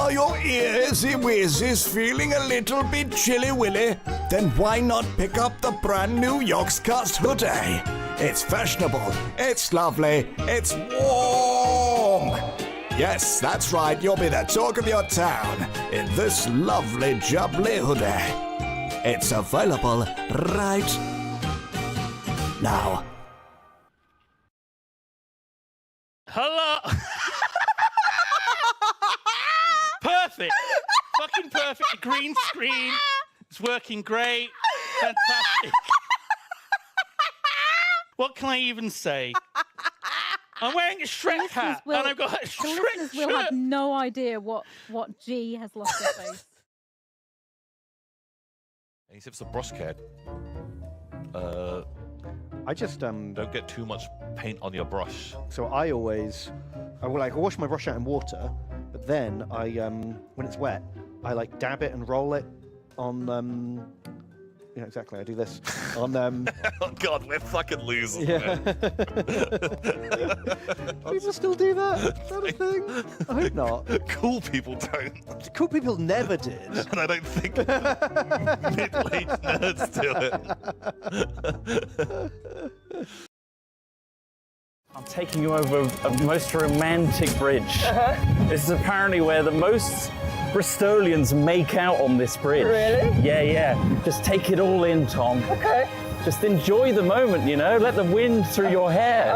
Are your ears, whizzes, feeling a little bit chilly-willy? Then why not pick up the brand new Yogscast hoodie? It's fashionable, it's lovely, it's warm. Yes, that's right, you'll be the talk of your town in this lovely jubbly hoodie. It's available right now. Hello. Perfect. Fucking perfect. The green screen. It's working great. Fantastic. What can I even say? I'm wearing a Shrek hat, and I've got a Shrek listeners will have shirt. no idea what G has lost her face. Any tips for brush care? I just Don't get too much paint on your brush. so I wash my brush out in water, but then I when it's wet, I like dab it and roll it on yeah, exactly. I do this on Oh God, we're fucking losers. yeah. Man. People still do that? Is that a thing? I hope not. Cool people don't, Cool people never did. and I don't think middle-aged nerds do it. I'm taking you over a most romantic bridge. This is apparently where the most Bristolians make out on this bridge. Really? Yeah. Just take it all in, Tom. Okay. Just enjoy the moment, you know? Let the wind through your hair.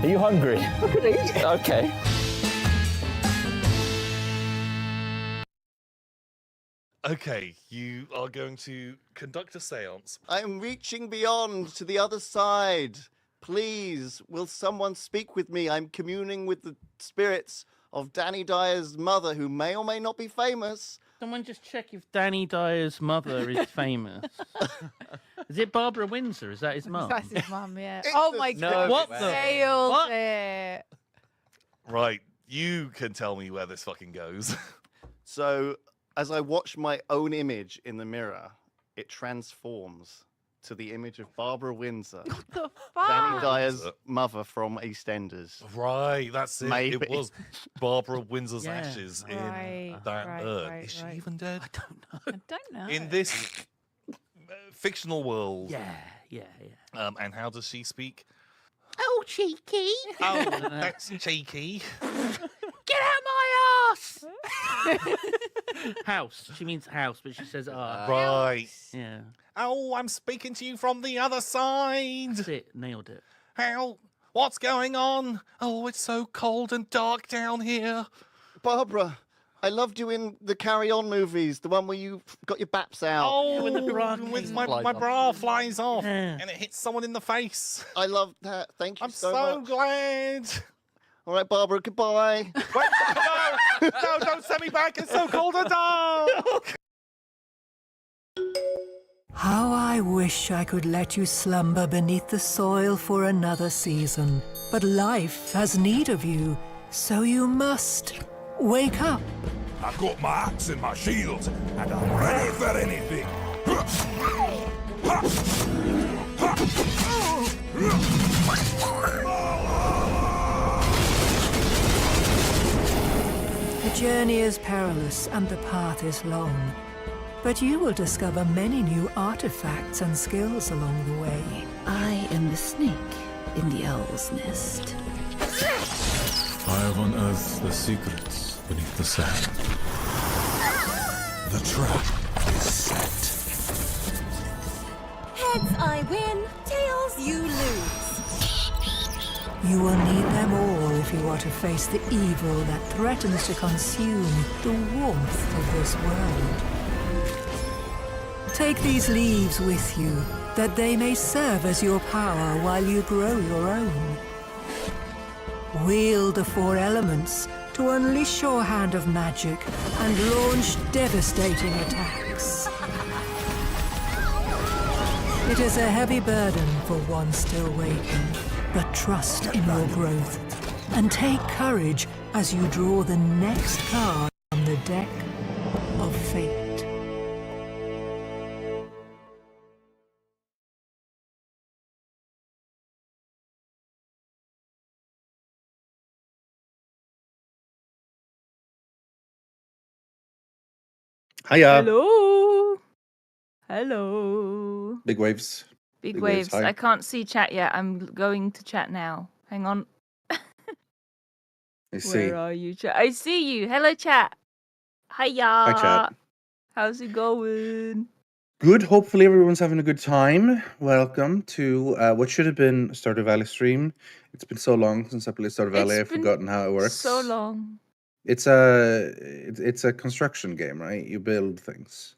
Are you hungry? I could eat. Okay. Okay, you are going to conduct a séance. I'm reaching beyond to the other side. Please, will someone speak with me? I'm communing with the spirits of Danny Dyer's mother, who may or may not be famous. Someone just check if Danny Dyer's mother is famous. Is it Barbara Windsor? Is that his mum? That's his mum, yeah. Oh my god. What the? Nailed What? it. Right, you can tell me where this fucking goes. So, as I watch my own image in the mirror, it transforms to the image of Barbara Windsor, The Danny fuck? Dyer's mother from EastEnders. Right, that's it. Maybe. It was Barbara Windsor's Yeah. ashes in Right, that right, urn. right, Is she right. even dead? I don't know. I don't know. In this fictional world. Yeah. And how does she speak? Oh, cheeky. Oh, that's cheeky. Get out my ass! House. She means house, but she says Right. Yeah. Oh, I'm speaking to you from the other side. That's it. Nailed it. How? What's going on? Oh, it's so cold and dark down here. Barbara, I loved you in the Carry On movies, the one where you got your baps out. Oh, when the bra with came my bra flies off Yeah. and it hits someone in the face. I loved that. Thank you I'm so so much. glad. All right, Barbara, goodbye. Wait, no, don't send me back. It's so cold and dark. How I wish I could let you slumber beneath the soil for another season. But life has need of you, so you must wake up. I've got my axe and my shield, and I'm ready for anything. The journey is perilous and the path is long. But you will discover many new artifacts and skills along the way. I am the snake in the owl's nest. I have unearthed the secrets beneath the sand. The trap is set. Heads I win, tails you lose. You will need them all if you are to face the evil that threatens to consume the warmth of this world. Take these leaves with you, that they may serve as your power while you grow your own. Wield the four elements to unleash your hand of magic and launch devastating attacks. It is a heavy burden for one still waking, but trust in your growth and take courage as you draw the next card from the deck of fate. Hiya. Hello. Hello. Big waves. Big Big waves. waves, hi. I can't see chat yet. I'm going to chat now. Hang on. I see. Where are you, chat? I see you. Hello, chat. Hiya. Hi, chat. How's it going? Good. Hopefully everyone's having a good time. Welcome to what should have been a Stardew Valley stream. It's been so long since I played Stardew Valley. I've forgotten how it works. So long. It's a construction game, right? You build things.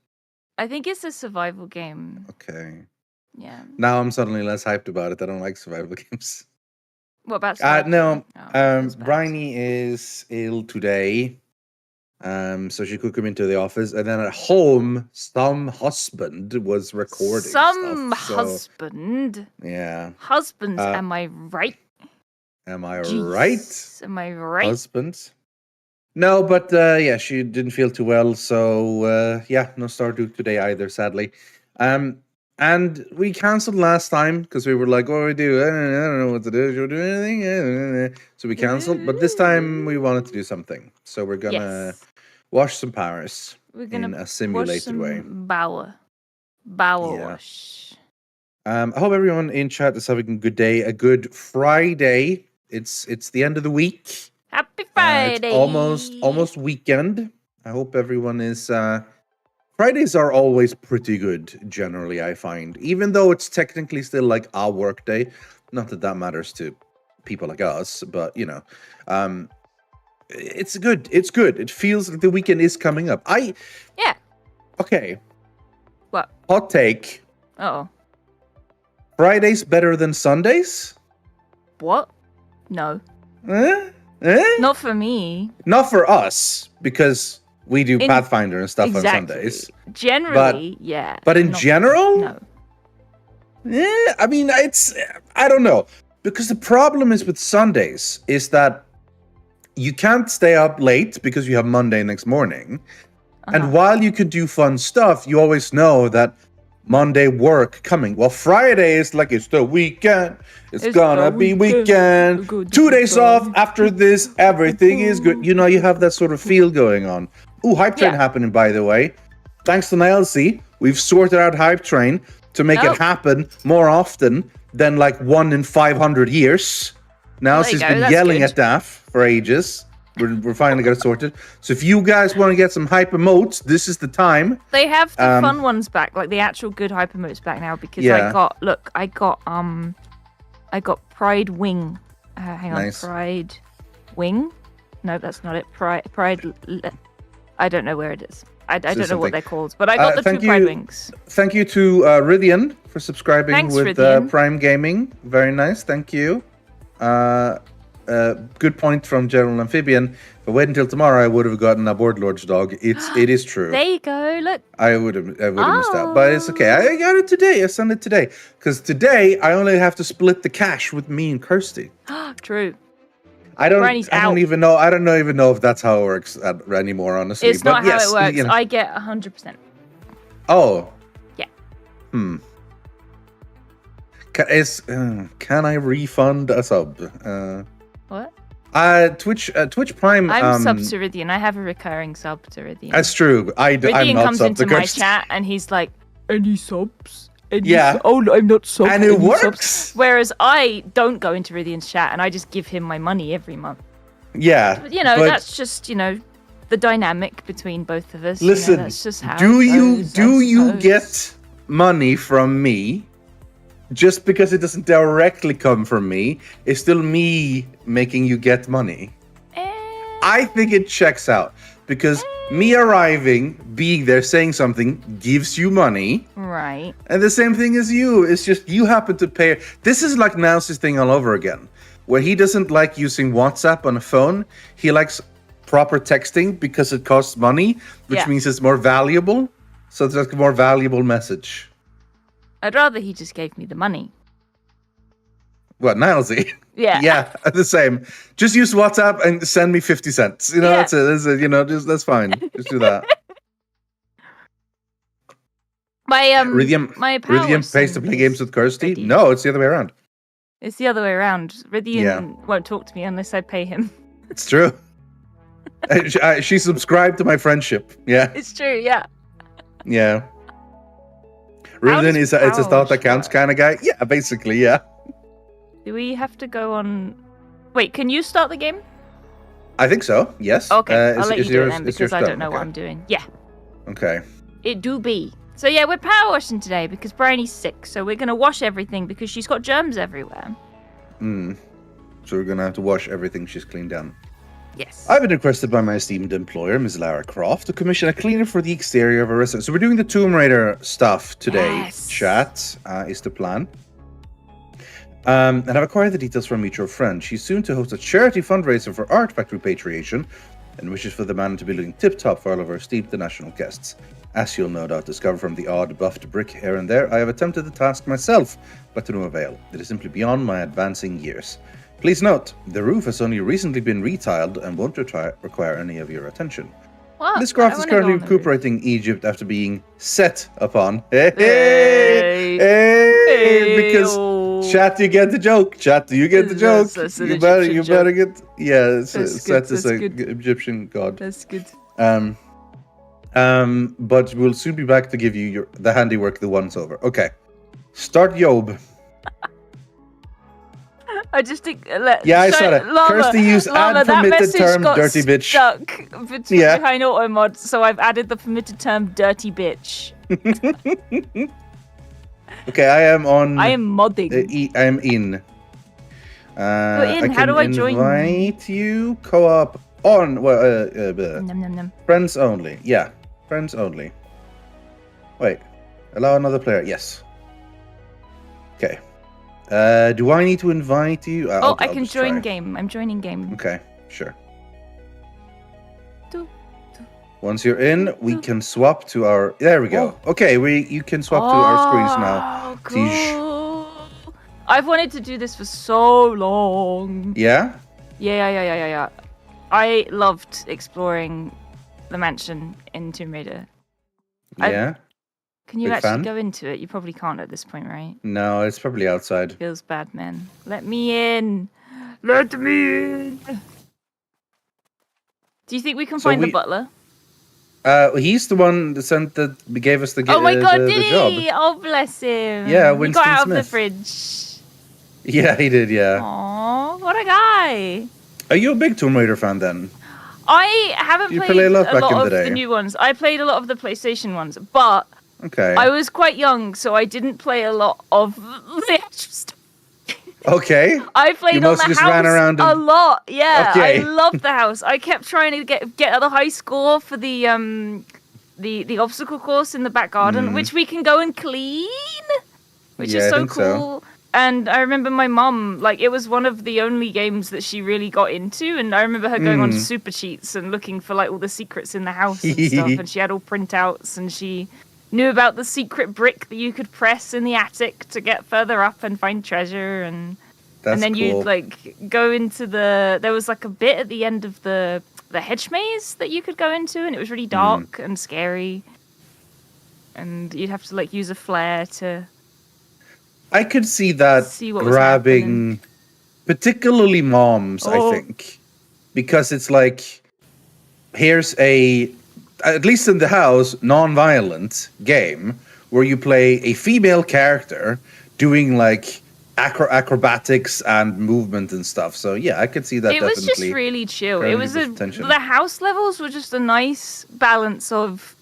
I think it's a survival game. Okay. Yeah. Now I'm suddenly less hyped about it. I don't like survival games. What about survival? No. that's bad. Briony is ill today. So she could come into the office, and then at home, some husband was recording. Some stuff, so, husband. Yeah. Husbands, am I right? Am I Jeez. right? Am I right? Husband. No, but yeah, she didn't feel too well, so yeah, no Stardew today either, sadly. And we cancelled last time because we were like, what do we do? I don't know what to do. Should we do anything? So we cancelled, but this time we wanted to do something. So we're gonna wash some powers in a simulated way. Power Yeah. wash. I hope everyone in chat is having a good day, a good Friday. It's the end of the week. Happy Friday. It's almost weekend. I hope everyone is. Fridays are always pretty good, generally, I find. Even though it's technically still like our work day. Not that that matters to people like us, but you know. It's good. It's good. It feels like the weekend is coming up. Yeah. Okay. What? Hot take. Oh. Fridays better than Sundays? What? No. Not for me. Not for us, because we do Pathfinder and stuff on Sundays. Generally, yeah. But in general? No. I mean, I don't know. Because the problem is with Sundays is that you can't stay up late because you have Monday next morning. And while you could do fun stuff, you always know that Monday work coming. Well, Friday is like, it's the weekend. It's gonna be weekend. 2 days off. After this, everything is good. You know, you have that sort of feel going on. Ooh, Hype Train happening, by the way. Thanks to Nilesy, we've sorted out Hype Train to make it happen more often than like 1 in 500 years. Now she's been yelling at Daff for ages. We're finally got it sorted. So if you guys want to get some hype emotes, this is the time. They have the fun ones back, like the actual good hype emotes back now, because I got Pride Wing. Hang on, Pride Wing? No, that's not it. Pride. I don't know where it is. I don't know what they're called, but I got the 2 Pride Wings. Thank you to Rythian for subscribing. Thanks, with Prime Gaming. Very nice. Thank you. Good point from General Amphibian. If I wait until tomorrow, I would have gotten a Board Lord's dog. It is true. There you go. Look. I would have missed out, but it's okay. I got it today. I sent it today because today I only have to split the cash with me and Kirsty. True. I don't even know if that's how it works anymore. Honestly, it's not how it works. You know. I get 100%. Oh. Yeah. Can I refund a sub? What? Twitch Prime. I'm sub to Rythian. I have a recurring sub to Rythian. That's true. I'm Rythian not comes sub into to my Kirsty. chat and he's like, "Any subs?" Oh, I'm not sub. And it works. Subs. Whereas I don't go into Rythian's chat and I just give him my money every month. Yeah. But, that's just the dynamic between both of us. Listen, that's just how do it goes, you get money from me? Just because it doesn't directly come from me, it's still me making you get money. I think it checks out because me arriving, being there, saying something gives you money. Right. And the same thing as you. It's just you happen to pay. This is like Nels's thing all over again, where he doesn't like using WhatsApp on a phone. He likes proper texting because it costs money, which means it's more valuable. So it's like a more valuable message. I'd rather he just gave me the money. What, Nilesy? Yeah. Yeah, the same. Just use WhatsApp and send me 50 cents. That's it. That's fine. Just do that. My Rythian pays to play games with Kirsty? ready. No, it's the other way around. It's the other way around. Rythian won't talk to me unless I pay him. It's true. She subscribed to my friendship. Yeah. It's true, yeah. Yeah. Rythian is it's a start that counts kind of guy. Yeah, basically, yeah. Do we have to go on? Wait, can you start the game? I think so. Yes. Okay, I'll let you do it then because I don't know what I'm doing. Yeah. Okay. It do be. So yeah, we're power washing today because Briony's sick. So we're gonna wash everything because she's got germs everywhere. So we're gonna have to wash everything she's cleaned down. Yes. I've been requested by my esteemed employer, Ms. Lara Croft, to commission a cleaner for the exterior of a restaurant. So we're doing the Tomb Raider stuff today. Yes. Chat is the plan. And I've acquired the details from a mutual friend. She's soon to host a charity fundraiser for artifact repatriation and wishes for the man to be looking tip-top for all of our esteemed national guests. As you'll no doubt discover from the odd buffed brick here and there, I have attempted the task myself, but to no avail. It is simply beyond my advancing years. Please note, the roof has only recently been retiled and won't require any of your attention. What? This craft is currently recuperating Egypt after being set upon. Hey! Because chat, you get the joke. Chat, do you get the joke? You better get. Yeah, Set is an Egyptian god. That's good. But we'll soon be back to give you the handiwork the once over. Okay, start Job. I just think. I saw that. Kirsty used add permitted term dirty bitch. Stuck behind auto mod, so I've added the permitted term dirty bitch. Okay, I am on. I am modding. I am in. You're in. How do I join? Invite you. Co-op on. Friends only. Yeah, friends only. Wait, allow another player. Yes. Okay. Do I need to invite you? I can join game. I'm joining game. Okay, sure. Once you're in, we can swap to our. There we go. Okay, you can swap to our screens now. Cool. I've wanted to do this for so long. Yeah. Yeah. I loved exploring the mansion in Tomb Raider. Yeah. Can you actually go into it? You probably can't at this point, right? No, it's probably outside. Feels bad, man. Let me in. Let me in. Do you think we can find the butler? He's the one that gave us the Oh my god, did he? Job. Oh, bless him. Yeah, Winston He got out Smith. of the fridge. Yeah, he did, yeah. Aww, what a guy. Are you a big Tomb Raider fan then? I haven't played play a lot back in of the the day? new ones. I played a lot of the PlayStation ones, but Okay. I was quite young, so I didn't play a lot of the actual stuff. Okay. I played on the just house ran around a lot. Yeah, Okay. I loved the house. I kept trying to get a high score for the obstacle course in the back garden, which we can go and clean, which is so cool. And I remember my mum, it was one of the only games that she really got into, and I remember her going on super cheats and looking for all the secrets in the house and stuff, and she had all printouts, and she knew about the secret brick that you could press in the attic to get further up and find treasure, and then you'd go into there was a bit at the end of the hedge maze that you could go into, and it was really dark and scary, and you'd have to use a flare to. I could see that grabbing, particularly moms, I think, because it's here's at least in the house, non-violent game where you play a female character doing acrobatics and movement and stuff. So yeah, I could see that. It was just really chill. It was the house levels were just a nice balance of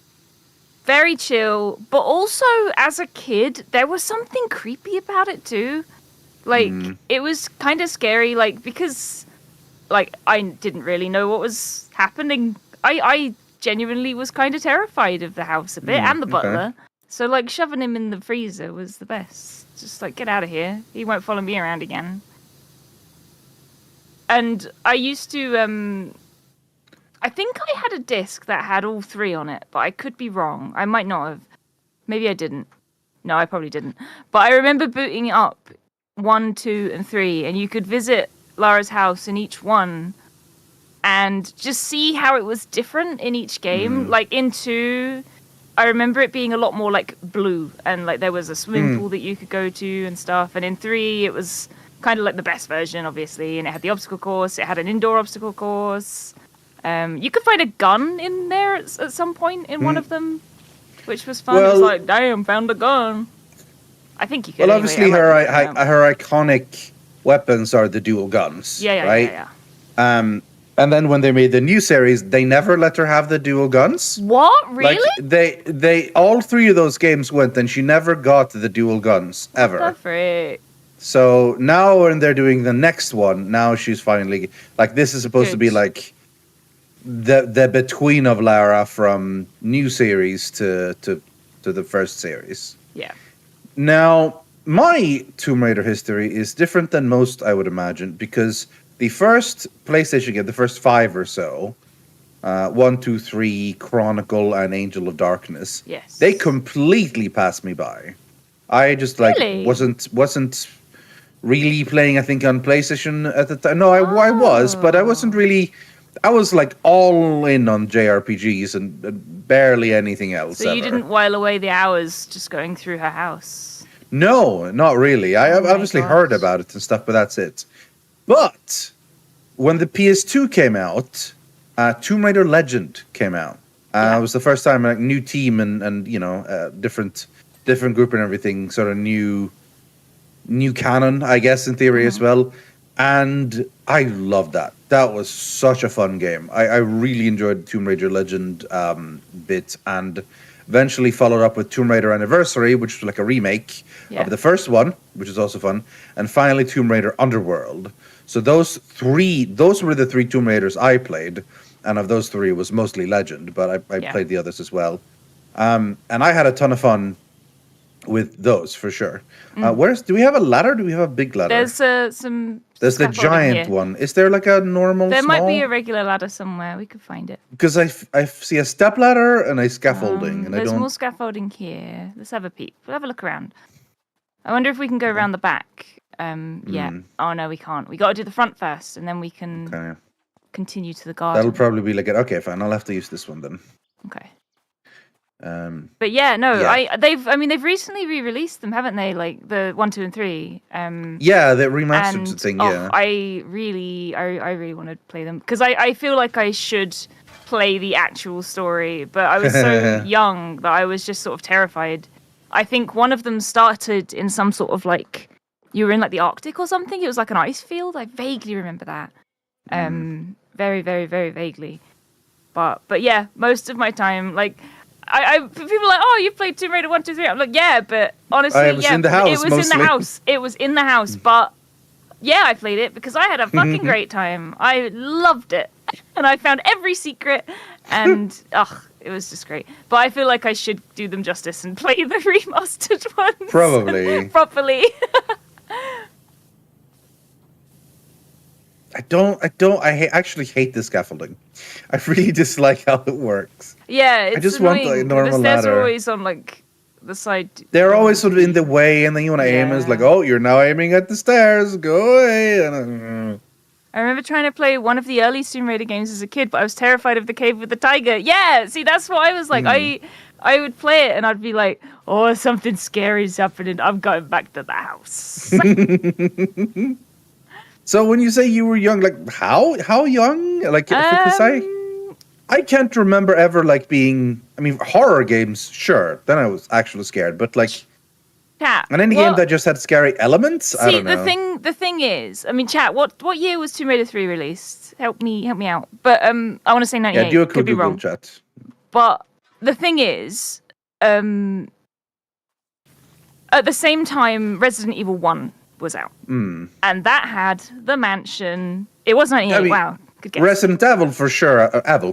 very chill, but also as a kid, there was something creepy about it too. It was kind of scary, because I didn't really know what was happening. I genuinely was kind of terrified of the house a bit and the butler. So shoving him in the freezer was the best. Just get out of here. He won't follow me around again. And I used to I think I had a disc that had all three on it, but I could be wrong. I might not have. Maybe I didn't. No, I probably didn't. But I remember booting it up 1, 2, and 3, and you could visit Lara's house in each one and just see how it was different in each game. In 2, I remember it being a lot more blue, and there was a swimming pool that you could go to and stuff. And in 3, it was kind of the best version, obviously, and it had the obstacle course. It had an indoor obstacle course. You could find a gun in there at some point in one of them. which was fun. It was Well- like, damn, found a gun. I think you could. Well, anyway. obviously I like it. her iconic weapons are the dual guns, Yeah, right? yeah. And then when they made the new series, they never let her have the dual guns. What? Really? Like they all three of those games went, and she never got the dual guns ever. The frick? So now when they're doing the next one, now she's finally like this is supposed to be Good. like the between of Lara from new series to the first series. Yeah. Now, my Tomb Raider history is different than most, I would imagine, because the first PlayStation game, the first 5 or so, 1, 2, 3, Chronicle, and Angel of Darkness, Yes. they completely passed me by. I just like Really? wasn't really playing. I think on PlayStation at the time. No, I was, but I wasn't really. I was like all in on JRPGs and barely anything else. So you ever. didn't while away the hours just going through her house. No, not really. I have Oh my obviously gosh. heard about it and stuff, but that's it. But when the PS2 came out, Tomb Raider Legend came out. It was the first time like new team and you know different group and everything, sort of new canon, I guess in theory as well. And I loved that. That was such a fun game. I really enjoyed Tomb Raider Legend bit, and eventually followed up with Tomb Raider Anniversary, which was like a remake of the first one, which is also fun, and finally Tomb Raider Underworld. So those were the 3 Tomb Raiders I played, and of those 3 it was mostly Legend, but I played the others as well. And I had a ton of fun with those for sure. Do we have a ladder? Do we have a big ladder? There's some. There's the scaffolding giant here. one. Is there like a normal? There might be small? a regular ladder somewhere. We could find it. Because I see a step ladder and a scaffolding, and I There's don't. more scaffolding here. Let's have a peek. We'll have a look around. I wonder if we can go around the back. Yeah. Oh no, we can't. We got to do the front first, and then we can Okay. continue to the garden. That'll probably be like it. Okay, fine. I'll have to use this one then. Okay. But yeah, no, yeah. they've recently re-released them, haven't they? Like the 1, 2, and 3. Yeah, the remastered and, thing. oh, Yeah. I really want to play them because I feel like I should play the actual story, but I was so young that I was just sort of terrified. I think one of them started in some sort of like you were in like the Arctic or something. It was like an ice field. I vaguely remember that. Very, very, very vaguely. But yeah, most of my time like. People are like, oh, you played Tomb Raider 1, 2, 3. I'm like, yeah, but honestly, I was in the house it was in mostly. the house. It was in the house, but yeah, I played it because I had a fucking great time. I loved it, and I found every secret, and it was just great. But I feel like I should do them justice and play the remastered ones Probably. properly. I actually hate the scaffolding. I really dislike how it works. Yeah, it's just want the annoying. normal The stairs are ladder. always on like the side. They're always sort of in the way, and then you want to aim, and it's like, oh, you're now aiming at the stairs. Go away. And, I remember trying to play one of the early Tomb Raider games as a kid, but I was terrified of the cave with the tiger. Yeah, see, that's what I was like. I would play it, and I'd be like, oh, something scary's happening. I'm going back to the house. So when you say you were young, like how young? Like because I can't remember ever like being. I mean, horror games, sure. Then I was actually scared, but like. Chat. And any game that just had scary elements, I See, don't know. the thing is, I mean, chat. What year was Tomb Raider 3 released? Help me out. But I want to say 98. Yeah, do a Could quick be Google wrong. chat. But the thing is, at the same time, Resident Evil 1 was out, and that had the mansion. It was 98. I mean, Wow, good guess. Resident Evil for sure.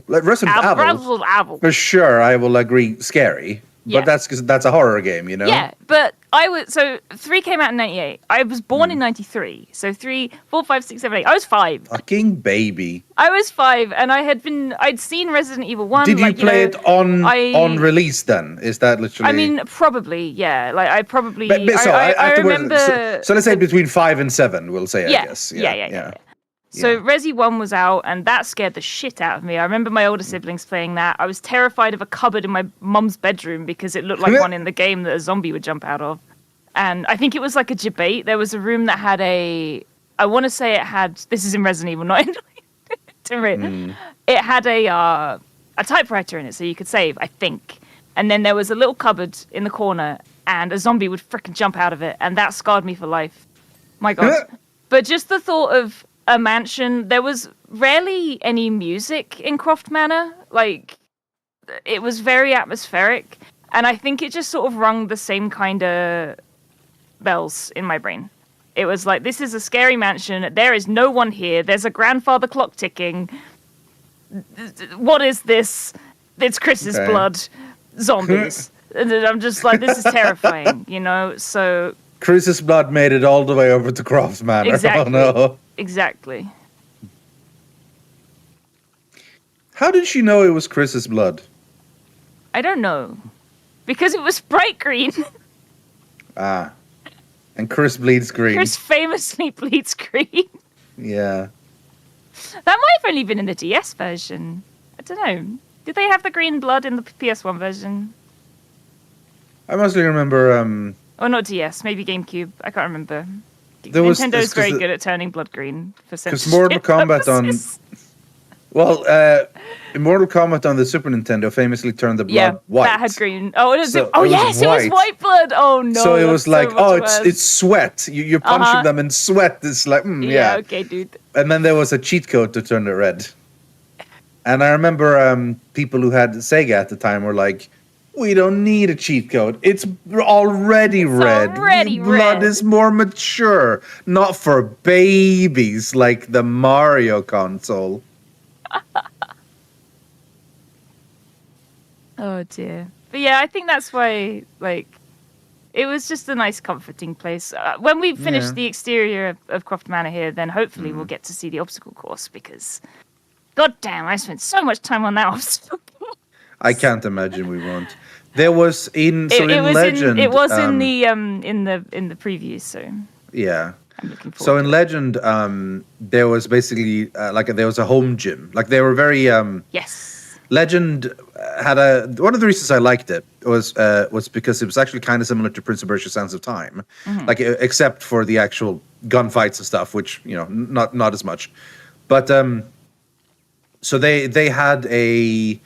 Resident Evil for sure. I will agree, scary. Yeah. But that's because that's a horror game, you know. Yeah, but I was 3 came out in 98. I was born in 93. So 3, 4, 5, 6, 7, 8. I was 5. Fucking baby. I was 5, and I'd seen Resident Evil 1. Did you play it on release then? Is that literally? I mean, probably, yeah. Like I probably. But so I afterwards- remember. So let's say between 5 and 7, we'll say. Yeah, I guess. yeah. So Resi 1 was out, and that scared the shit out of me. I remember my older siblings playing that. I was terrified of a cupboard in my mum's bedroom because it looked like one in the game that a zombie would jump out of. And I think it was like a debate. There was a room that had I want to say it had, this is in Resident Evil, not in Tomb Raider. It had a typewriter in it, so you could save, I think. and then there was a little cupboard in the corner, and a zombie would frickin' jump out of it, and that scarred me for life. My God. But just the thought of a mansion, there was rarely any music in Croft Manor. Like, it was very atmospheric, and I think it just sort of rung the same kind of bells in my brain. It was like, this is a scary mansion. There is no one here. There's a grandfather clock ticking. What is this? It's Chris's blood. Zombies. And I'm just like, this is terrifying, you know? So... Chris's blood made it all the way over to Croft Manor. Exactly. Oh, no. Exactly. How did she know it was Chris's blood? I don't know. Because it was bright green. Ah. And Chris bleeds green. Chris famously bleeds green. Yeah. That might have only been in the DS version. I don't know. Did they have the green blood in the PS1 version? I mostly remember... Or not DS, maybe GameCube. I can't remember. Nintendo's very good at turning blood green for censorship Because Mortal Kombat purposes. in Mortal Kombat on the Super Nintendo famously turned the blood white. That had green. Oh, it was. So Oh it was yes, it was white. white blood. Oh no. So it that's was like, so much it's worse. it's sweat. You're punching them in sweat. It's like, yeah. Okay, dude. And then there was a cheat code to turn it red. And I remember people who had Sega at the time were like, we don't need a cheat code. It's already red. already Blood red. is more mature. Not for babies like the Mario console. Oh dear. But yeah, I think that's why, like, it was just a nice, comforting place. When we finish the exterior of Croft Manor here, then hopefully we'll get to see the obstacle course, because, god damn, I spent so much time on that obstacle. I can't imagine we won't. There was in Legend. It was in the previews, so Yeah. I'm looking forward. So in Legend, there was basically there was a home gym. Like they were very Yes. Legend had one of the reasons I liked it was because it was actually kind of similar to Prince of Persia: Sands of Time, like except for the actual gunfights and stuff, which not as much. But so they had a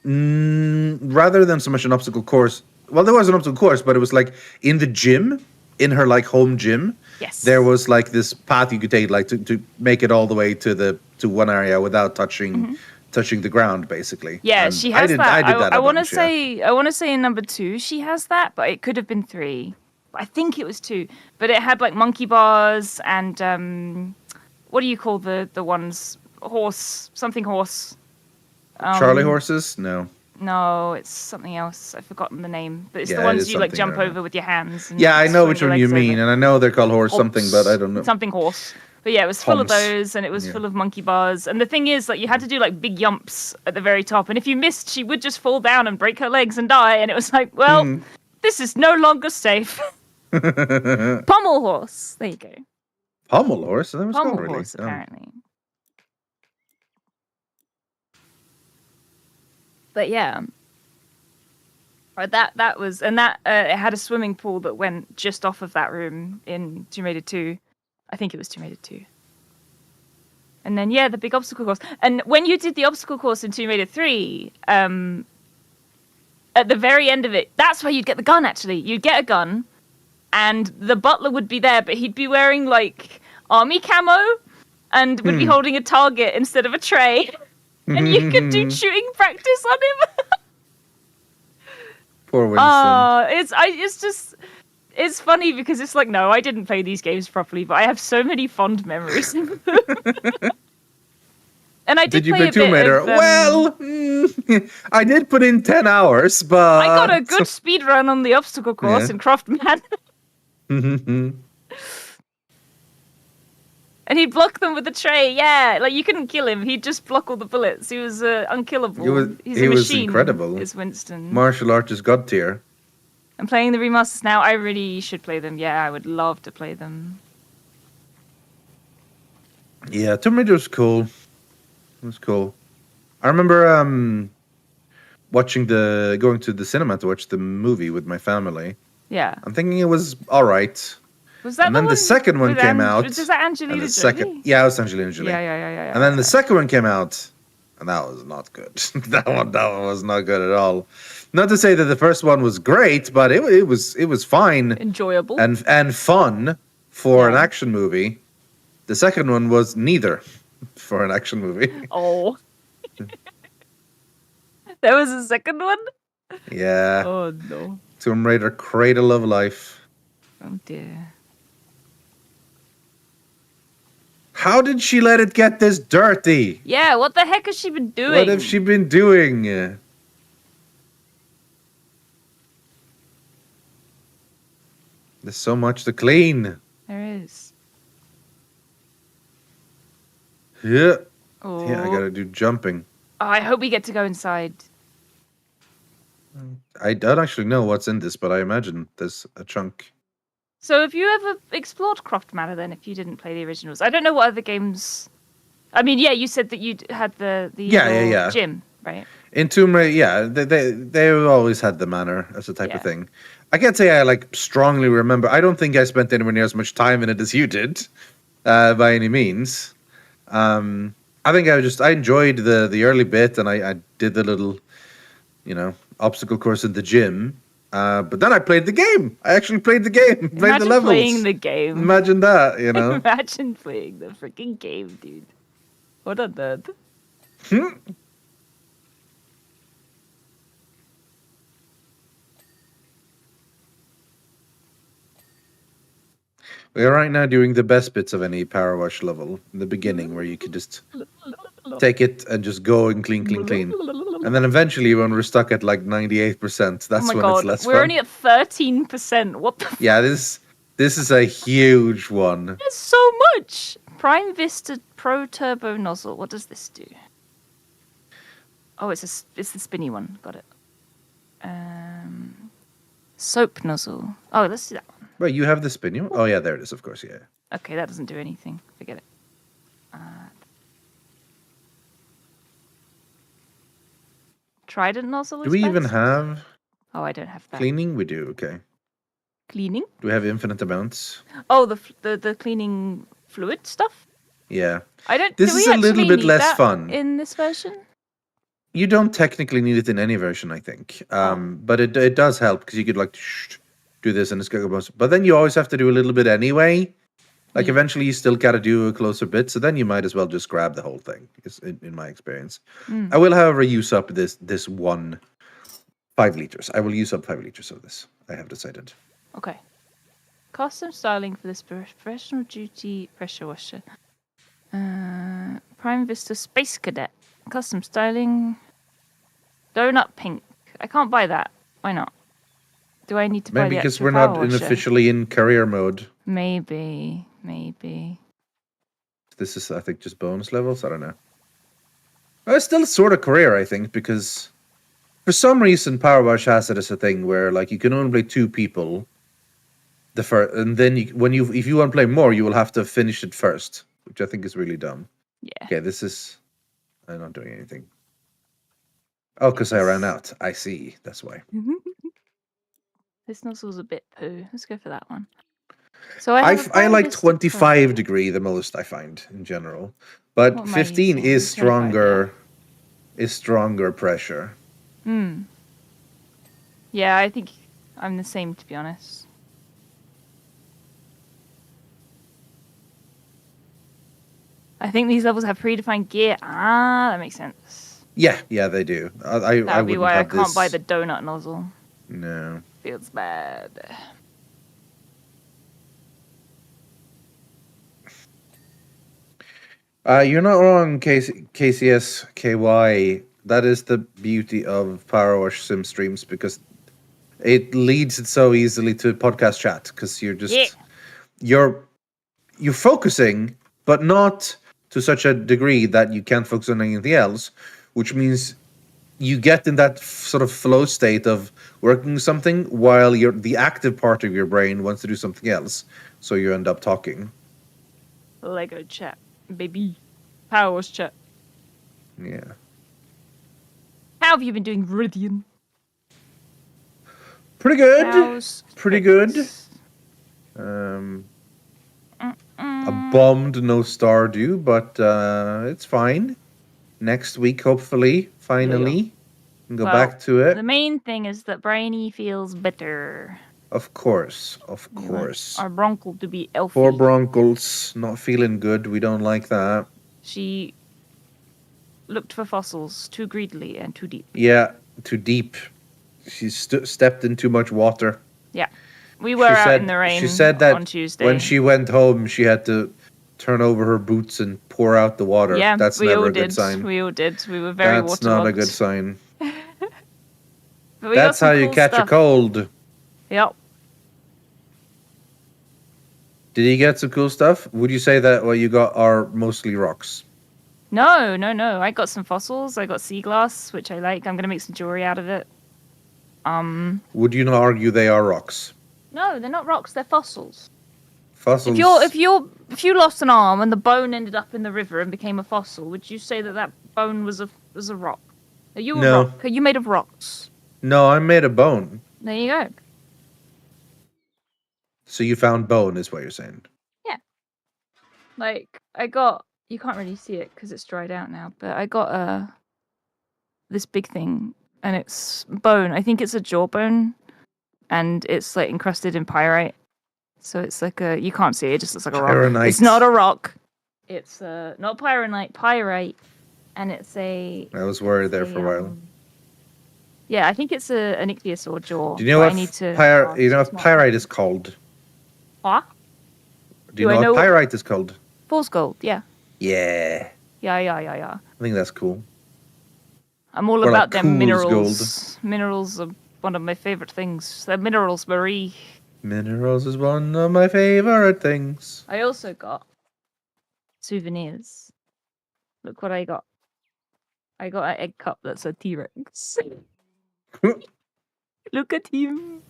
rather than so much an obstacle course. Well, there was an obstacle course, but it was like in the gym, in her like home gym. Yes. There was like this path you could take, like to make it all the way to one area without touching the ground, basically. Yeah, And she has that. I did that. I want to say in number 2 she has that, but it could have been 3. I think it was 2. But it had like monkey bars and what do you call the ones? Horse. Charlie horses? No, it's something else. I've forgotten the name. But it's Yeah, the it ones is you like something, jump I don't over with your hands. And Yeah, I know swing which your one you legs mean, over. and I know they're called horse something, but I don't know. Something horse. But yeah, it was full of Homs. those, and it was full of monkey bars. And the thing is, like, you had to do like big jumps at the very top, and if you missed, she would just fall down and break her legs and die. And it was like, well, this is no longer safe. Pommel horse. There you go. Pommel horse? That was Pommel called, really? horse, apparently. But yeah. That was, and that it had a swimming pool that went just off of that room in Tomb Raider 2. I think it was Tomb Raider 2. And then the big obstacle course. And when you did the obstacle course in Tomb Raider 3, at the very end of it, that's where you'd get the gun. Actually, you'd get a gun, and the butler would be there, but he'd be wearing like army camo, and would be holding a target instead of a tray, and you could do shooting practice on him. Poor Winston. It's funny because it's like, no, I didn't play these games properly, but I have so many fond memories of them. And I Did you play play Tomb Raider? I did put in 10 hours, but I got a good speed run on the obstacle course in Croft Manor. And he'd block them with a tray. Yeah, like you couldn't kill him. He'd just block all the bullets. He was unkillable. He's a was machine. incredible. Is Winston. Martial arts is god tier. I'm playing the remasters now. I really should play them. Yeah, I would love to play them. Yeah, Tomb Raider was cool. It was cool. I remember going to the cinema to watch the movie with my family. Yeah. I'm thinking it was all right. Was that and then the second one came out. Was that Angelina Jolie? Yeah, it was Angelina Jolie. Yeah. And then the second one came out, and that was not good. that one was not good at all. Not to say that the first one was great, but it was fine Enjoyable. and fun for an action movie. The second one was neither for an action movie. Oh. There was a second one? Yeah. Oh, no. Tomb Raider Cradle of Life. Oh, dear. How did she let it get this dirty? Yeah, what the heck has she been doing? What have she been doing? There's so much to clean. There is. Yeah. Oh. Yeah, I gotta do jumping. Oh, I hope we get to go inside. I don't actually know what's in this, but I imagine there's a chunk. So have you ever explored Croft Manor then, if you didn't play the originals? I don't know what other games... I mean, yeah, you said that you had the Yeah. gym, right? In Tomb Raider, yeah, they always had the manor as a type of thing. I can't say I like strongly remember. I don't think I spent anywhere near as much time in it as you did, by any means. I think I enjoyed the early bit, and I did the little, obstacle course in the gym. But then I played the game. I actually played the game, played the levels. Playing the game. Imagine that, Imagine playing the freaking game, dude. What a nerd. We are right now doing the best bits of any power wash level in the beginning, where you could just take it and just go and clean. And then eventually, when we're stuck at like 98%, that's when it's less fun. We're only at 13%. What the Yeah, this is a huge one. There's so much. Prime Vista Pro Turbo Nozzle. What does this do? Oh, it's the spinny one. Got it. Soap nozzle. Oh, let's do that one. Wait, you have the spinny one? Oh, yeah, there it is, of course, yeah. Okay, that doesn't do anything. Forget it. Trident nozzle. Do we even have... Oh, I don't have that. Cleaning? We do, okay. Cleaning? Do we have infinite amounts? Oh, the cleaning fluid stuff? Yeah. I don't. This do we is a little actually bit need less that fun. in this version. You don't technically need it in any version, I think. But it does help, because you could like do this and it's going to go. But then you always have to do a little bit anyway. Like eventually you still got to do a closer bit. So then you might as well just grab the whole thing, in my experience. I will, however, use up this one 5 liters. I will use up 5 liters of this. I have decided. Okay. Custom styling for this professional duty pressure washer. Prime Vista Space Cadet. Custom styling. Donut pink. I can't buy that. Why not? Do I need to buy the Maybe because extra we're power not washer? officially in career mode. Maybe. This is, I think, just bonus levels. I don't know. Well, it's still sort of career, I think, because for some reason Power Wash has it as a thing where like you can only play 2 people. And then if you want to play more, you will have to finish it first, which I think is really dumb. Yeah. Okay, this is... I'm not doing anything. Oh, because I ran out. I see. That's why. This nozzle's a bit poo. Let's go for that one. So I like 25 degree the most, I find, in general. But 15 is stronger. Is stronger pressure. Yeah, I think I'm the same, to be honest. I think these levels have predefined gear. Ah, that makes sense. Yeah, they do. That would be why I can't buy the donut nozzle. No. Feels bad. You're not wrong, KCSKY. That is the beauty of Power Wash Sim streams, because it leads it so easily to podcast chat, because you're just you're focusing, but not to such a degree that you can't focus on anything else, which means you get in that sort of flow state of working something while the active part of your brain wants to do something else, so you end up talking. Lego chat, baby. Power Wash chat. Yeah. How have you been doing, Rythian? Pretty good. Pretty good. A bombed no Stardew, but it's fine. Next week, hopefully, finally. And go back to it. The main thing is that Briony feels bitter. Of course. We want our Broncle to be elfy. Poor Broncles, not feeling good. We don't like that. She looked for fossils too greedily and too deep. Yeah, too deep. She stepped in too much water. Yeah. We were out in the rain she said that on Tuesday. when she went home, she had to turn over her boots and pour out the water. Yeah, that's we never all a good did. sign. We all did. We were very That's waterlogged. not a good sign. But we That's got some how you cool catch stuff. a cold. Yep. Did you get some cool stuff? Would you say that what you got are mostly rocks? No. I got some fossils. I got sea glass, which I like. I'm gonna make some jewelry out of it. Would you not argue they are rocks? No, they're not rocks. They're fossils. Fossils. If you lost an arm and the bone ended up in the river and became a fossil, would you say that bone was a rock? Are you a No. rock? Are you made of rocks? No, I'm made of bone. There you go. So you found bone, is what you're saying. Yeah. Like you can't really see it because it's dried out now, but I got this big thing and it's bone. I think it's a jawbone and it's like encrusted in pyrite. So it's like you can't see it, just looks like a rock. Pyronite. It's not a rock. It's not pyrite, and it's a. I was worried there for a while. Yeah, I think it's an ichthyosaur jaw. Do you know but what I need to pyrite is called? What? Do you know what pyrite is called? Fool's gold, yeah. Yeah. Yeah. I think that's cool. I'm all Or about like them Cool's minerals. Minerals are one of my favorite things. They're minerals, Marie. Minerals is one of my favorite things. I also got souvenirs. Look what I got. I got an egg cup that's a T-Rex. Look at him.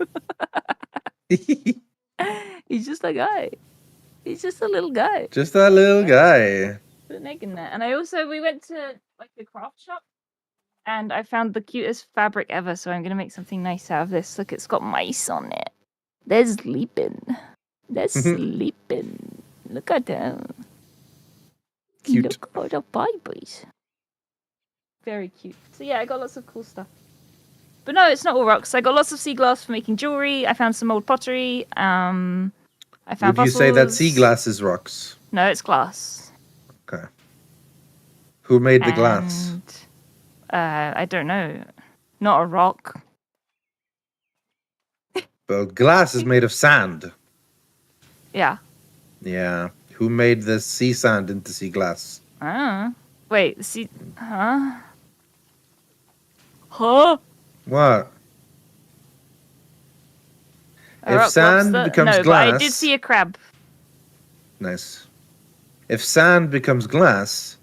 He's just a guy. He's just a little guy. Just that little guy. Put an egg in there. And we went to like the craft shop and I found the cutest fabric ever, so I'm gonna make something nice out of this. Look, it's got mice on it. They're sleeping. They're sleeping. Look at them. Cute. Look at the babies. Very cute. So yeah, I got lots of cool stuff. But no, it's not all rocks. I got lots of sea glass for making jewelry. I found some old pottery. I found Would you say that sea glass is rocks? No, it's glass. Okay. Who made the glass? I don't know. Not a rock. Well, glass is made of sand. Yeah. Yeah. Who made the sea sand into sea glass? Wait, sea... Huh? Huh? What? A If rock sand lobster? becomes no, glass... but I did see a crab. Nice. If sand becomes glass,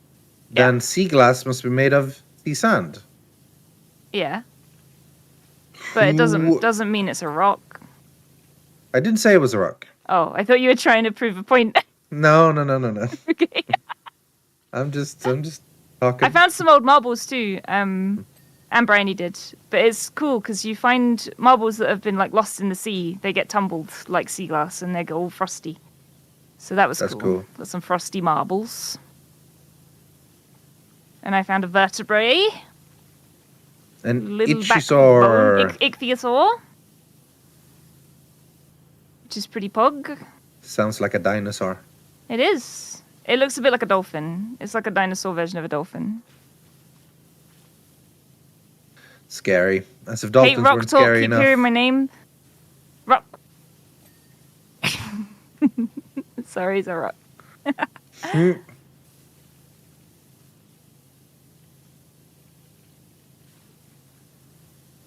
then sea glass must be made of sea sand. Yeah. But it doesn't mean it's a rock. I didn't say it was a rock. Oh, I thought you were trying to prove a point. No. Okay. I'm just talking. I found some old marbles too. And Briony did. But it's cool because you find marbles that have been like lost in the sea. They get tumbled like sea glass and they go all frosty. So that's cool. Got some frosty marbles. And I found a vertebrae. An Little ichthyosaur. Ichthyosaur. Which is pretty pog. Sounds like a dinosaur. It is. It looks a bit like a dolphin. It's like a dinosaur version of a dolphin. Scary. As if dolphins Rock weren't Talk, scary keep enough. hearing my name. Rock. Sorry, it's a rock.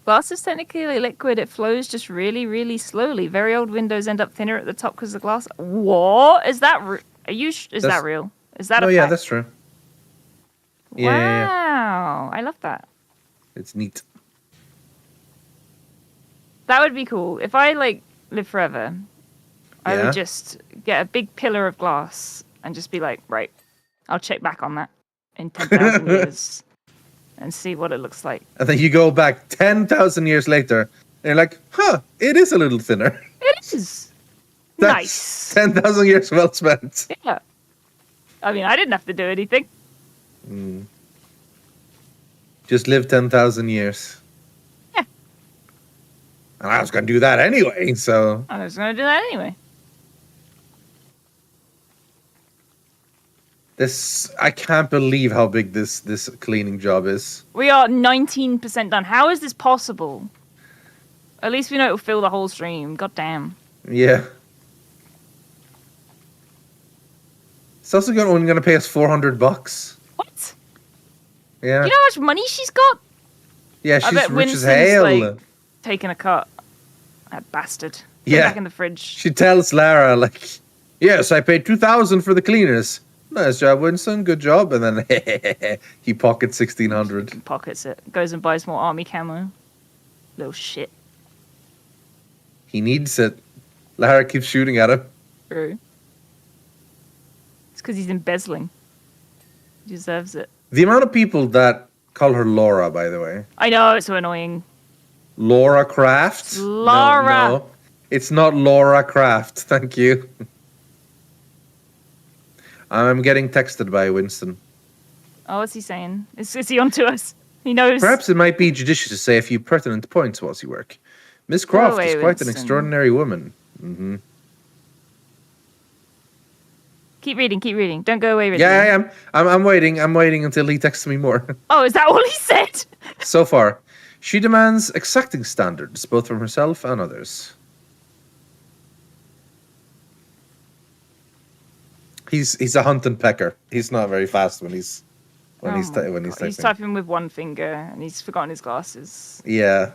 Glass is technically liquid. It flows just really, really slowly. Very old windows end up thinner at the top because of the glass. What? Is that is that real? Is that a yeah, fact? that's true. Wow. Yeah. I love that. It's neat. That would be cool. If I live forever, I Yeah. would just get a big pillar of glass and just be like, right, I'll check back on that in 10,000 years and see what it looks like. And then you go back 10,000 years later, and you're like, huh, it is a little thinner. It is. Nice. 10,000 years well spent. Yeah. I mean, I didn't have to do anything. Just live 10,000 years. Yeah. And I was going to do that anyway, so... I was going to do that anyway. I can't believe how big this cleaning job is. We are 19% done. How is this possible? At least we know it'll fill the whole stream. God damn. Yeah. It's also only going to pay us $400. What? Yeah. Do you know how much money she's got? Yeah, I she's bet rich as Winston's, hell. like, taking a cut. That bastard. Put it Yeah. back in the fridge. She tells Lara, like, yes, I paid $2,000 for the cleaners. Nice job, Winston. Good job. And then he pockets $1,600. Pockets it. Goes and buys more army camo. Little shit. He needs it. Lara keeps shooting at him. True. It's because he's embezzling. He deserves it. The amount of people that call her Laura, by the way. I know, it's so annoying. Laura Kraft? Laura. No. It's not Laura Kraft. Thank you. I'm getting texted by Winston. Oh, what's he saying? Is he onto us? He knows. Perhaps it might be judicious to say a few pertinent points whilst you work. Miss Croft away, is quite an Winston. extraordinary woman. Mm-hmm. Keep reading. Don't go away, Richard. Yeah, I am. I'm waiting. I'm waiting until he texts me more. Oh, is that all he said? So far, she demands exacting standards, both from herself and others. He's a hunt and pecker. He's not very fast when he's texting. He's typing with one finger and he's forgotten his glasses. Yeah.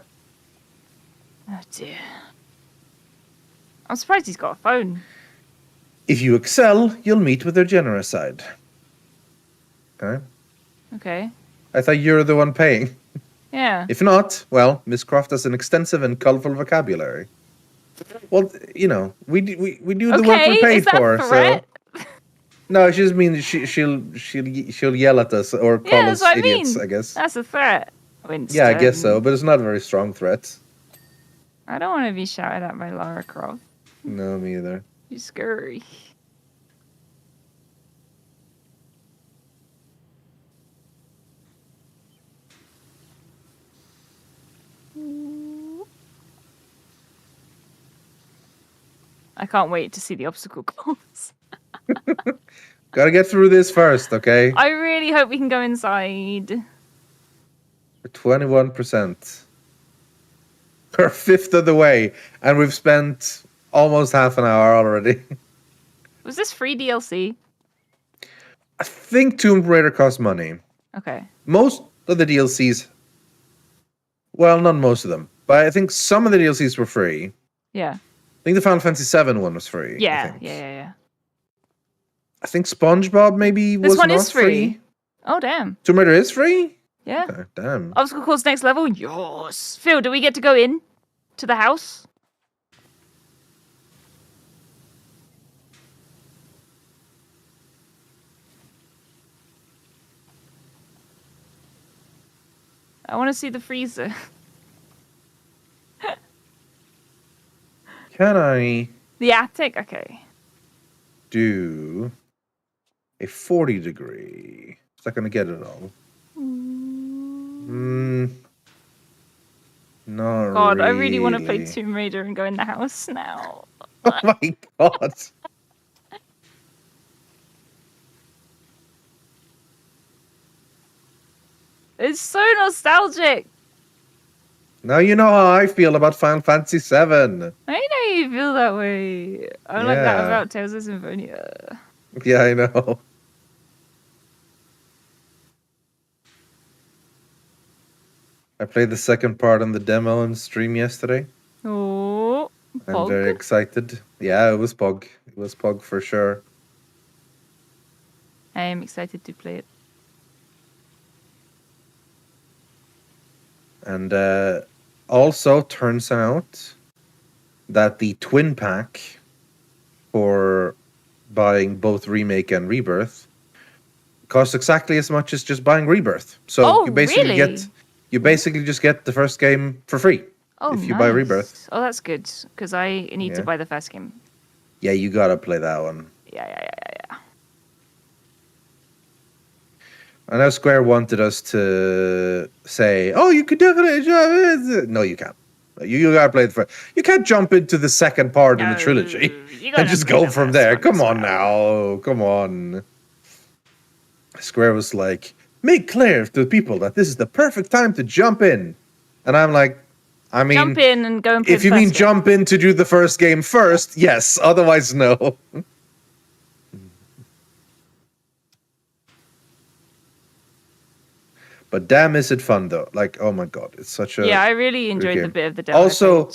Oh dear. I'm surprised he's got a phone. If you excel, you'll meet with their generous side. Okay. Okay. I thought you were the one paying. Yeah. If not, well, Miss Croft has an extensive and colourful vocabulary. Well, you know, we do the work we're paid is that for. a threat? So no, she just means she'll yell at us or call Yeah, us that's what idiots. I mean. I guess. That's a threat. Winston. Yeah, I guess so, but it's not a very strong threat. I don't want to be shouted at by Lara Croft. No, me either. She's scary. I can't wait to see the obstacle course. Gotta get through this first, okay? I really hope we can go inside. We're 21%. We're a fifth of the way, and we've spent almost half an hour already. Was this free DLC? I think Tomb Raider costs money. Okay. Most of the DLCs, well, not most of them, but I think some of the DLCs were free. Yeah. I think the Final Fantasy VII one was free. Yeah. I think. Yeah. I think SpongeBob maybe This was one not is free. Oh, damn. Tomb Raider is free? Yeah. Okay, damn. Obstacle course next level? Yes. Phil, do we get to go in to the house? I want to see the freezer. Can I The attic? Okay. do a 40 degree? Is that going to get it all? No. God, I really want to play Tomb Raider and go in the house now. Oh my god. It's so nostalgic. Now you know how I feel about Final Fantasy VII. I know you feel that way. I'm like that Yeah. about Tales of Symphonia. Yeah, I know. I played the second part on the demo on stream yesterday. Oh, I'm very excited. Yeah, it was Pog. It was Pog for sure. I am excited to play it. And also turns out that the twin pack for buying both Remake and Rebirth costs exactly as much as just buying Rebirth. So you basically just get the first game for free if you buy Rebirth. Oh, that's good because I need to buy the first game. Yeah, you gotta play that one. Yeah. I know Square wanted us to say, "Oh, you could definitely." No, you can't. You gotta play the first. You can't jump into the second part in the trilogy and just go from there. Come on now, come on. Square was like, "Make clear to the people that this is the perfect time to jump in," and I'm like, I mean, jump in and go and play if you mean game. jump in to do the first game first, yes. Otherwise, no. But damn, is it fun though? Like, oh my god, it's such a I really enjoyed the game. bit of the demo. Also,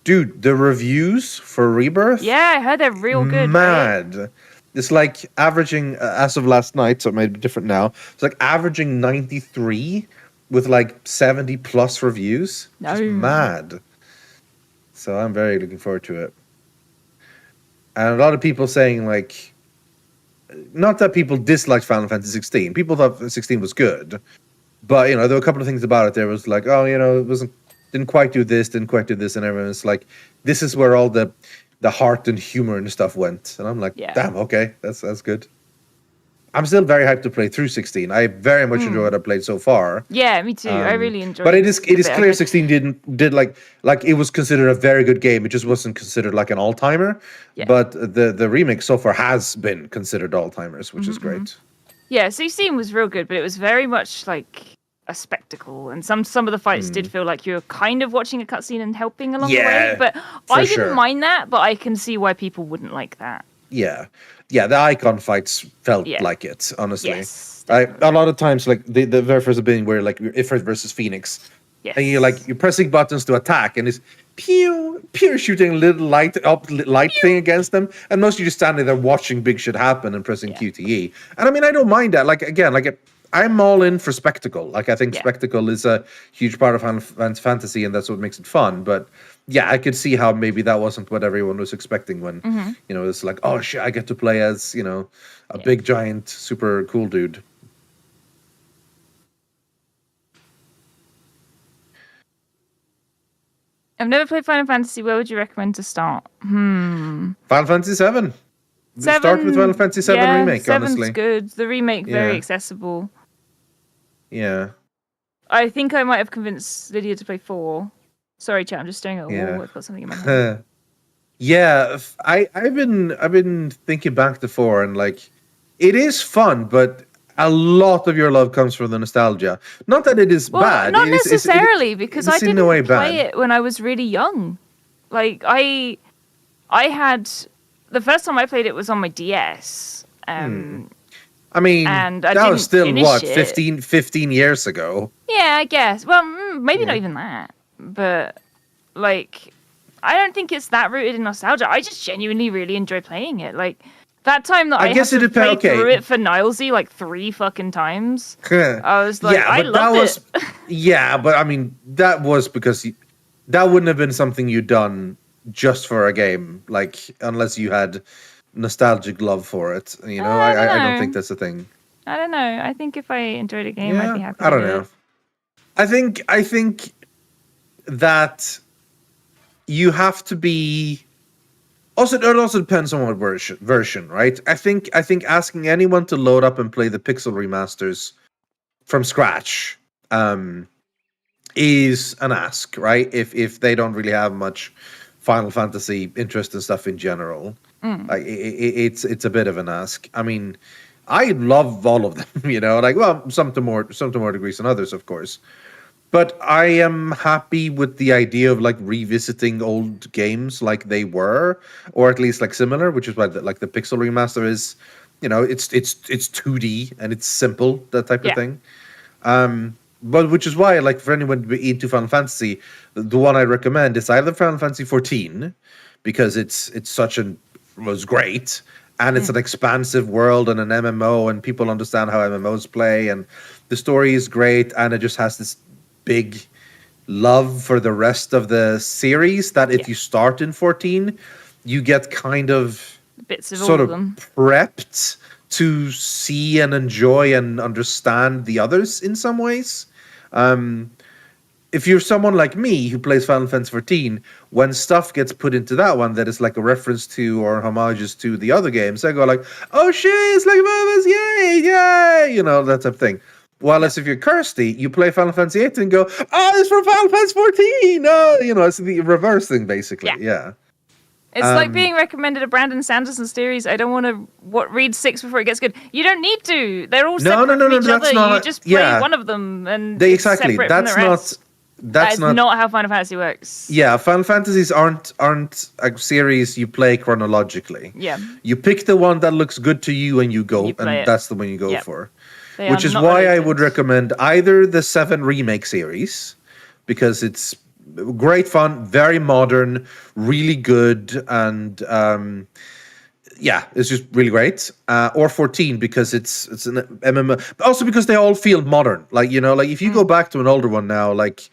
dude, the reviews for Rebirth. Yeah, I heard they're real good. Mad. Right? It's like averaging, as of last night, so it may be different now. It's like averaging 93 with like 70 plus reviews. Just mad. So I'm very looking forward to it. And a lot of people saying like, not that people disliked Final Fantasy 16. People thought 16 was good. But, you know, there were a couple of things about it. There was like, oh, you know, didn't quite do this, and everyone's like, this is where all the heart and humor and stuff went. And I'm like, damn, okay, that's good. I'm still very hyped to play through 16. I very much enjoy what I played so far. Yeah, me too. I really enjoyed it. But it is clear 16 did like it was considered a very good game. It just wasn't considered like an all-timer. Yeah. But the remake so far has been considered all-timers, which is great. Yeah, 16 was real good, but it was very much like a spectacle, and some of the fights did feel like you were kind of watching a cutscene and helping along the way. But I didn't mind that, but I can see why people wouldn't like that. Yeah, the icon fights felt like it, honestly. Yes, a lot of times, like the very first being where like Ifrit versus Phoenix, and you're pressing buttons to attack, and it's pew shooting a little light thing against them, and most of you just standing there watching big shit happen and pressing QTE. And I mean, I don't mind that. Like again, like I'm all in for spectacle. Like I think spectacle is a huge part of Final Fantasy, and that's what makes it fun. But yeah, I could see how maybe that wasn't what everyone was expecting when you know it's like, oh shit, I get to play as a big giant super cool dude. I've never played Final Fantasy. Where would you recommend to start? Final Fantasy 7. Start with Final Fantasy 7 Remake, 7's honestly. Good. The remake, very accessible. Yeah. I think I might have convinced Lydia to play 4. Sorry, chat, I'm just staring at a wall. I've got something in my hand. Yeah, I've been thinking back to 4, and like, it is fun, but a lot of your love comes from the nostalgia. Not that it is bad. Not necessarily, because I didn't play it when I was really young. Like, I had... The first time I played it was on my DS. I mean, and that was still, what, 15 years ago? Yeah, I guess. Well, maybe not even that. But, like, I don't think it's that rooted in nostalgia. I just genuinely really enjoy playing it. Like, that time that I had to play through it for Nilesy like 3 fucking times, I was like, I loved it. Yeah, but I mean, that was because that wouldn't have been something you'd done just for a game, like, unless you had nostalgic love for it. You know, I don't think that's a thing. I don't know. I think if I enjoyed a game, I'd be happy. I don't know. I think that you have to be. Also, it also depends on what version, right? I think asking anyone to load up and play the Pixel remasters from scratch is an ask, right? If they don't really have much Final Fantasy interest and stuff in general, like it's a bit of an ask. I mean, I love all of them, you know, like, well, some to more degrees than others, of course. But I am happy with the idea of like revisiting old games like they were, or at least like similar, which is why the Pixel remaster is, you know, it's 2D and it's simple, that type of thing. But which is why, like, for anyone into Final Fantasy, the one I recommend is either Final Fantasy 14, because it's was great, and it's an expansive world and an MMO, and people understand how MMOs play, and the story is great, and it just has this big love for the rest of the series that if you start in 14, you get kind of bits of sort all of them prepped to see and enjoy and understand the others in some ways. if you're someone like me who plays Final Fantasy 14, when stuff gets put into that one that is like a reference to or homages to the other games, I go like, oh shit, it's like Marvel's, yay, yay, you know, that type of thing. While as if you're Kirsty, you play Final Fantasy 8 and go, oh, it's from Final Fantasy 14. Oh, you know, it's the reverse thing, basically. Yeah. It's like being recommended a Brandon Sanderson series. I don't want to read 6 before it gets good. You don't need to. They're all separate from each other. You just play one of them, and it's separate from the rest. That's not how Final Fantasy works. Yeah, Final Fantasies aren't a series you play chronologically. Yeah. You pick the one that looks good to you and you go, and that's the one you go for. Which is why I would recommend either the 7 remake series, because it's great fun, very modern, really good, and it's just really great. Or 14 because it's an MMO, but also because they all feel modern. Like, you know, like if you go back to an older one now, like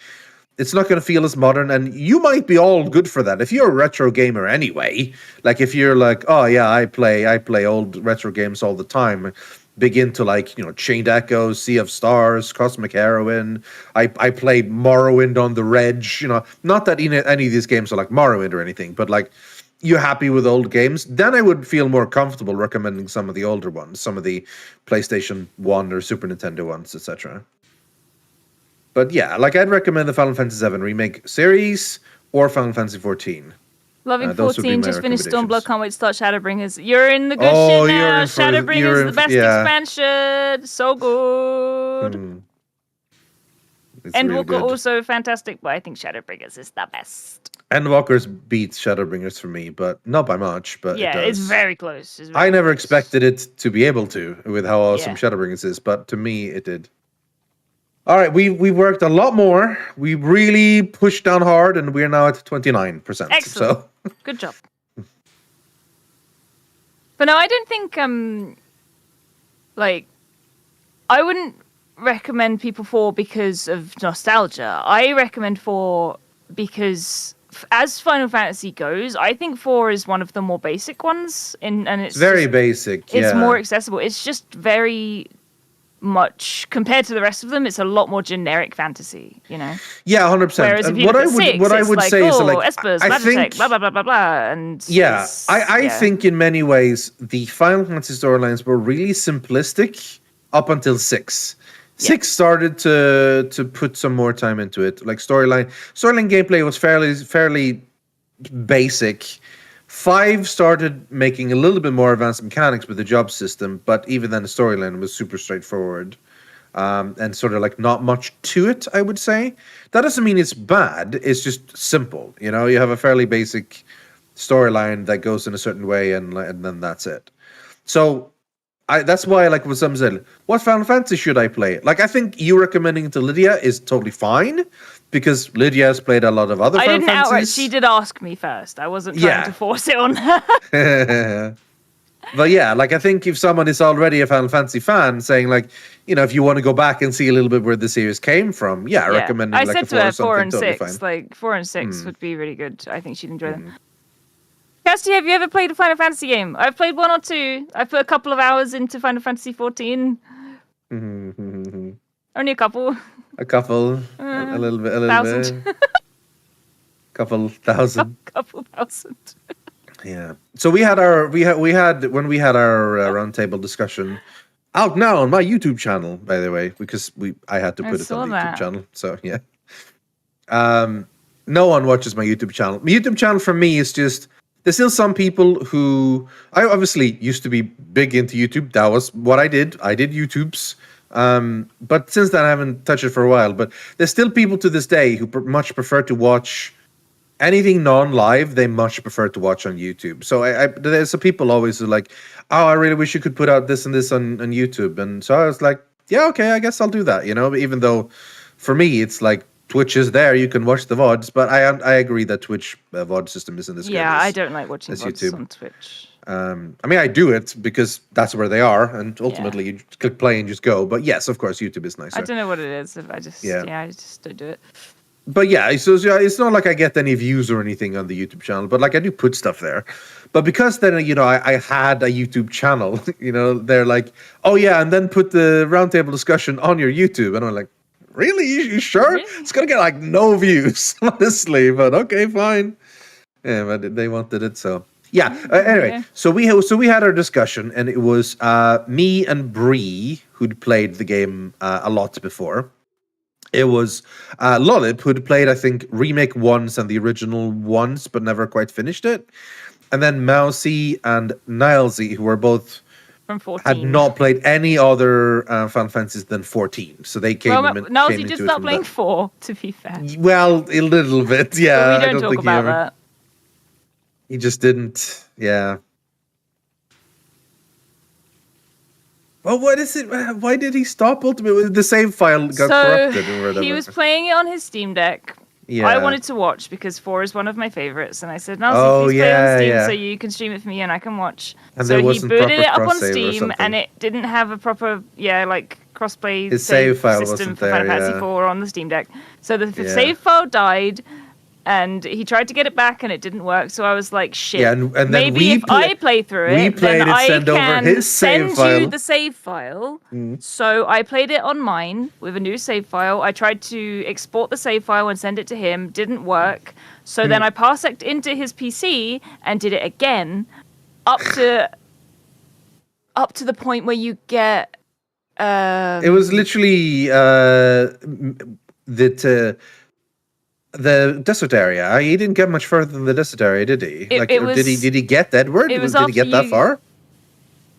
it's not going to feel as modern, and you might be all good for that if you're a retro gamer anyway. Like if you're like, oh yeah, I play old retro games all the time. Big into like, you know, Chained Echoes, Sea of Stars, Cosmic Heroine. I played Morrowind on the Reg. You know, not that any of these games are like Morrowind or anything, but like you're happy with old games, then I would feel more comfortable recommending some of the older ones, some of the PlayStation 1 or Super Nintendo ones, etc. But yeah, like I'd recommend the Final Fantasy 7 remake series or Final Fantasy 14. Loving 14, just finished Stormblood, can't wait to start Shadowbringers. You're in the good shit now. Shadowbringers is the best expansion. So good. Endwalker really also fantastic, but I think Shadowbringers is the best. Endwalkers beats Shadowbringers for me, but not by much. But yeah, it's very close. I never expected it to be able to with how awesome Shadowbringers is, but to me it did. All right, we worked a lot more. We really pushed down hard, and we're now at 29%. Excellent. So. Good job. But no, I don't think I wouldn't recommend people 4 because of nostalgia. I recommend 4 because as Final Fantasy goes, I think 4 is one of the more basic ones, and it's very basic. It's more accessible. It's just very much compared to the rest of them. It's a lot more generic fantasy, you know. Yeah, 100%. Whereas if you look at 6, what I would say is like Espers, Magitech, blah blah blah blah blah, and I think in many ways the Final Fantasy storylines were really simplistic up until 6. 6 started to put some more time into it. Like storyline gameplay was fairly basic. 5 started making a little bit more advanced mechanics with the job system, but even then the storyline was super straightforward. And sort of like not much to it, I would say. That doesn't mean it's bad, it's just simple. You know, you have a fairly basic storyline that goes in a certain way, and then that's it. So that's why, like when someone said, what Final Fantasy should I play? Like, I think you recommending it to Lydia is totally fine, because Lydia has played a lot of other Final Fantasies. I didn't outright. She did ask me first. I wasn't trying to force it on her. But yeah, like I think if someone is already a Final Fantasy fan, saying like, you know, if you want to go back and see a little bit where the series came from, I recommend. I like said a 4 to her 4 or and totally 6, fine. like 4 and 6 would be really good. I think she'd enjoy them. Kirsty, have you ever played a Final Fantasy game? I've played 1 or 2. I put a couple of hours into Final Fantasy 14. Only a couple. A couple, a little bit, couple thousand. Couple thousand. Yeah. So we had our roundtable discussion out now on my YouTube channel, by the way, because I had to put it on the YouTube channel. So yeah. No one watches my YouTube channel. My YouTube channel for me is just, there's still some people who, I obviously used to be big into YouTube. That was what I did. I did YouTubes. But since then I haven't touched it for a while. But there's still people to this day who much prefer to watch anything non-live. They much prefer to watch on YouTube. So there's some people always are like, oh, I really wish you could put out this and this on YouTube. And so I was like, yeah, okay, I guess I'll do that. You know, even though for me it's like Twitch is there, you can watch the VODs. But I agree that Twitch VOD system isn't as good as I don't like watching VODs YouTube. On Twitch. I mean, I do it because that's where they are, and ultimately you click play and just go. But yes, of course, YouTube is nicer. I don't know what it is. I just don't do it. But yeah, so it's not like I get any views or anything on the YouTube channel, but like I do put stuff there. But because then, you know, I had a YouTube channel, you know, they're like, oh yeah, and then put the roundtable discussion on your YouTube, and I'm like, Really? You sure? Really? It's gonna get like no views, honestly. But okay, fine. Yeah, but they wanted it, so yeah. Anyway, Yeah. so we had our discussion, and it was me and Bree who'd played the game a lot before. It was Lollip who'd played, I think, remake once and the original once, but never quite finished it. And then Mousy and Nilesy, who were both From 14. had not played any other Final Fantasies than 14, so they came. Well, came Nilesy into just it stopped from playing that. 4, to be fair. Well, a little bit, yeah. But we I don't talk think about he, that. he just didn't. Yeah. Well, what is it? Why did he stop ultimately? The save file got corrupted or whatever. He was playing it on his Steam Deck. Yeah. I wanted to watch because 4 is one of my favorites, and I said, "No, Oh, please play it on yeah, Steam yeah. so you can stream it for me and I can watch." And so there he wasn't booted proper it up on cross-save or Steam, something. and it didn't have a proper, like crossplay His save file system wasn't for Final there, Fantasy yeah. 4 on the Steam Deck. So the Yeah. save file died, and he tried to get it back, and it didn't work. So I was like, "Shit." Yeah, and then maybe we if I play through it, we played then it, I send over can his save send file. you the save file. Mm. So I played it on mine with a new save file. I tried to export the save file and send it to him. Didn't work. So then I parseced into his PC and did it again, up to the point where you get. It was literally the desert area. He didn't get much further than the desert area, did he? It or was- did he get Edward? it was Did he after get that you- far?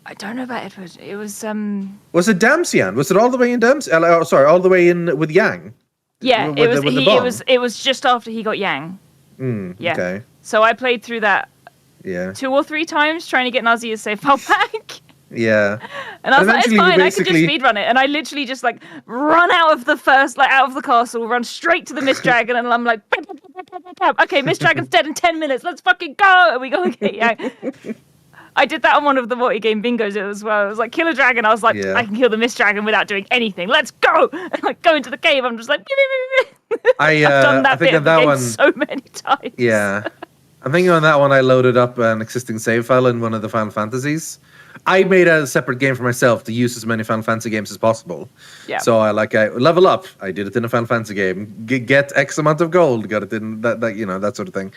I don't know about Edward. It was Was it Damsian? Was it all the way in Damsian? Sorry, all the way in with Yang. yeah. With It was the he. bomb? It was just after he got Yang. Yeah. Okay. So I played through that Yeah. 2 or 3 times trying to get Nazia's save file back. Yeah. And I was like, it's Eventually, we fine, I can just basically- speedrun it. And I literally just like run out of the first, like out of the castle, run straight to the Mist Dragon, and I'm like, okay, Mist Dragon's dead in 10 minutes, let's fucking go! And we go and get Yang. I did that on one of the multi-game bingos as well. It was like, kill a dragon. I was like, Yeah. I can kill the Mist Dragon without doing anything. Let's go! And like go into the cave, I'm just like, I've done that I think bit on of the that game one. so many times. Yeah. I'm thinking on that one, I loaded up an existing save file in one of the Final Fantasies. I made a separate game for myself to use as many Final Fantasy games as possible. Yeah. So I level up. I did it in a Final Fantasy game. Get X amount of gold. Got it in that that sort of thing.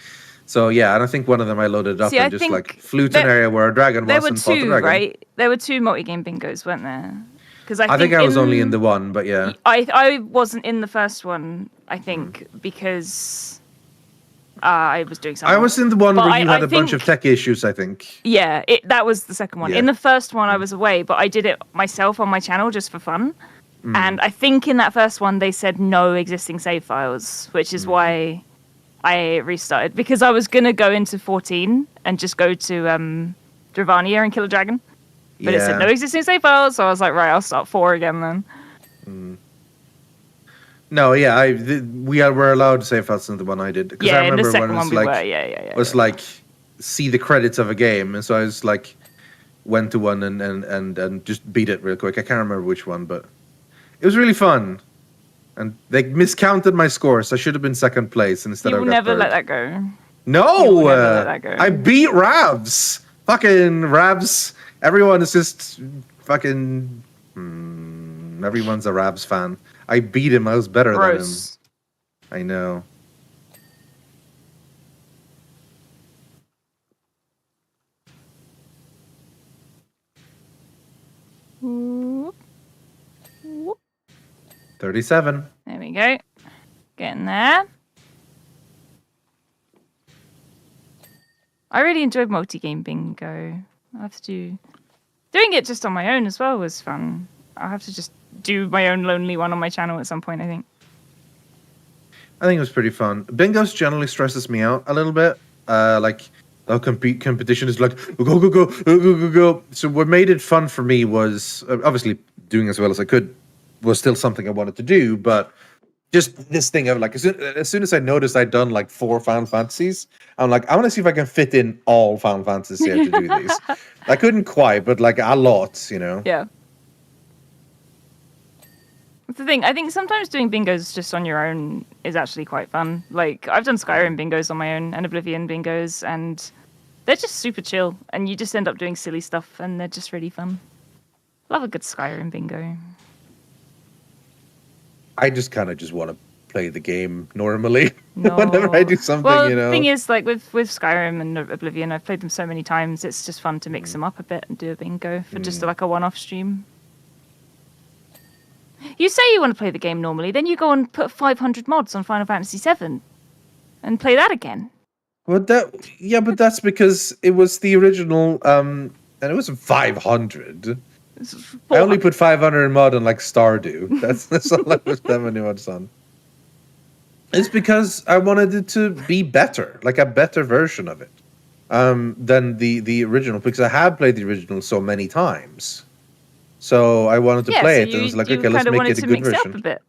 So yeah, and I think one of them I loaded up See, I and just think like flew to an area where a dragon There was were and fought the 2, dragon. right? There were 2 multi-game bingos, weren't there? Because I think I was only in the one, but yeah. I wasn't in the first one, I think, because I was doing something. I was in the one But where you I had a bunch think- of tech issues, I think. Yeah, that was the second one. Yeah. In the first one, I was away, but I did it myself on my channel just for fun. And I think in that first one, they said no existing save files, which is why I restarted. Because I was going to go into 14 and just go to Dravania and kill a dragon. But it said Yeah. no existing save files, so I was like, right, I'll start 4 again then. No, yeah, we were allowed to save files in the one I did. 'Cause I Yeah, in the remember second when it one was we like, were, yeah. was like see the credits of a game, and so I was like went to one and just beat it real quick. I can't remember which one, but it was really fun. And they miscounted my scores. I should have been second place, and instead You I will got never third. let that go. No, you will never let that go. I beat Ravs. Fucking Ravs. Everyone is just fucking. Everyone's a Ravs fan. I beat him. I was better Gross. than him. I know. Whoop. Whoop. 37. There we go. Getting there. I really enjoyed multi-game bingo. I have to do... Doing it just on my own as well was fun. I'll have to just do my own lonely one on my channel at some point, I think. I think it was pretty fun. Bingos generally stresses me out a little bit. Like, the competition is like, go. So what made it fun for me was, obviously, doing as well as I could was still something I wanted to do, but just this thing of like, as soon as I noticed I'd done like 4 Final Fantasies, I'm like, I want to see if I can fit in all Final Fantasies here to do these. I couldn't quite, but like a lot, you know? Yeah. That's the thing. I think sometimes doing bingos just on your own is actually quite fun. Like, I've done Skyrim bingos on my own and Oblivion bingos, and they're just super chill, and you just end up doing silly stuff, and they're just really fun. Love a good Skyrim bingo. I just kind of just want to play the game normally. No. Whenever I do something, well, you know. the thing is, like with Skyrim and Oblivion, I've played them so many times. It's just fun to mix them up a bit and do a bingo for just like a one-off stream. You say you want to play the game normally, then you go and put 500 mods on Final Fantasy VII and play that again. Well, but that's because it was the original, and it wasn't 500. I only put 500 in mod on like Stardew. That's all I put that many mods on. It's because I wanted it to be better, like a better version of it, than the original. Because I have played the original so many times, so I wanted to play it. And it was like, okay, let's make it a good version. A bit.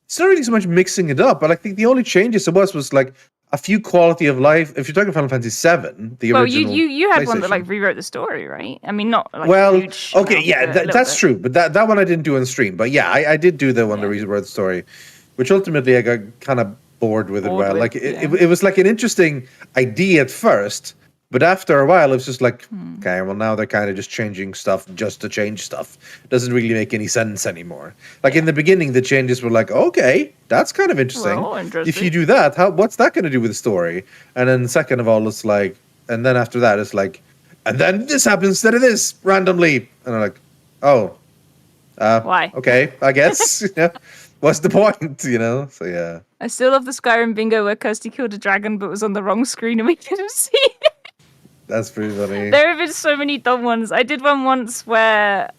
It's not really so much mixing it up, but I think the only changes there was like a few quality of life. If you're talking Final Fantasy VII, the original. Well, you had one that like rewrote the story, right? I mean, not like huge okay, amount, yeah, that's true. But that one I didn't do on stream. But yeah, I did do the one that rewrote the story, which ultimately I got kind of bored with it. It was like an interesting idea at first, but after a while it was just like, okay, well now they're kind of just changing stuff just to change stuff. Doesn't really make any sense anymore. Like in the beginning, the changes were like, okay, that's kind of interesting. Well, If you do that, what's that going to do with the story? And then second of all, it's like, and then after that, it's like, and then this happens instead of this randomly, and I'm like, oh, why? Okay, I guess. What's the point? So yeah. I still love the Skyrim bingo where Kirsty killed a dragon but was on the wrong screen and we couldn't see it. That's pretty funny. There have been so many dumb ones. I did one once where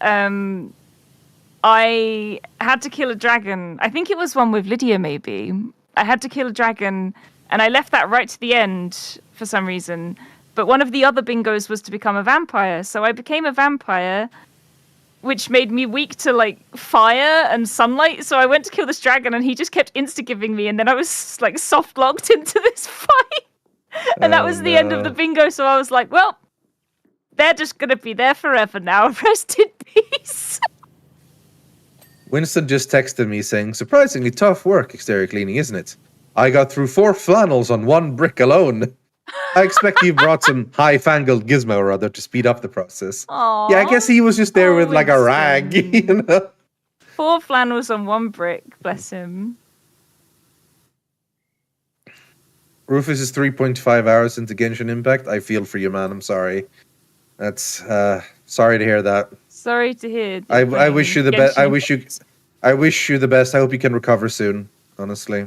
I had to kill a dragon. I think it was one with Lydia, maybe. I had to kill a dragon, and I left that right to the end for some reason. But one of the other bingos was to become a vampire. So I became a vampire, which made me weak to like fire and sunlight. So I went to kill this dragon, and he just kept insta-giving me, and then I was like soft-logged into this fight. And that was the end of the bingo, so I was like, well, they're just going to be there forever now. Rest in peace. Winston just texted me saying, surprisingly tough work exterior cleaning, isn't it? I got through 4 flannels on 1 brick alone. I expect you brought some high-fangled gizmo or other to speed up the process. Aww. Yeah, I guess he was just there with like a rag, 4 flannels on 1 brick, bless him. Rufus is 3.5 hours into Genshin Impact. I feel for you, man. I'm sorry. That's sorry to hear that. Sorry to hear. I wish you the best. I wish you the best. I hope you can recover soon. Honestly.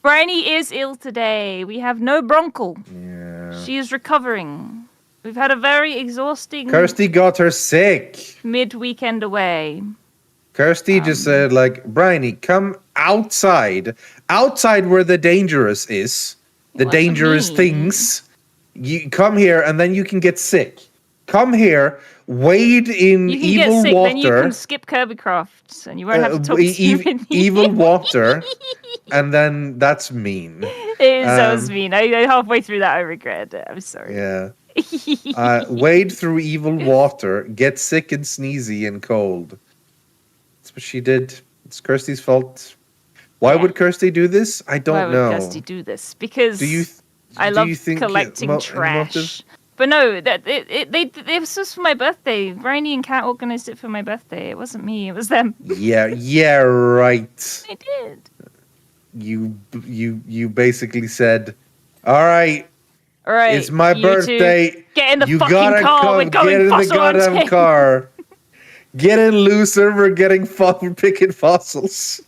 Briony is ill today. We have no Broncle. Yeah. She is recovering. We've had a very exhausting. Kirsty got her sick. Mid-weekend away. Kirsty just said, like, Briony, come outside. Outside where the dangerous is. The dangerous things. You come here and then you can get sick. Come here, wade in you can evil get sick, water. Then you can skip Kirby Crafts and you won't have to talk to me. Evil water. And then that's mean. That was mean. Halfway through that, I regret it. I'm sorry. Yeah. Wade through evil water, get sick and sneezy and cold. That's what she did. It's Kirsty's fault. Why would Kirsty do this? I don't know. Why would Kirsty do this? Because I love collecting trash. But no, it was just for my birthday. Briony and Kat organized it for my birthday. It wasn't me. It was them. Yeah, right. I did. You basically said, all right, it's my birthday. Get in the you fucking gotta car. We're going get in the goddamn car. Get in, loser. We're we're picking fossils.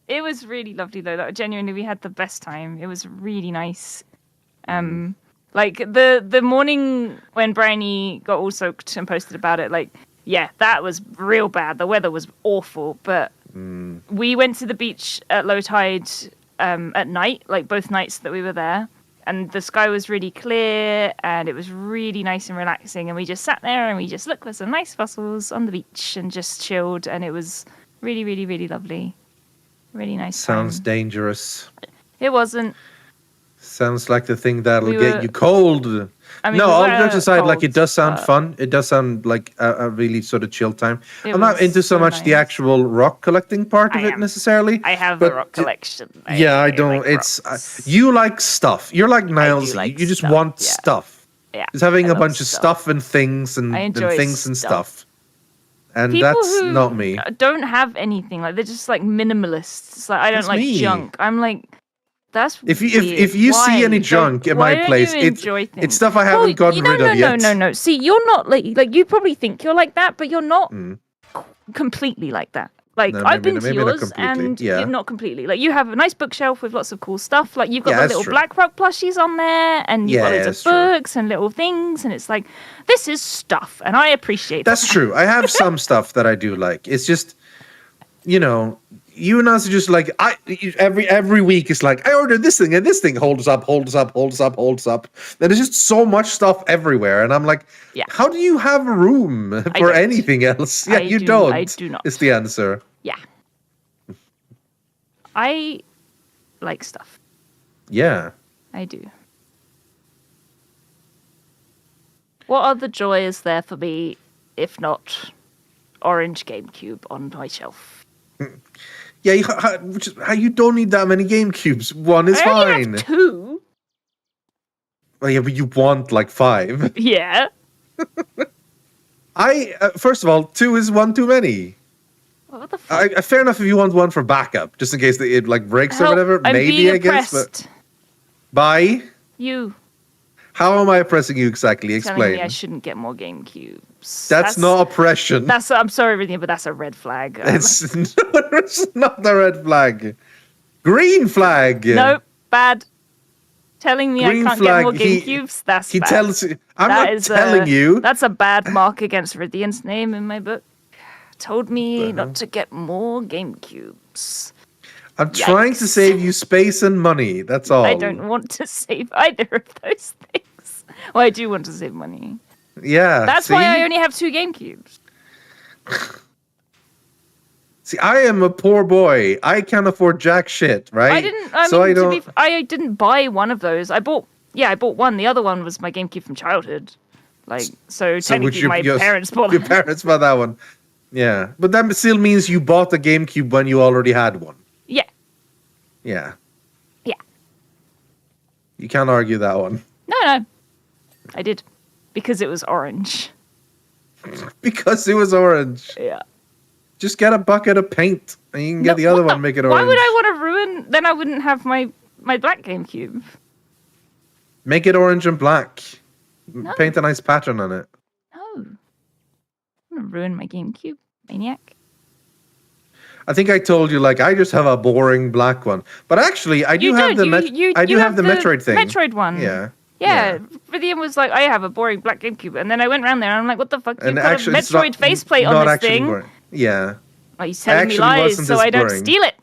It was really lovely though. Genuinely, we had the best time. It was really nice. Like the morning when Briony got all soaked and posted about it, like, yeah, that was real bad. The weather was awful, but we went to the beach at low tide at night, like both nights that we were there, and the sky was really clear and it was really nice and relaxing, and we just sat there and we just looked for some nice fossils on the beach and just chilled, and it was really, really, really lovely. Really nice. Sounds dangerous. It wasn't. Sounds like the thing that'll get you cold. I mean, no, all jokes aside, like it does sound fun. It does sound like a really sort of chill time. I'm not into so much the actual rock collecting part of it necessarily. I have a rock collection. I don't. Like you like stuff. You're like Niles. You just want stuff. Yeah, Just having I a love bunch of stuff and things and, I enjoy things and stuff. stuff. And People that's who not me. don't have anything, like they're just like minimalists. It's like I don't That's like me. junk. I'm like, that's If weird. you Why? see any Like, junk in why my don't place, you enjoy things? it's stuff I haven't gotten rid of yet. No. See, you're not like you probably think you're like that, but you're not completely like that. Like No, I've been to maybe not yours, completely, and yeah. you're not completely. Like you have a nice bookshelf with lots of cool stuff. Like you've got Yeah, the that's little true. Black Rock plushies on there, and you've got Yeah, loads that's of true. books and little things, and it's like this is stuff, and I appreciate That's that. true. I have some stuff that I do like. It's just, you know, you and us are just like every week is like I ordered this thing and this thing holds up. Then there's just so much stuff everywhere, and I'm like, how do you have room for don't. anything else? Yeah, you do- don't. I do not. Is the answer. Yeah. I like stuff. Yeah. I do. What other joy is there for me if not orange GameCube on my shelf? Yeah, you don't need that many GameCubes. One is I only fine. have 2. Well, yeah, but you want like 5. Yeah. First of all, 2 is one too many. What the fuck? Fair enough if you want one for backup, just in case it like breaks or whatever. I'm Maybe being I guess. oppressed. But by You how am I oppressing you exactly? telling Explain. me I shouldn't get more GameCubes. That's not oppression. I'm sorry, Rythian, but that's a red flag. It's not the red flag. Green flag. Nope, bad. Telling me Green I can't flag, get more he- GameCubes, that's He bad. tells you. I'm That not is telling you. That's a bad mark against Rythian's name in my book. Told me not to get more GameCubes. I'm trying to save you space and money. That's all. I don't want to save either of those things. Well, I do want to save money. Yeah. That's why I see? only have 2 GameCubes. See, I am a poor boy. I can't afford jack shit, right? I didn't buy one of those. I bought one. The other one was my GameCube from childhood. Like, so technically my parents bought Your it. parents bought that one. Yeah. But that still means you bought the GameCube when you already had one. Yeah. Yeah. Yeah. You can't argue that one. No. I did. Because it was orange. Because it was orange. Yeah. Just get a bucket of paint and you can get the other one, make it orange. Why would I want to ruin? Then I wouldn't have my black GameCube. Make it orange and black. No. Paint a nice pattern on it. No. I'm gonna ruin my GameCube, maniac. I think I told you, like, I just have a boring black one. But actually, I do have the Metroid thing. Metroid one. Yeah. Yeah. Rythian was like, I have a boring black GameCube. And then I went around there and I'm like, what the fuck? You've And got actually, a it's not- Metroid faceplate on not this actually thing. boring. Yeah. Well, he's telling me actually lies wasn't so this I don't boring. steal it.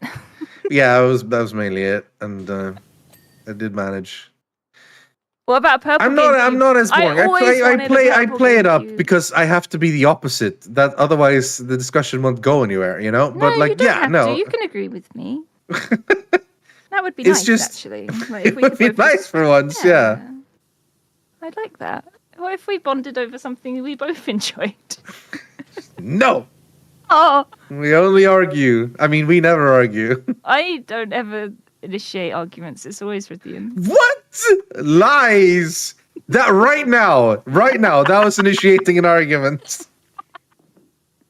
Yeah, that was mainly it. And I did manage. What about purple I'm GameCube? not as boring. I I play it up because I have to be the opposite. That otherwise the discussion won't go anywhere, you know? But like, you don't yeah, have no. to. You can agree with me. That would be It's nice, just- actually. Like, if It we would could be both nice for once, yeah. I'd like that. What if we bonded over something we both enjoyed? No. Oh, We only argue. I mean, we never argue. I don't ever initiate arguments. It's always Rythian. What? Lies. That right now, that was initiating an argument.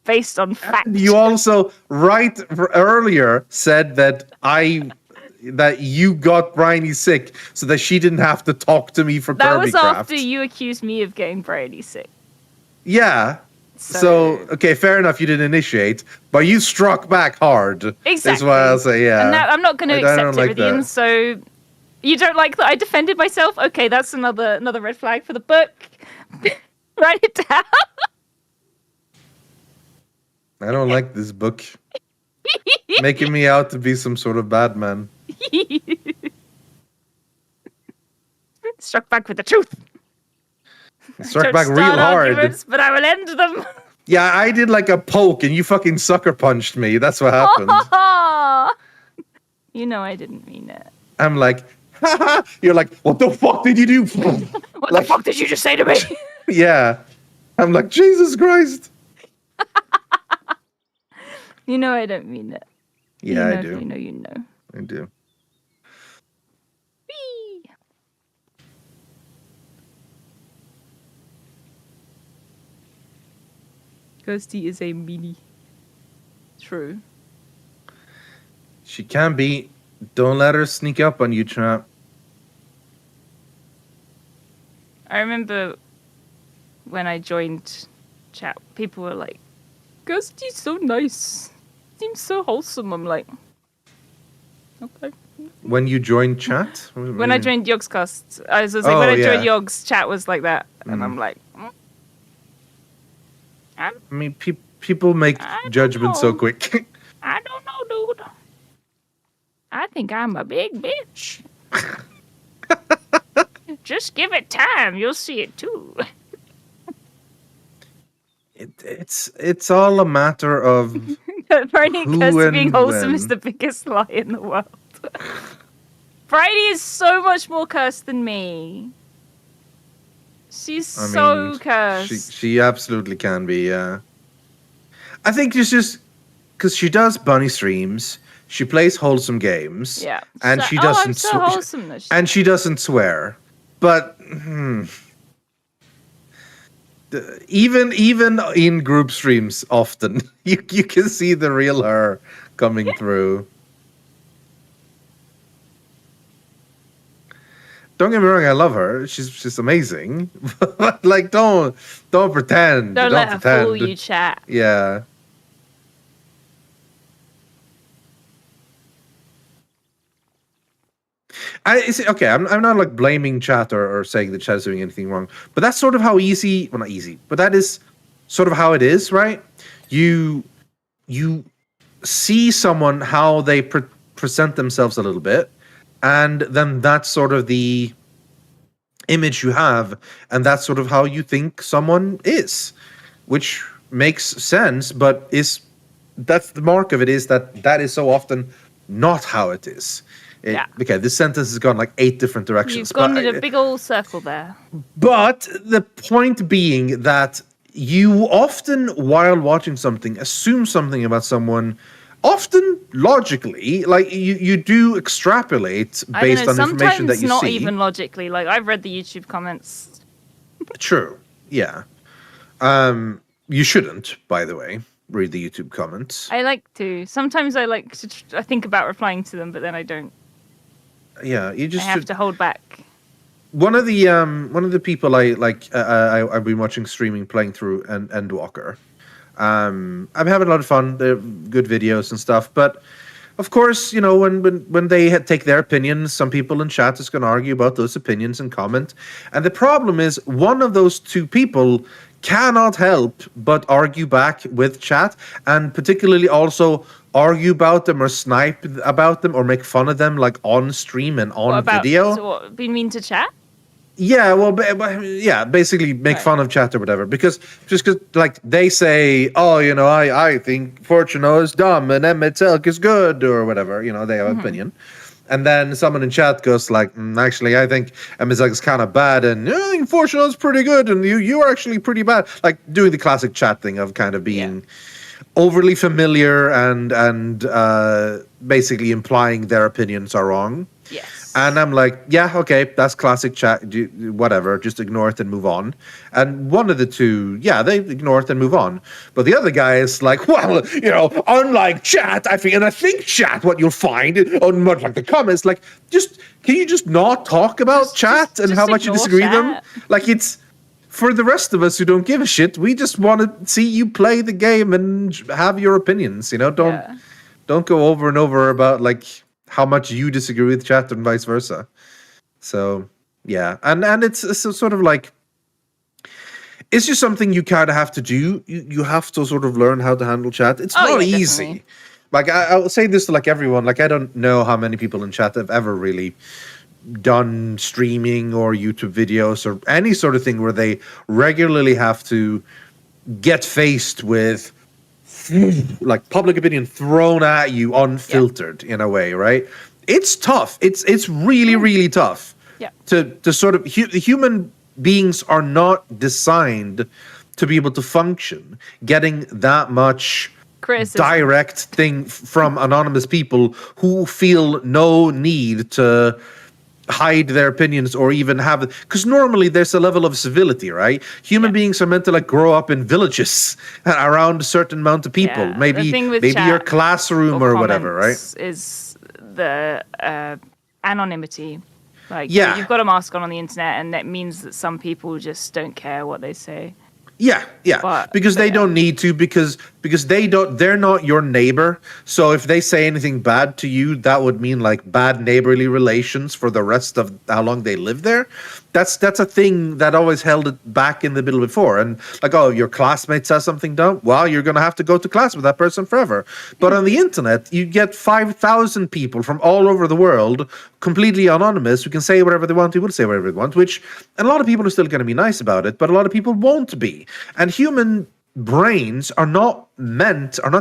Based on fact. You also earlier said that you got Briony sick so that she didn't have to talk to me for That Kirby was Craft. after you accused me of getting Briony sick. Yeah. So okay, fair enough. You didn't initiate, but you struck back hard. Exactly. Is what I'll say. Yeah. And that, I'm not going to I accept don't it, like Rythian. that. So you don't like that I defended myself? Okay, that's another red flag for the book. Write it down. I don't like this book. Making me out to be some sort of bad man. Struck back with the truth. Struck Don't back real start hard. arguments, but I will end them. Yeah, I did like a poke and you fucking sucker punched me. That's what happened. You know I didn't mean it. I'm like, haha. You're like, what the fuck did you do? What the fuck did you just say to me? Yeah. I'm like, Jesus Christ. You know I don't mean it. Yeah, You know, I do. You know, you know. I do. Whee! Kirsty is a meanie. True. She can be. Don't let her sneak up on you, Trap. I remember when I joined chat, people were like, Kirsty's so nice. Seems so wholesome. I'm like, okay. When you joined chat? When I joined Yogscast, I was like, when I joined Yogs, chat was like that. And I'm like, I mean, people make judgments so quick. I don't know, dude. I think I'm a big bitch. Just give it time. You'll see it too. It's all a matter of Briony and who Kirsty and being wholesome when. is the biggest lie in the world. Friday is so much more cursed than me. She's so cursed. She absolutely can be, yeah. I think it's just because she does bunny streams, she plays wholesome games, Yeah. and So- she I'm doesn't so wholesome that she- and she doesn't swear. But even in group streams, often you can see the real her coming through. Don't get me wrong, I love her. She's amazing. But like, don't pretend. Don't let her pretend. fool you, chat. Yeah. Okay, I'm not like blaming chat or saying that chat is doing anything wrong, but that's sort of how easy, well, not easy, but that is sort of how it is, right? You see someone how they present themselves a little bit, and then that's sort of the image you have, and that's sort of how you think someone is, which makes sense, but that's the mark of it, is that is so often not how it is. Okay, this sentence has gone like 8 different directions. You've gone in a big old circle there. But the point being that you often, while watching something, assume something about someone, often logically, like you do extrapolate based on information that you see. Sometimes not even logically. Like, I've read the YouTube comments. True, yeah. You shouldn't, by the way, read the YouTube comments. I like to. Sometimes I like to. I think about replying to them, but then I don't. Yeah, you just I have to hold back. One of the people I like, I've been watching streaming, playing through Endwalker. I'm having a lot of fun. They're good videos and stuff, but of course, you know, when they take their opinions, some people in chat is going to argue about those opinions and comment. And the problem is, one of those two people cannot help but argue back with chat, and particularly also argue about them or snipe about them or make fun of them, like on stream and on video. So what, being mean to chat? Yeah, well, yeah, basically make fun of chat or whatever, because like they say, oh, you know, I think Fortuno is dumb and Emmett Elk is good or whatever, you know, they have an opinion. And then someone in chat goes like, actually, I think Emmett Elk is kind of bad, and I think Fortuno is pretty good, and you are actually pretty bad. Like doing the classic chat thing of kind of being overly familiar and basically implying their opinions are wrong. Yes. And I'm like, yeah, okay, that's classic chat, whatever, just ignore it and move on. And one of the two, yeah, they ignore it and move on. But the other guy is like, well, you know, unlike chat, I think chat, what you'll find on like the comments, like, can you just not talk about chat and how much you disagree with them? Like, it's, for the rest of us who don't give a shit, we just want to see you play the game and have your opinions, you know? Don't go over and over about, like, how much you disagree with chat and vice versa. So, yeah. And it's sort of like, it's just something you kind of have to do. You have to sort of learn how to handle chat. It's not easy. Definitely. Like, I'll say this to like everyone. Like, I don't know how many people in chat have ever really done streaming or YouTube videos or any sort of thing where they regularly have to get faced with like public opinion thrown at you unfiltered in a way, right? It's tough. It's really, really tough. Yeah. To sort of human beings are not designed to be able to function getting that much criticism, direct thing from anonymous people who feel no need to hide their opinions or even have, because normally there's a level of civility, right? Human beings are meant to like grow up in villages around a certain amount of people. Yeah. Maybe Maybe your classroom or whatever, right? Is the anonymity. Like Yeah. you've got a mask on the internet, and that means that some people just don't care what they say. Yeah, because they don't need to, because they're not your neighbor. So if they say anything bad to you, that would mean like bad neighborly relations for the rest of how long they live there. That's a thing that always held it back in the middle before. And like, oh, your classmate says something dumb, well, you're gonna have to go to class with that person forever. But on the internet, you get 5,000 people from all over the world, completely anonymous, who can say whatever they want, who will say whatever they want, and a lot of people are still gonna be nice about it, but a lot of people won't be. And human brains are not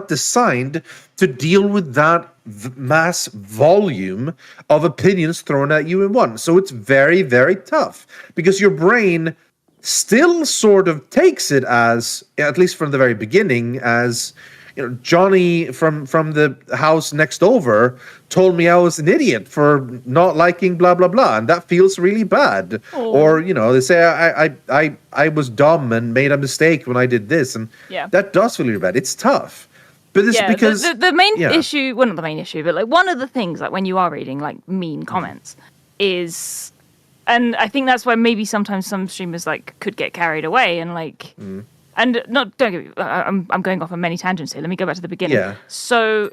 designed to deal with that mass volume of opinions thrown at you in one. So it's very, very tough, because your brain still sort of takes it as, at least from the very beginning, as, you know, Johnny from the house next over told me I was an idiot for not liking blah blah blah, and that feels really bad. Or, you know, they say I was dumb and made a mistake when I did this, and that does feel really bad. It's tough. But it's because the main issue, well, not the main issue, but like one of the things, like when you are reading like mean comments, is, and I think that's why maybe sometimes some streamers like could get carried away and like. And don't get me, I'm going off on many tangents here. Let me go back to the beginning. Yeah. So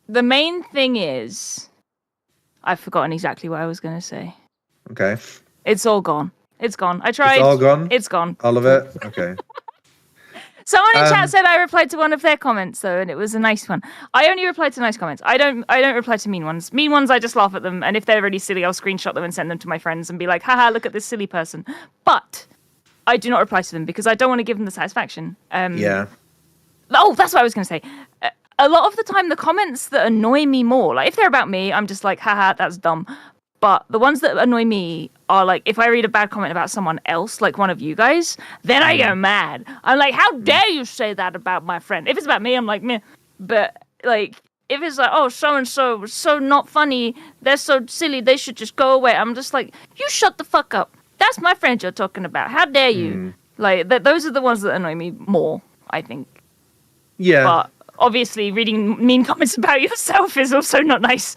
the main thing is, I've forgotten exactly what I was going to say. Okay. It's all gone. It's gone. I tried. It's all gone? It's gone. All of it? Okay. Someone in chat said I replied to one of their comments though, and it was a nice one. I only reply to nice comments. I don't reply to mean ones. Mean ones, I just laugh at them, and if they're really silly, I'll screenshot them and send them to my friends and be like, haha, look at this silly person. But I do not reply to them because I don't want to give them the satisfaction. Oh, that's what I was going to say. A lot of the time, the comments that annoy me more, like if they're about me, I'm just like, haha, that's dumb. But the ones that annoy me are like, if I read a bad comment about someone else, like one of you guys, then I get mad. I'm like, how dare you say that about my friend? If it's about me, I'm like, meh. But like, if it's like, oh, so-and-so was so not funny, they're so silly, they should just go away. I'm just like, you shut the fuck up. That's my friend you're talking about. How dare you? Like, those are the ones that annoy me more, I think. Yeah. But obviously, reading mean comments about yourself is also not nice.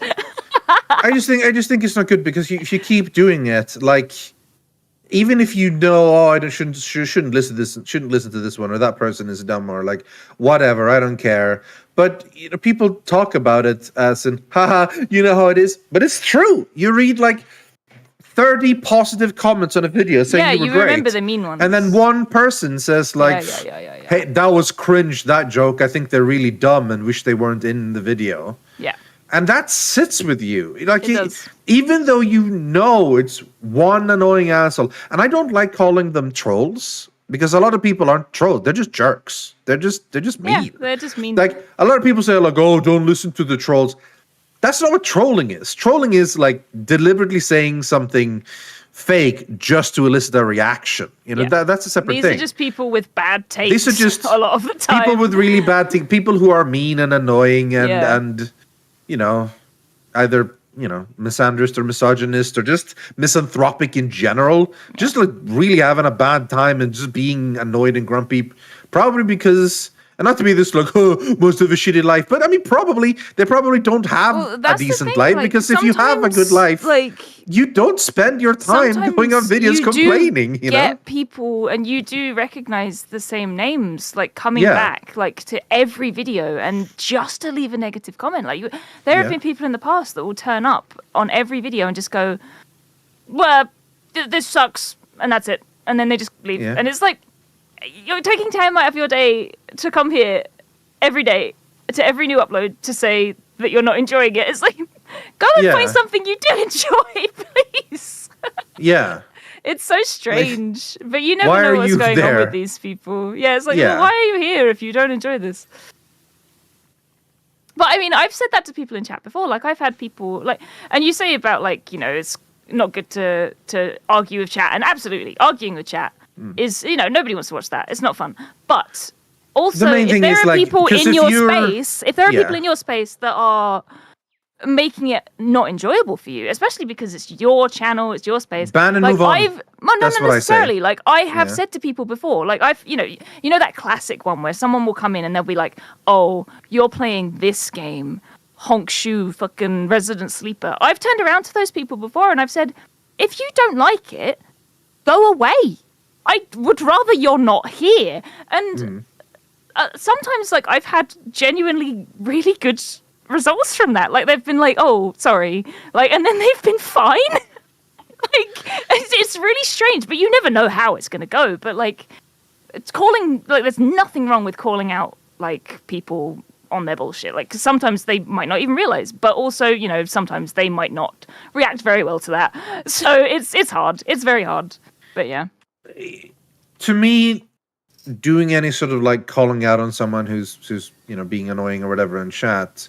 I just think it's not good, because if you keep doing it, like, even if you know, oh, I shouldn't listen to this one, or that person is dumb, or like whatever, I don't care. But you know, people talk about it as in, haha, you know how it is. But it's true. You read like 30 positive comments on a video saying you were great. Remember the mean ones. And then one person says like, hey, that was cringe, that joke. I think they're really dumb and wish they weren't in the video. Yeah. And that sits with you. Like, does. Even though you know it's one annoying asshole. And I don't like calling them trolls, because a lot of people aren't trolls. They're just jerks. They're just mean. Yeah, they're just mean. Like, a lot of people say like, oh, don't listen to the trolls. That's not what trolling is. Trolling is like deliberately saying something fake just to elicit a reaction. You know, that's a separate thing. These are just people with bad takes. These are just a lot of the time. people with really bad things. People who are mean and annoying and you know, either, you know, misandrist or misogynist or just misanthropic in general. Just like really having a bad time and just being annoyed and grumpy. Probably because, and not to be this like, oh, most have a shitty life, but I mean, they probably don't have a decent life, like, because if you have a good life, like, you don't spend your time going on videos complaining. You know, people, and you do recognize the same names, like coming back, like to every video, and just to leave a negative comment. Like, there have been people in the past that will turn up on every video and just go, "Well, this sucks," and that's it, and then they just leave, and it's like, you're taking time out of your day to come here every day to every new upload to say that you're not enjoying it. It's like, go and find something you do enjoy, please. Yeah. It's so strange. Like, but you never know what's going on with these people. Yeah, it's like, well, why are you here if you don't enjoy this? But I mean, I've said that to people in chat before. Like, I've had people, like, and you say about, like, you know, it's not good to argue with chat. And absolutely, arguing with chat is, you know, nobody wants to watch that. It's not fun. But also, if there are people in your space, if there are people in your space that are making it not enjoyable for you, especially because it's your channel, it's your space. Ban and like, move on. Not That's what I say. necessarily. Like I have said to people before, like you know that classic one where someone will come in and they'll be like, "Oh, you're playing this game, honk shoe, fucking Resident Sleeper." I've turned around to those people before and I've said, "If you don't like it, go away. I would rather you're not here." And sometimes, like, I've had genuinely really good results from that. Like, they've been like, "Oh, sorry," like, and then they've been fine. Like, it's really strange, but you never know how it's going to go. But like, it's calling, like, there's nothing wrong with calling out like people on their bullshit. Like, 'cause sometimes they might not even realize, but also, you know, sometimes they might not react very well to that. So it's hard. It's very hard. But yeah. To me, doing any sort of like calling out on someone who's you know being annoying or whatever in chat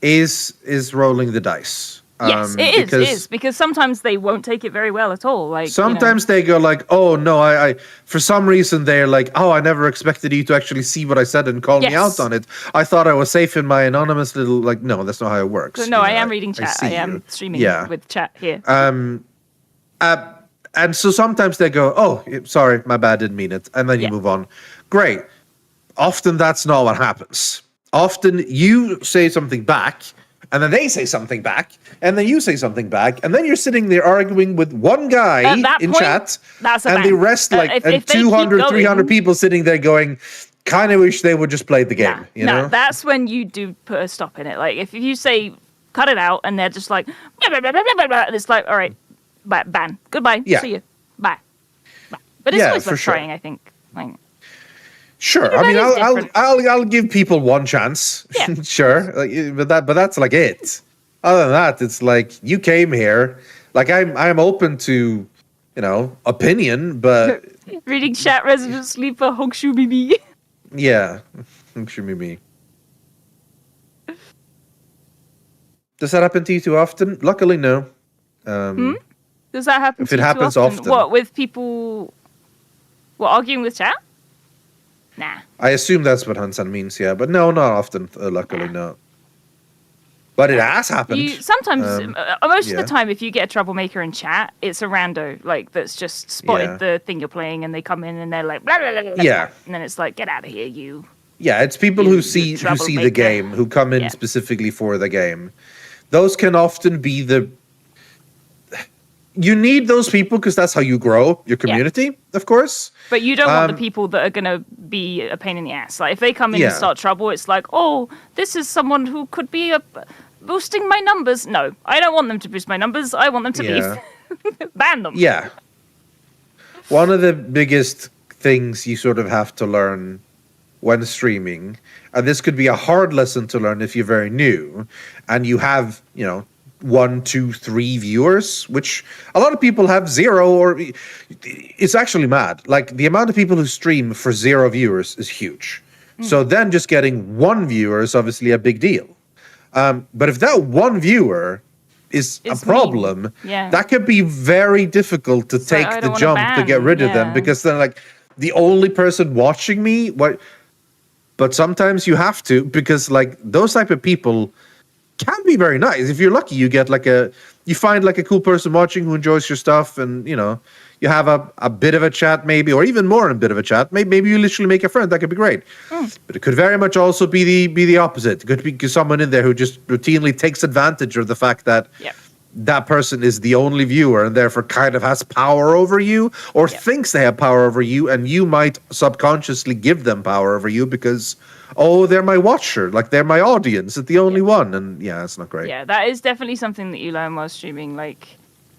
is rolling the dice. Yes, it is because sometimes they won't take it very well at all. Like sometimes they go like, "Oh no, I for some reason they're like, oh, I never expected you to actually see what I said and call me out on it. I thought I was safe in my anonymous little like." No, that's not how it works. So, no, I am reading chat. I am streaming with chat here. And so sometimes they go, "Oh, sorry, my bad, didn't mean it," and then you move on. Great. Often that's not what happens. Often you say something back, and then they say something back, and then you say something back, and then you're sitting there arguing with one guy in chat, and the rest, like, and 200, 300 people sitting there going, kind of wish they would just play the game, you know? That's when you do put a stop in it. Like, if you say, cut it out, and they're just like, blah, blah, blah, blah, blah, blah, and it's like, all right, ban, goodbye, see you, bye. But it's always worth trying, I think. Like, sure, I mean, I'll give people one chance. Yeah. Sure, like, but that's like it. Other than that, it's like you came here. Like I'm open to, you know, opinion, but reading chat, Resident Sleeper, Hongshu Bibi. Yeah, Hongshu Bibi. Does that happen to you too often? Luckily, no. Does that happen? If it happens often, what with people? What, arguing with chat? Nah. I assume that's what Hansan means, yeah. But no, not often, luckily not. But it has happened. Sometimes, most of the time, if you get a troublemaker in chat, it's a rando, like, that's just spotted the thing you're playing, and they come in and they're like, blah, blah, blah, blah, blah. And then it's like, get out of here, you. Yeah, it's people who see the game, who come in specifically for the game. Those can often be the... You need those people because that's how you grow your community, of course. But you don't want the people that are going to be a pain in the ass. Like, if they come in and start trouble, it's like, oh, this is someone who could be boosting my numbers. No, I don't want them to boost my numbers. I want them to leave. Ban them. Yeah. One of the biggest things you sort of have to learn when streaming, and this could be a hard lesson to learn if you're very new, and you have, you know, 1, 2, 3 viewers, which a lot of people have 0, or it's actually mad. Like, the amount of people who stream for 0 viewers is huge. So then just getting 1 viewer is obviously a big deal. But if that 1 viewer is a problem, that could be very difficult to take the jump to get rid of them, because then, like, the only person watching me, but sometimes you have to, because, like, those type of people can be very nice. If you're lucky, you get you find like a cool person watching who enjoys your stuff, and you know, you have a bit of a chat maybe, or even more than a bit of a chat. Maybe you literally make a friend. That could be great. But it could very much also be the opposite. It could be someone in there who just routinely takes advantage of the fact that that person is the only viewer and therefore kind of has power over you, or thinks they have power over you, and you might subconsciously give them power over you because, oh, they're my watcher, like they're my audience, it's the only one, and it's not great. Yeah, that is definitely something that you learn while streaming. Like,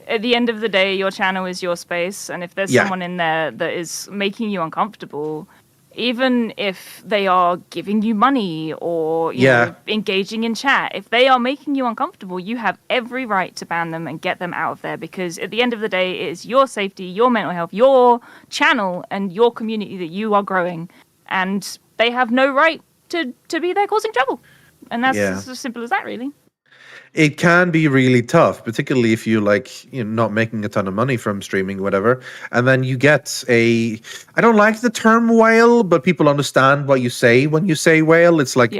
at the end of the day, your channel is your space, and if there's someone in there that is making you uncomfortable, even if they are giving you money or you know, engaging in chat, if they are making you uncomfortable, you have every right to ban them and get them out of there, because at the end of the day, it is your safety, your mental health, your channel, and your community that you are growing, and they have no right to be there causing trouble. And that's as simple as that, really. it can be really tough, particularly if you not making a ton of money from streaming, whatever. And then you get I don't like the term whale, but people understand what you say when you say whale. It's like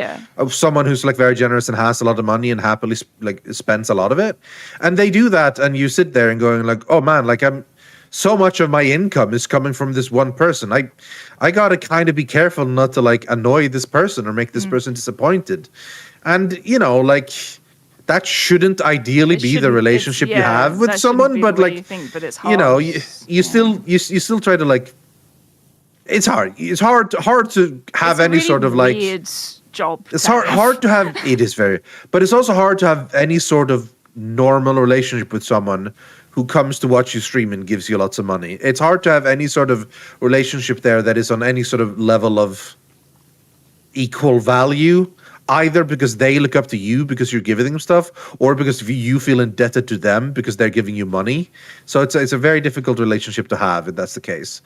someone who's like very generous and has a lot of money and happily spends a lot of it. And they do that, and you sit there and going like, oh man, like so much of my income is coming from this one person. I gotta kind of be careful not to like annoy this person or make this person disappointed. And that shouldn't ideally be the relationship you have with someone, but like but it's hard. you still try to like. It's hard. It's hard to have any really sort of like weird job. It's hard to have. It is very, but it's also hard to have any sort of normal relationship with someone who comes to watch you stream and gives you lots of money. It's hard to have any sort of relationship there that is on any sort of level of equal value. Either because they look up to you because you're giving them stuff, or because you feel indebted to them because they're giving you money. So it's a very difficult relationship to have if that's the case.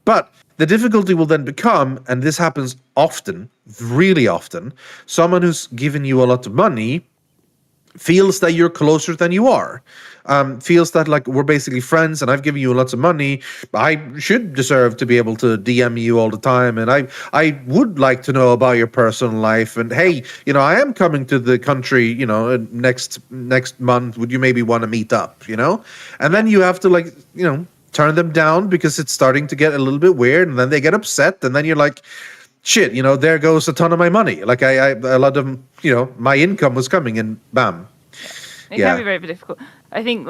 But the difficulty will then become, and this happens often, really often, someone who's given you a lot of money feels that you're closer than you are. Feels that like we're basically friends and I've given you lots of money. I should deserve to be able to DM you all the time. And I would like to know about your personal life. And hey, I am coming to the country, next month. Would you maybe want to meet up, And then you have to turn them down because it's starting to get a little bit weird. And then they get upset. And then you're like, shit, there goes a ton of my money. Like a lot of, my income was coming and bam. It can be very difficult. I think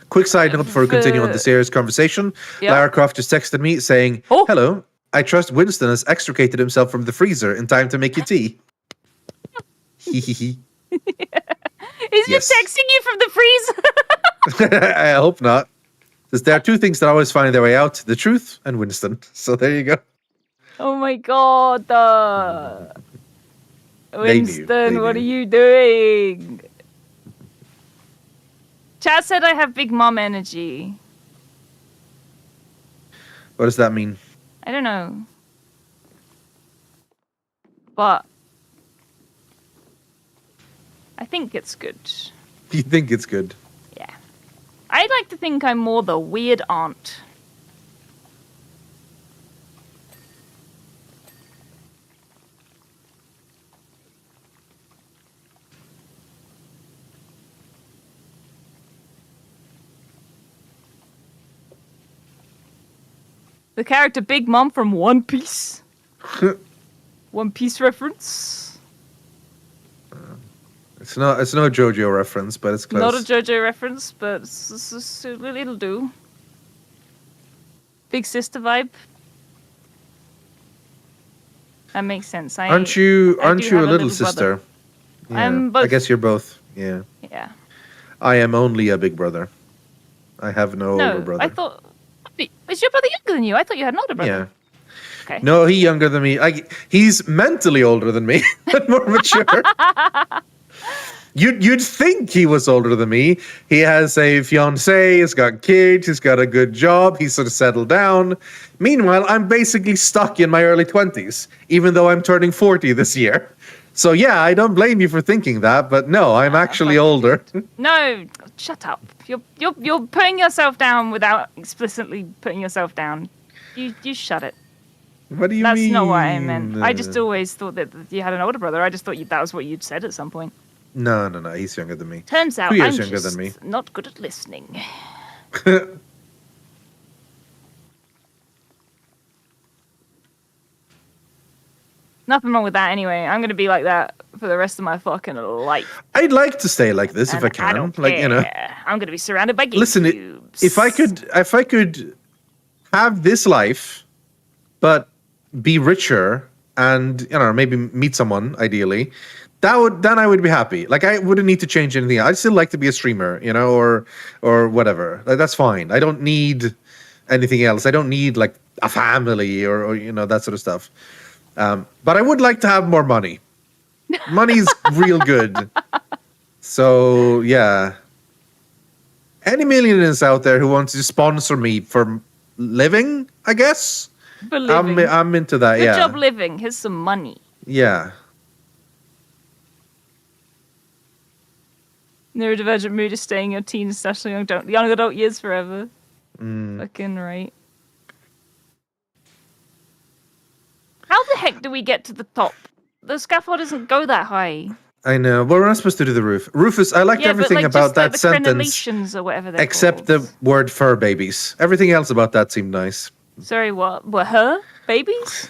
quick side note before we continue on the serious conversation. Lara Croft just texted me saying, hello, I trust Winston has extricated himself from the freezer in time to make you tea. He's been texting you from the freezer. I hope not. Because there are two things that always find their way out, the truth and Winston. So there you go. Oh my god. Winston, what are you doing? Chad said I have big mom energy. What does that mean? I don't know. But I think it's good. You think it's good? Yeah. I like to think I'm more the weird aunt. The character Big Mom from One Piece. One Piece reference. It's no JoJo reference, but it's close. Not a JoJo reference, but it'll do. Big sister vibe. That makes sense. Aren't you a little sister? Yeah, I'm both. I guess you're both. Yeah. Yeah. I am only a big brother. I have no older brother. I thought. Is your brother younger than you? I thought you had an older brother. Yeah. Okay. No, he's younger than me. He's mentally older than me, but more mature. You'd think he was older than me. He has a fiance, he's got kids, he's got a good job, he's sort of settled down. Meanwhile, I'm basically stuck in my early 20s, even though I'm turning 40 this year. So yeah, I don't blame you for thinking that, but no, I'm actually older. No, shut up. You're putting yourself down without explicitly putting yourself down. You shut it. What do you mean? That's not what I meant. I just always thought that you had an older brother. I just thought that was what you'd said at some point. No, he's younger than me. Turns out 2 years I'm younger just than me. not good at listening. Nothing wrong with that anyway. I'm going to be like that for the rest of my fucking life. I'd like to stay like this if I can. I don't care. I'm going to be surrounded by game Listen, cubes. if I could have this life, but be richer and maybe meet someone ideally, then I would be happy. Like I wouldn't need to change anything. I'd still like to be a streamer, or whatever. That's fine. I don't need anything else. I don't need like a family or that sort of stuff. But I would like to have more money. Money's real good. So yeah. Any millionaires out there who wants to sponsor me for living, I guess. For living. I'm into that. Good yeah. job living. Here's some money. Yeah. Neurodivergent mood is staying your teen slash young adult years forever. Fucking right. How the heck do we get to the top? The scaffold doesn't go that high. I know. Well, we're not supposed to do the roof. Rufus, I liked everything about that sentence. Or whatever they're except called. the word fur babies. Everything else about that seemed nice. Sorry, what? What, her? Babies?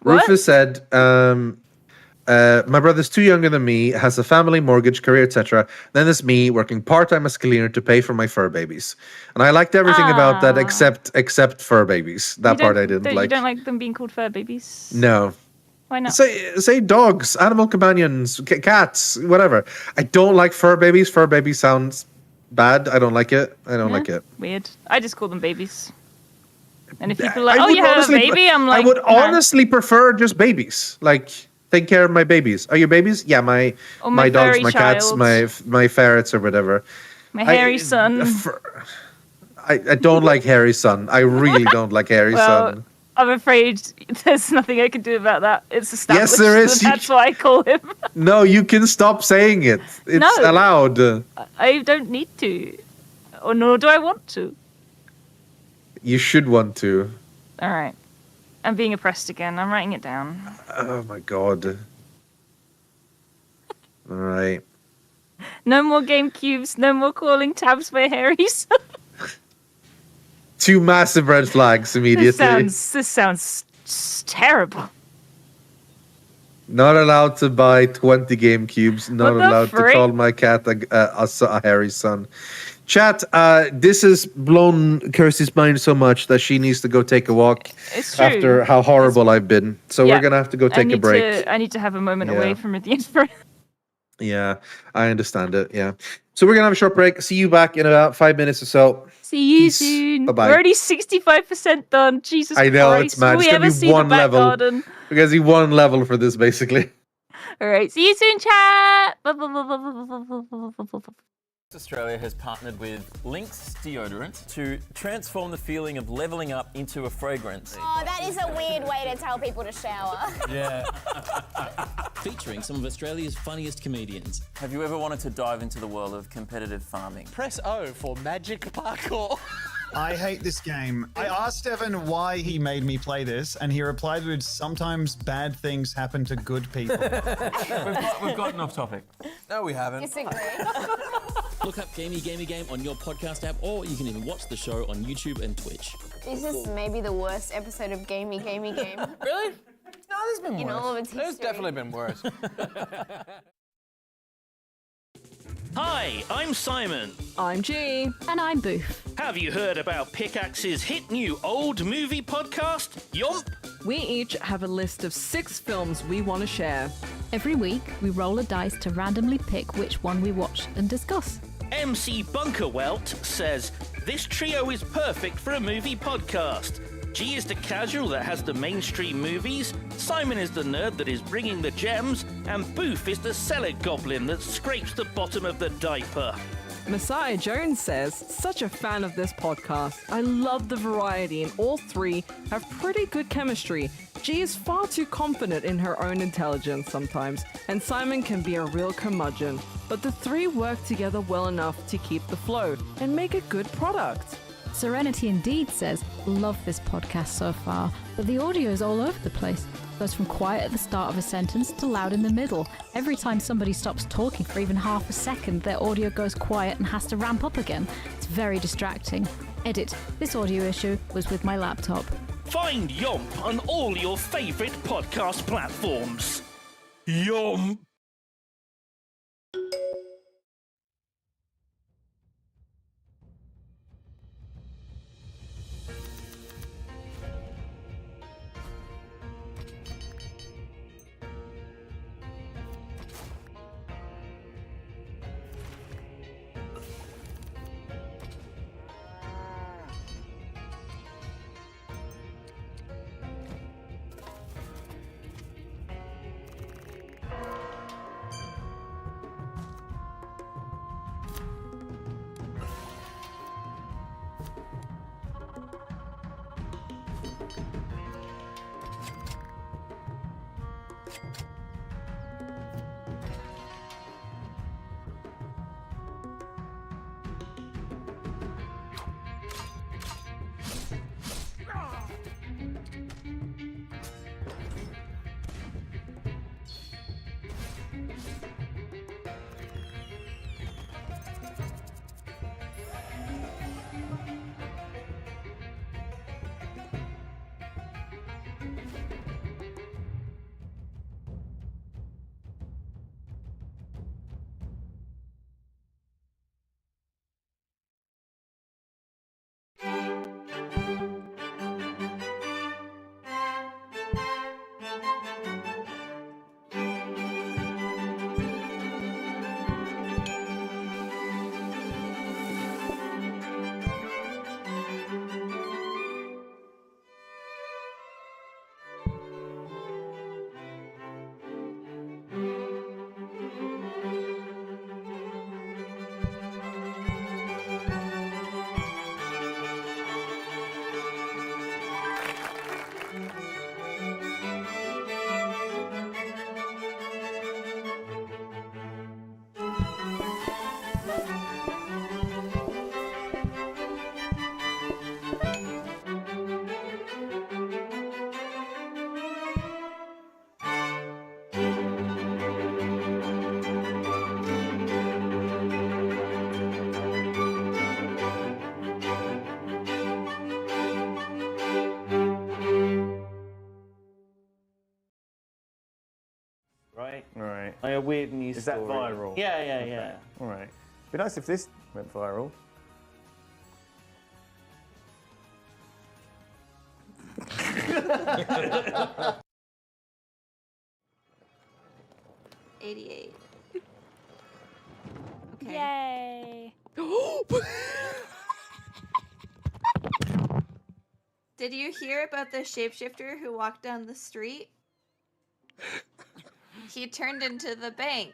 Rufus said, my brother's 2 younger than me, has a family, mortgage, career, etc. Then there's me working part-time as cleaner to pay for my fur babies. And I liked everything about that except fur babies. That part I didn't like. You don't like them being called fur babies? No. Why not? Say dogs, animal companions, cats, whatever. I don't like fur babies. Fur baby sounds bad. I don't like it. I don't like it. Weird. I just call them babies. And if people are like, oh, you have a baby, I'm like, I would honestly prefer just babies. Like, take care of my babies. Are your babies? Yeah, my dogs, my cats, my ferrets or whatever. My hairy son. I don't like hairy son. I really don't like hairy son. I'm afraid there's nothing I can do about that. It's established. Yes, there is. That's what I call him. No, you can stop saying it. It's allowed. I don't need to. Or nor do I want to. You should want to. All right. I'm being oppressed again. I'm writing it down. Oh my god. All right. No more game cubes. No more calling tabs by hairy son. 2 massive red flags immediately. This sounds terrible. Not allowed to buy 20 game cubes. Not allowed to call my cat a hairy son. Chat, this has blown Kirsty's mind so much that she needs to go take a walk after how horrible I've been. So we're going to have to go take a break. I need to have a moment away from Rythian. Yeah, I understand it. Yeah. So we're going to have a short break. See you back in about 5 minutes or so. See you soon. Bye-bye. We're already 65% done. Jesus Christ. I know, it's mad. Will It's we going ever to be see one the back level. garden? We're going to see 1 level for this, basically. All right. See you soon, chat. Australia has partnered with Lynx deodorant to transform the feeling of levelling up into a fragrance. Oh, that is a weird way to tell people to shower. Yeah. Featuring some of Australia's funniest comedians. Have you ever wanted to dive into the world of competitive farming? Press O for magic parkour. I hate this game. I asked Evan why he made me play this, and he replied with, sometimes bad things happen to good people. We've gotten off topic. No, we haven't. Disagree. Look up Gamey Game on your podcast app, or you can even watch the show on YouTube and Twitch. This is maybe the worst episode of Gamey Game. Really? No, there's been worse. In all of its history. There's definitely been worse. Hi, I'm Simon. I'm G. And I'm Boof. Have you heard about Pickaxe's hit new old movie podcast, Yomp? We each have a list of 6 films we want to share. Every week, we roll a dice to randomly pick which one we watch and discuss. MC Bunkerwelt says, this trio is perfect for a movie podcast. G is the casual that has the mainstream movies, Simon is the nerd that is bringing the gems, and Boof is the salad goblin that scrapes the bottom of the diaper. Messiah Jones says, such a fan of this podcast. I love the variety and all 3 have pretty good chemistry. G is far too confident in her own intelligence sometimes, and Simon can be a real curmudgeon. But the 3 work together well enough to keep the flow and make a good product. Serenity Indeed says, love this podcast so far, but the audio is all over the place. Goes from quiet at the start of a sentence to loud in the middle. Every time somebody stops talking for even half a second, their audio goes quiet and has to ramp up again. It's very distracting. Edit, this audio issue was with my laptop. Find Yomp on all your favourite podcast platforms. Yomp! right? Right. Like a weird news Is that story. viral? Yeah. All right. It'd be nice if this went viral. $88. Okay. Yay! Did you hear about the shapeshifter who walked down the street? He turned into the bank.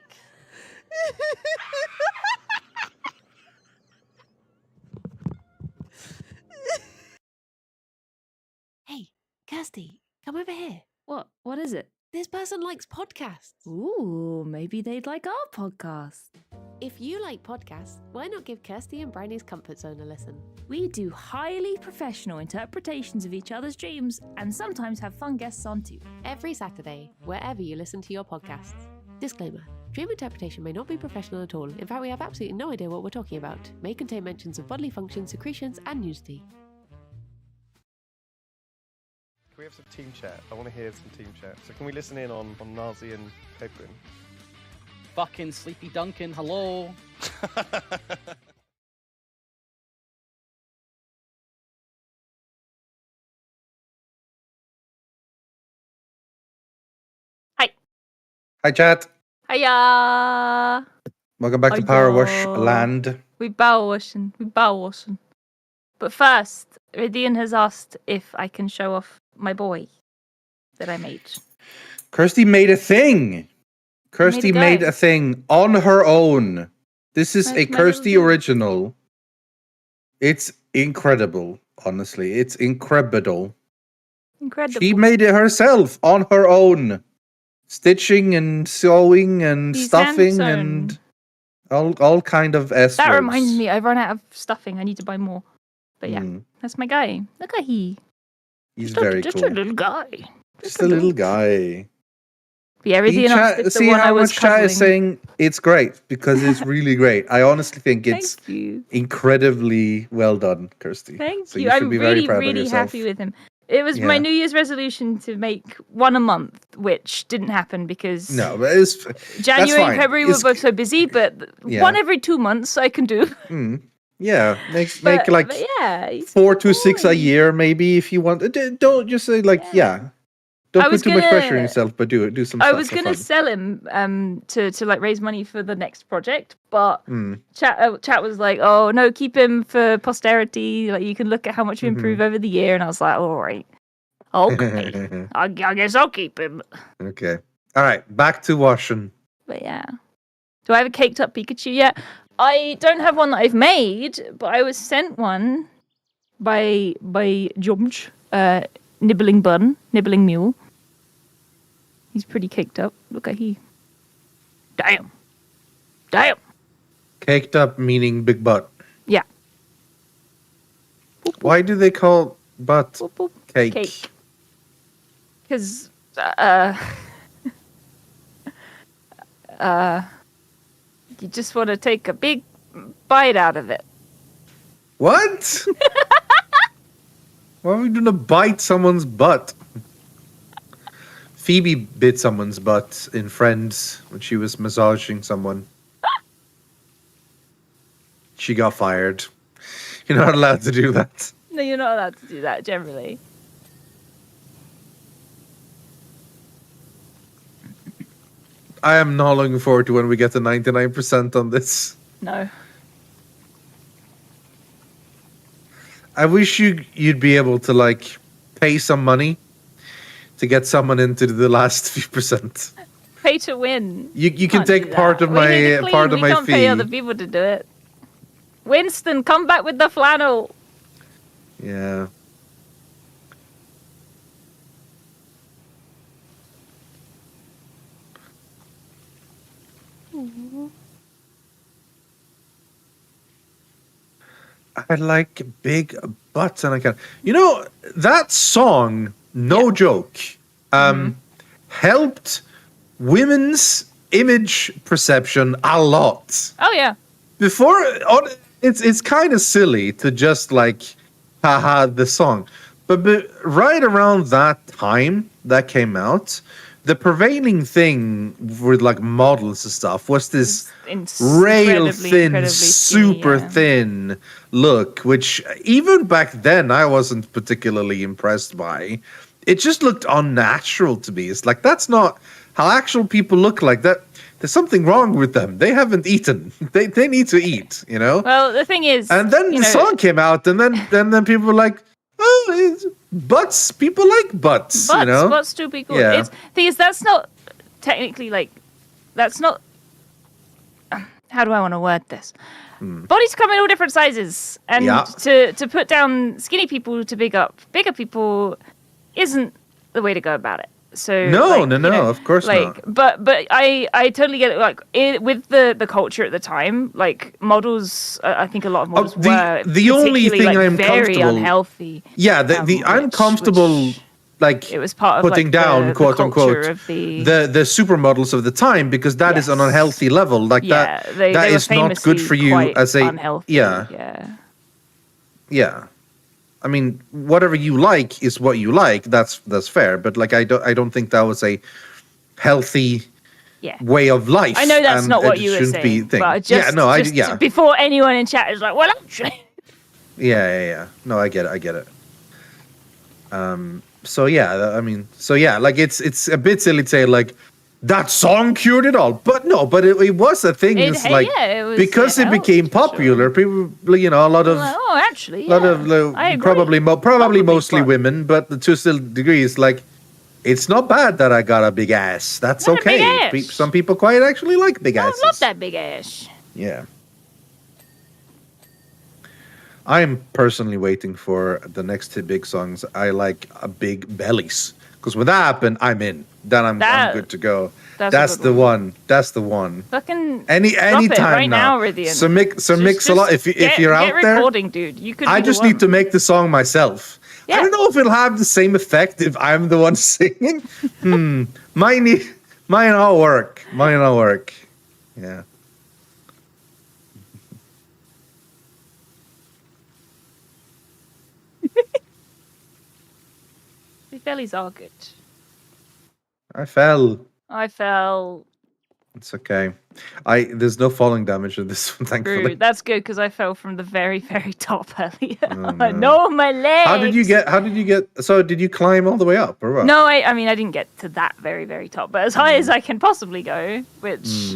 Hey, Kirsty, come over here. What? What is it? This person likes podcasts. Ooh, maybe they'd like our podcast. If you like podcasts, why not give Kirsty and Briony's Comfort Zone a listen? We do highly professional interpretations of each other's dreams and sometimes have fun guests on too. Every Saturday, wherever you listen to your podcasts. Disclaimer. Dream interpretation may not be professional at all. In fact, we have absolutely no idea what we're talking about. May contain mentions of bodily functions, secretions, and nudity. Can we have some team chat? I want to hear some team chat. So can we listen in on Nazi and Pedguin? Fucking Sleepy Duncan, hello. Hi, chat. Hiya! Welcome back to Powerwash Land. We powerwashing. But first, Rythian has asked if I can show off my boy that I made. Kirsty made a thing. Kirsty Made a made guy. a thing on her own. This is My- a my Kirsty little dude. original. It's incredible, honestly. It's incredible. Incredible. She made it herself on her own. Stitching and sewing and He's stuffing hand-sewn. and all kind of S That words. reminds me, I've run out of stuffing. I need to buy more. But yeah, that's my guy. Look at he. He's Just very just cool. a little guy. Just a little guy. But yeah, Rythian asked if the See one I how was much chat is cuddling. saying it's great because it's really great. I honestly think it's Thank you. incredibly well done, Kirsty. Thank so you. should I'm be very really, proud of really yourself. happy with him. It was my Yeah. New Year's resolution to make one a month, which didn't happen because No, but it's January and fine. February It's- were both so busy. But Yeah. one every 2 months I can do. Yeah, make But like yeah, he's 4 to 6 a year, maybe if you want. Don't just say like Don't I put was too much pressure on gonna- yourself, but do some. I stuff was for gonna fun. sell him to like raise money for the next project, but Mm. chat was like, oh no, keep him for posterity. Like you can look at how much you improve Mm-hmm. over the year, and I was like, all right, okay, I guess I'll keep him. Okay. All right. Back to washing. But yeah, do I have a caked up Pikachu yet? I don't have one that I've made, but I was sent one by Jumj, nibbling mule. He's pretty caked up. Look at he. Damn. Caked up meaning big butt. Yeah. Why do they call butt cake? Cake. Because, you just want to take a big bite out of it. What? Why are we gonna bite someone's butt? Phoebe bit someone's butt in Friends when she was massaging someone. She got fired. You're not allowed to do that. No, you're not allowed to do that generally. I am not looking forward to when we get to 99% on this. No. I wish you'd be able to like pay some money to get someone into the last few percent. Pay to win. You can Can't do take part that. of We need to my clean. part of we my can't fee. pay other people to do it. Winston, come back with the flannel. Yeah. I like big butts, and I can. You know that song, no joke, helped women's image perception a lot. Oh yeah. Before, it's kind of silly to just like, haha, the song, but right around that time that came out, the prevailing thing with like models and stuff was this rail thin, incredibly skinny, super thin look, which even back then I wasn't particularly impressed by. It just looked unnatural to me. It's like, that's not how actual people look like. That there's something wrong with them. They haven't eaten. They need to eat, you know? Well, the thing is, and then the song came out, and then people were like, oh, it's butts. People like butts, you know? Butts do be good. Yeah. Thing is, that's not technically like, that's not. How do I want to word this? Bodies come in all different sizes, and to put down skinny people to big up bigger people isn't the way to go about it. So no, of course not. But I totally get it. Like with the culture at the time, like models, I think a lot of models were the only thing like, I'm very comfortable unhealthy. Yeah, the uncomfortable like it was part of putting like, down the quote culture unquote of the supermodels of the time, because that is an unhealthy level. Like that they is not good for you as a unhealthy, yeah. I mean, whatever you like is what you like. That's fair. But like, I don't think that was a healthy way of life. I know that's and not what it you were shouldn't be saying. thing. But just before anyone in chat is like, well, actually. Yeah. No, I get it. So yeah, I mean, like it's a bit silly to say like that song cured it all, but no, but it was a thing. It's like because it became popular, people, you know, a lot of probably mostly women, but to still degrees, like it's not bad that I got a big ass. That's okay. Some people quite actually like big asses. I love that big ass. Yeah. I'm personally waiting for the next two big songs. I like big bellies, because when that happens, I'm in. Then I'm good to go. That's the one. That's the one. Fucking any time right now, Rythian. So mix a lot. If you're out there, recording, dude. You could. I just need to make the song myself. Yeah. I don't know if it'll have the same effect if I'm the one singing. Mine all work. Yeah. The bellies are good. I fell. It's okay. There's no falling damage in this one, thankfully. Rude. That's good, because I fell from the very, very top earlier. Oh, no, my legs. How did you get? So did you climb all the way up, or what? No, I mean I didn't get to that very, very top, but as high as I can possibly go, which.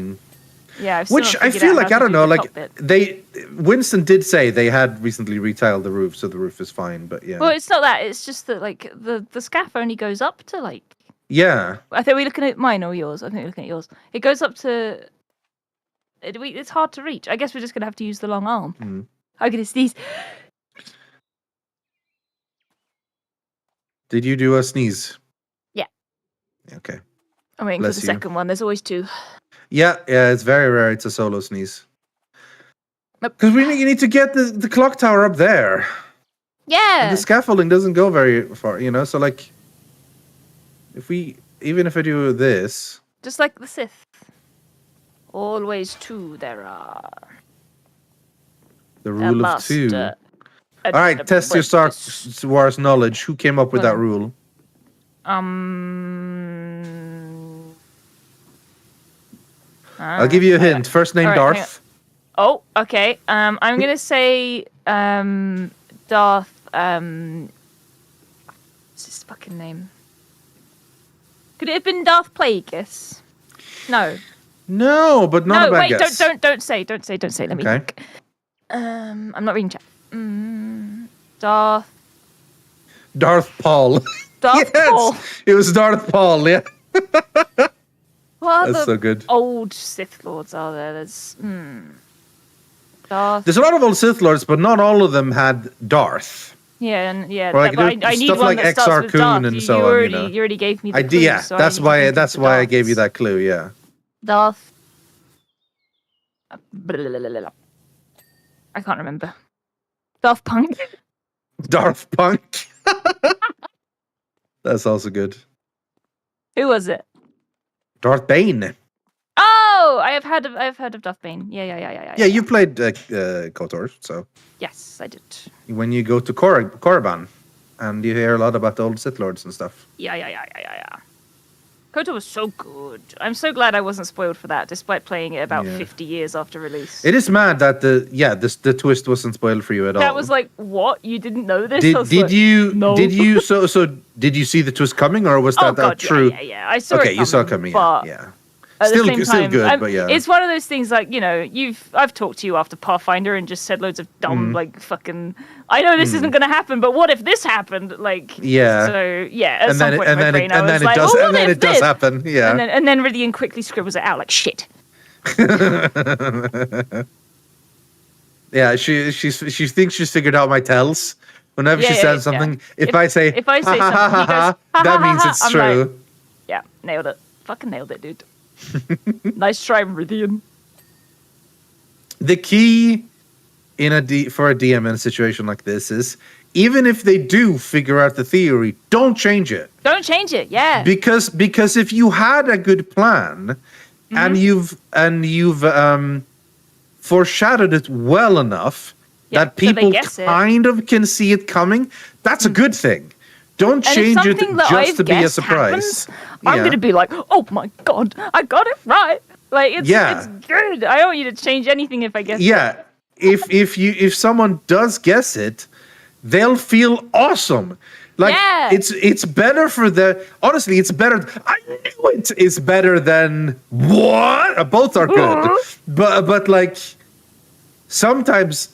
Yeah, which I feel like I don't know. Like Winston did say they had recently retiled the roof, so the roof is fine. But yeah. Well, it's not that. It's just that like the scaff only goes up to like. Yeah. I think we're looking at mine or yours. I think we're looking at yours. It goes up to. It's hard to reach. I guess we're just gonna have to use the long arm. I'm gonna sneeze. Did you do a sneeze? Yeah. Okay. I'm waiting for the second one. There's always two. Yeah, it's very rare. It's a solo sneeze. Because you need to get the clock tower up there. Yeah. And the scaffolding doesn't go very far, you know. So like, even if I do this, just like the Sith, always two there are. The rule of two. All right, test your Star Wars knowledge. Who came up with that rule? I'll give you a hint. First name Darth. Oh, okay. I'm gonna say Darth. What's his fucking name? Could it have been Darth Plagueis? No. No, but not a bad guess. Don't say. Let me think. I'm not reading chat. Darth Paul. Paul. It was Darth Paul. Yeah. What That's so good. Old Sith Lords are there? There's Darth. There's a lot of old Sith Lords, but not all of them had Darth. Yeah, Like, but I need stuff one like that starts Exar with Kun Darth. and You so on. already gave me the clue. Yeah, so that's why I gave you that clue. Yeah. Darth. I can't remember. Darth Punk. Darth Punk. That's also good. Who was it? Darth Bane. Oh, I've heard of Darth Bane. Yeah. Yeah, you played KOTOR, so. Yes, I did. When you go to Korriban, and you hear a lot about the old Sith Lords and stuff. Yeah. KOTOR was so good. I'm so glad I wasn't spoiled for that, despite playing it about 50 years after release. It is mad that the twist wasn't spoiled for you at all. That was like, what? You didn't know this? Did you? No. Did you? So did you see the twist coming, or was that true? Yeah. I saw it Okay, coming, you saw it coming. but Yeah. at Still the same time, good, but yeah. It's one of those things like, I've talked to you after Pathfinder and just said loads of dumb, fucking, I know this isn't going to happen, but what if this happened? Yeah. So, at some point in my brain, I was like, and then it does happen. Yeah. And then Rythian quickly scribbles it out like, shit. Yeah, she thinks she's figured out my tells. Whenever she says something, if I say something, he goes, that means it's I'm true. like, yeah, nailed it. Fucking nailed it, dude. Nice try, Rythian. The key for a DM in a situation like this is, even if they do figure out the theory, don't change it. Don't change it, yeah. Because if you had a good plan and you've foreshadowed it well enough that people kind of can see it coming, that's a good thing. Don't change it just to be a surprise. I'm going to be like, oh my god, I got it right. Like, it's good. I don't want you to change anything if I guess it. Yeah. If someone does guess it, they'll feel awesome. Like, it's better for honestly, it's better. I knew it is better than what? Both are good. But like, sometimes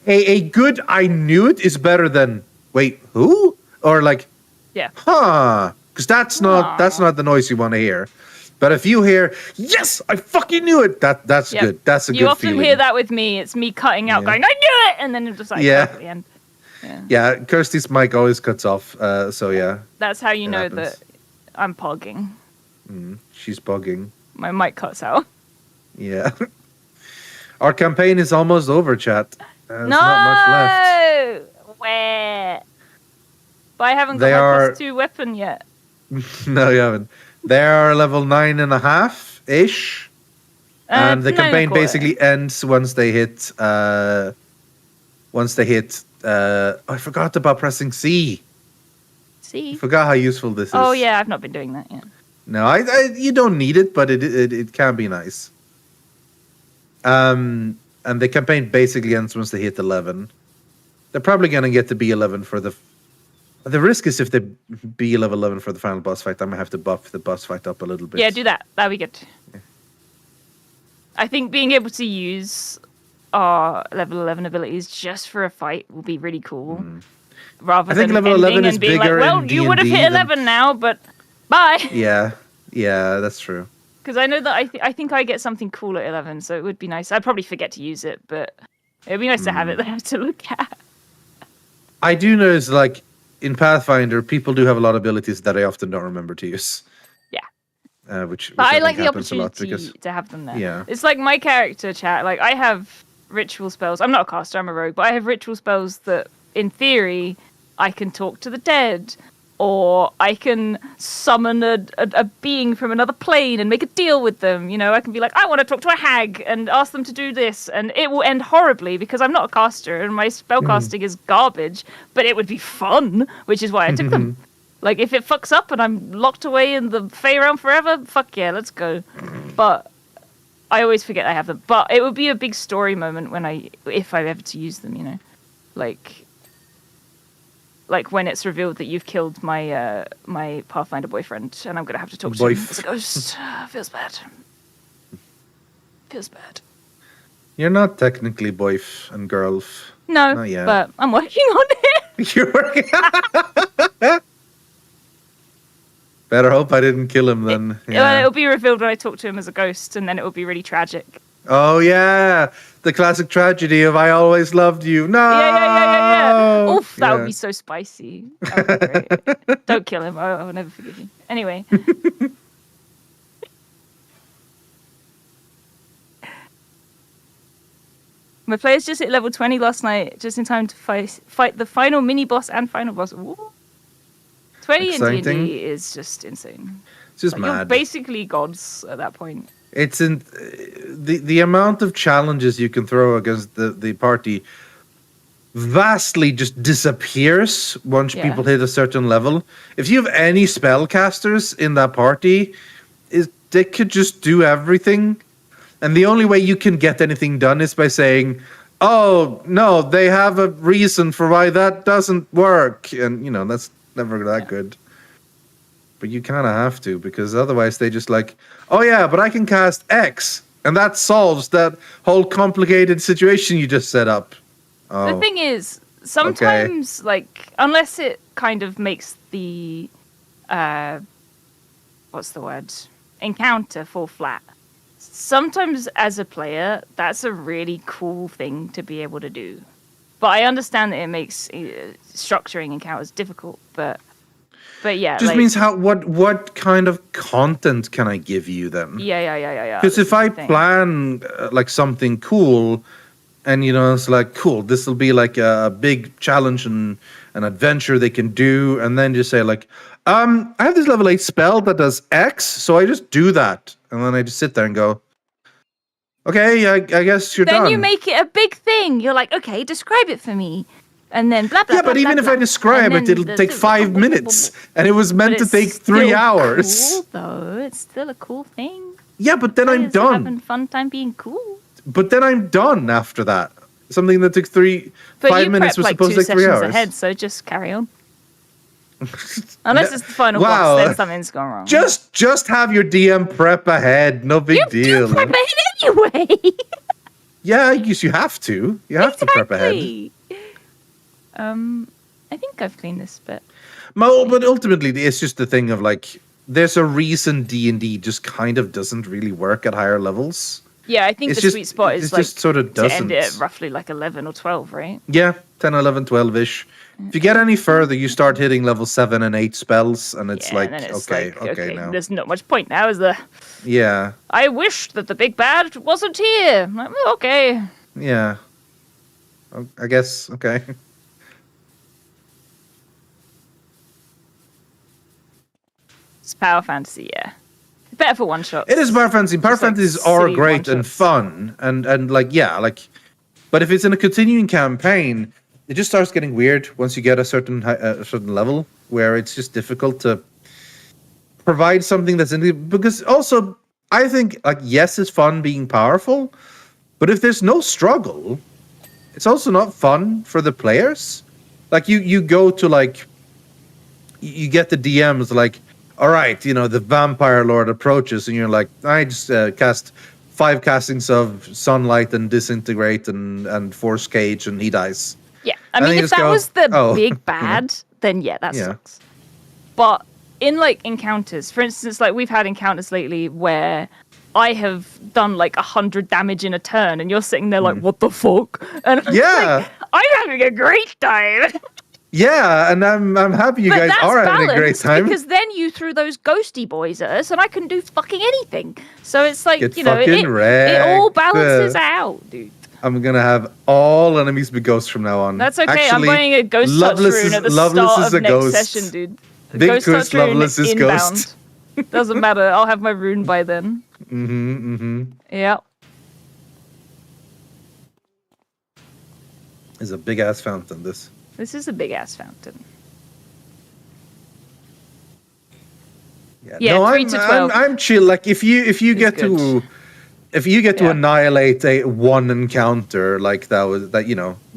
a good I knew it is better than wait, who? Or like, because that's not the noise you want to hear. But if you hear, yes, I fucking knew it, that's good. That's a good feeling. You often hear that with me. It's me cutting out, going, I knew it, and then it just like at the end. Yeah, Kirsty's mic always cuts off. So yeah. That's how you know that I'm pogging. She's bugging. My mic cuts out. Yeah. Our campaign is almost over, chat. There's not much left. Where? But I haven't got my +2 weapon yet. No, you haven't. They are level 9.5-ish. And the campaign basically ends once they hit I forgot about pressing C. C. I forgot how useful this is. Oh yeah, I've not been doing that yet. No, you don't need it, but it can be nice. And the campaign basically ends once they hit 11. They're probably gonna get to B11 for the risk is if they be level 11 for the final boss fight, I'm gonna have to buff the boss fight up a little bit. Yeah, do that. That'd be good. Yeah. I think being able to use our level 11 abilities just for a fight will be really cool. Rather than level 11 is being bigger like, well, you would have hit 11 now, but bye. Yeah, that's true. Because I know that I think I get something cool at 11, so it would be nice. I'd probably forget to use it, but it'd be nice to have it there to look at. I do notice, like, in Pathfinder, people do have a lot of abilities that I often don't remember to use. Yeah. Which I think like the happens opportunity to have them there. Yeah. It's like my character, chat. Like, I have ritual spells. I'm not a caster, I'm a rogue, but I have ritual spells that, in theory, I can talk to the dead, or I can summon a being from another plane and make a deal with them. You know, I can be like, I want to talk to a hag and ask them to do this, and it will end horribly because I'm not a caster and my spellcasting is garbage, but it would be fun, which is why I took them. Like, if it fucks up and I'm locked away in the Fey realm forever, fuck yeah, let's go. But I always forget I have them. But it would be a big story moment if I ever to use them, you know? Like when it's revealed that you've killed my my Pathfinder boyfriend, and I'm gonna have to talk to him as a ghost. Feels bad. Feels bad. You're not technically boyf and girlf. No, not yet. But I'm working on it. You're working. Better hope I didn't kill him then. Well, it'll be revealed when I talk to him as a ghost, and then it will be really tragic. Oh yeah, the classic tragedy of "I always loved you." No. Yeah. Oof, that would be so spicy. That would be great. Don't kill him. I will never forgive you. Anyway. My players just hit level 20 last night, just in time to fight the final mini boss and final boss. Ooh. 20 in D&D is just insane. It's just mad. You're basically gods at that point. It's the amount of challenges you can throw against the party vastly just disappears once Yeah. people hit a certain level. If you have any spellcasters in that party, they could just do everything. And the only way you can get anything done is by saying, oh, no, they have a reason for why that doesn't work. And, that's never that good. But you kind of have to, because otherwise they just like, oh, yeah, but I can cast X. And that solves that whole complicated situation you just set up. Oh. The thing is, sometimes, unless it kind of makes the, what's the word? Encounter fall flat. Sometimes as a player, that's a really cool thing to be able to do. But I understand that it makes structuring encounters difficult, but yeah. Just means what kind of content can I give you then? Yeah. Because if I plan something cool, and it's like, cool, this will be like a big challenge and an adventure they can do, and then just say like, I have this level 8 spell that does X, so I just do that, and then I just sit there and go, okay, I guess you're done. Then you make it a big thing. You're like, okay, describe it for me. And then blah, blah, yeah, blah, but even blah, if blah. I describe it, it'll take 5 minutes. And it was meant to take 3 hours. Cool, though. It's still a cool thing. Yeah, but then I'm done. Having fun time being cool. But then I'm done after that. Something that took 5 minutes was supposed to take 3 hours. Ahead, so just carry on. Unless it's the final boss, then something's gone wrong. Just have your DM prep ahead. No big deal. You prep ahead anyway. Yeah, I guess you have to. You have to prep ahead. I think I've cleaned this bit. But ultimately, it's just the thing of there's a reason D&D just kind of doesn't really work at higher levels. Yeah, I think the sweet spot is just sort of to doesn't. end it at roughly 11 or 12, right? Yeah, 10, 11, 12-ish. If you get any further, you start hitting level 7 and 8 spells, and it's okay, now. There's not much point now, is there? Yeah. I wish that the big bad wasn't here. Okay. Yeah. I guess, okay. It's power fantasy, yeah. Better for one shot. It is power fantasy. Power fantasies are great and fun, and but if it's in a continuing campaign, it just starts getting weird once you get a certain level where it's just difficult to provide something that's because also I think yes, it's fun being powerful, but if there's no struggle, it's also not fun for the players. You go to you get the DMs all right, the vampire lord approaches, and you're like, I just cast 5 castings of sunlight and disintegrate and force cage, and he dies. Yeah, I mean, if that was the big bad, then yeah, that sucks. But in encounters, for instance, we've had encounters lately where I have done 100 damage in a turn, and you're sitting there like, what the fuck? And I'm I'm having a great time. Yeah, and I'm happy you guys are having a great time. Because then you threw those ghosty boys at us, and I can do fucking anything. So it's Get it wrecked. all balances out, dude. I'm gonna have all enemies be ghosts from now on. That's okay. I'm buying a ghost touch rune at the start of next session, dude. Big ghost touch rune Loveless is inbound. ghost. Doesn't matter. I'll have my rune by then. Yeah. It's a big ass fountain. This is a big ass fountain. Yeah, no, 3 to 12. I'm chill. If you get to annihilate a one encounter that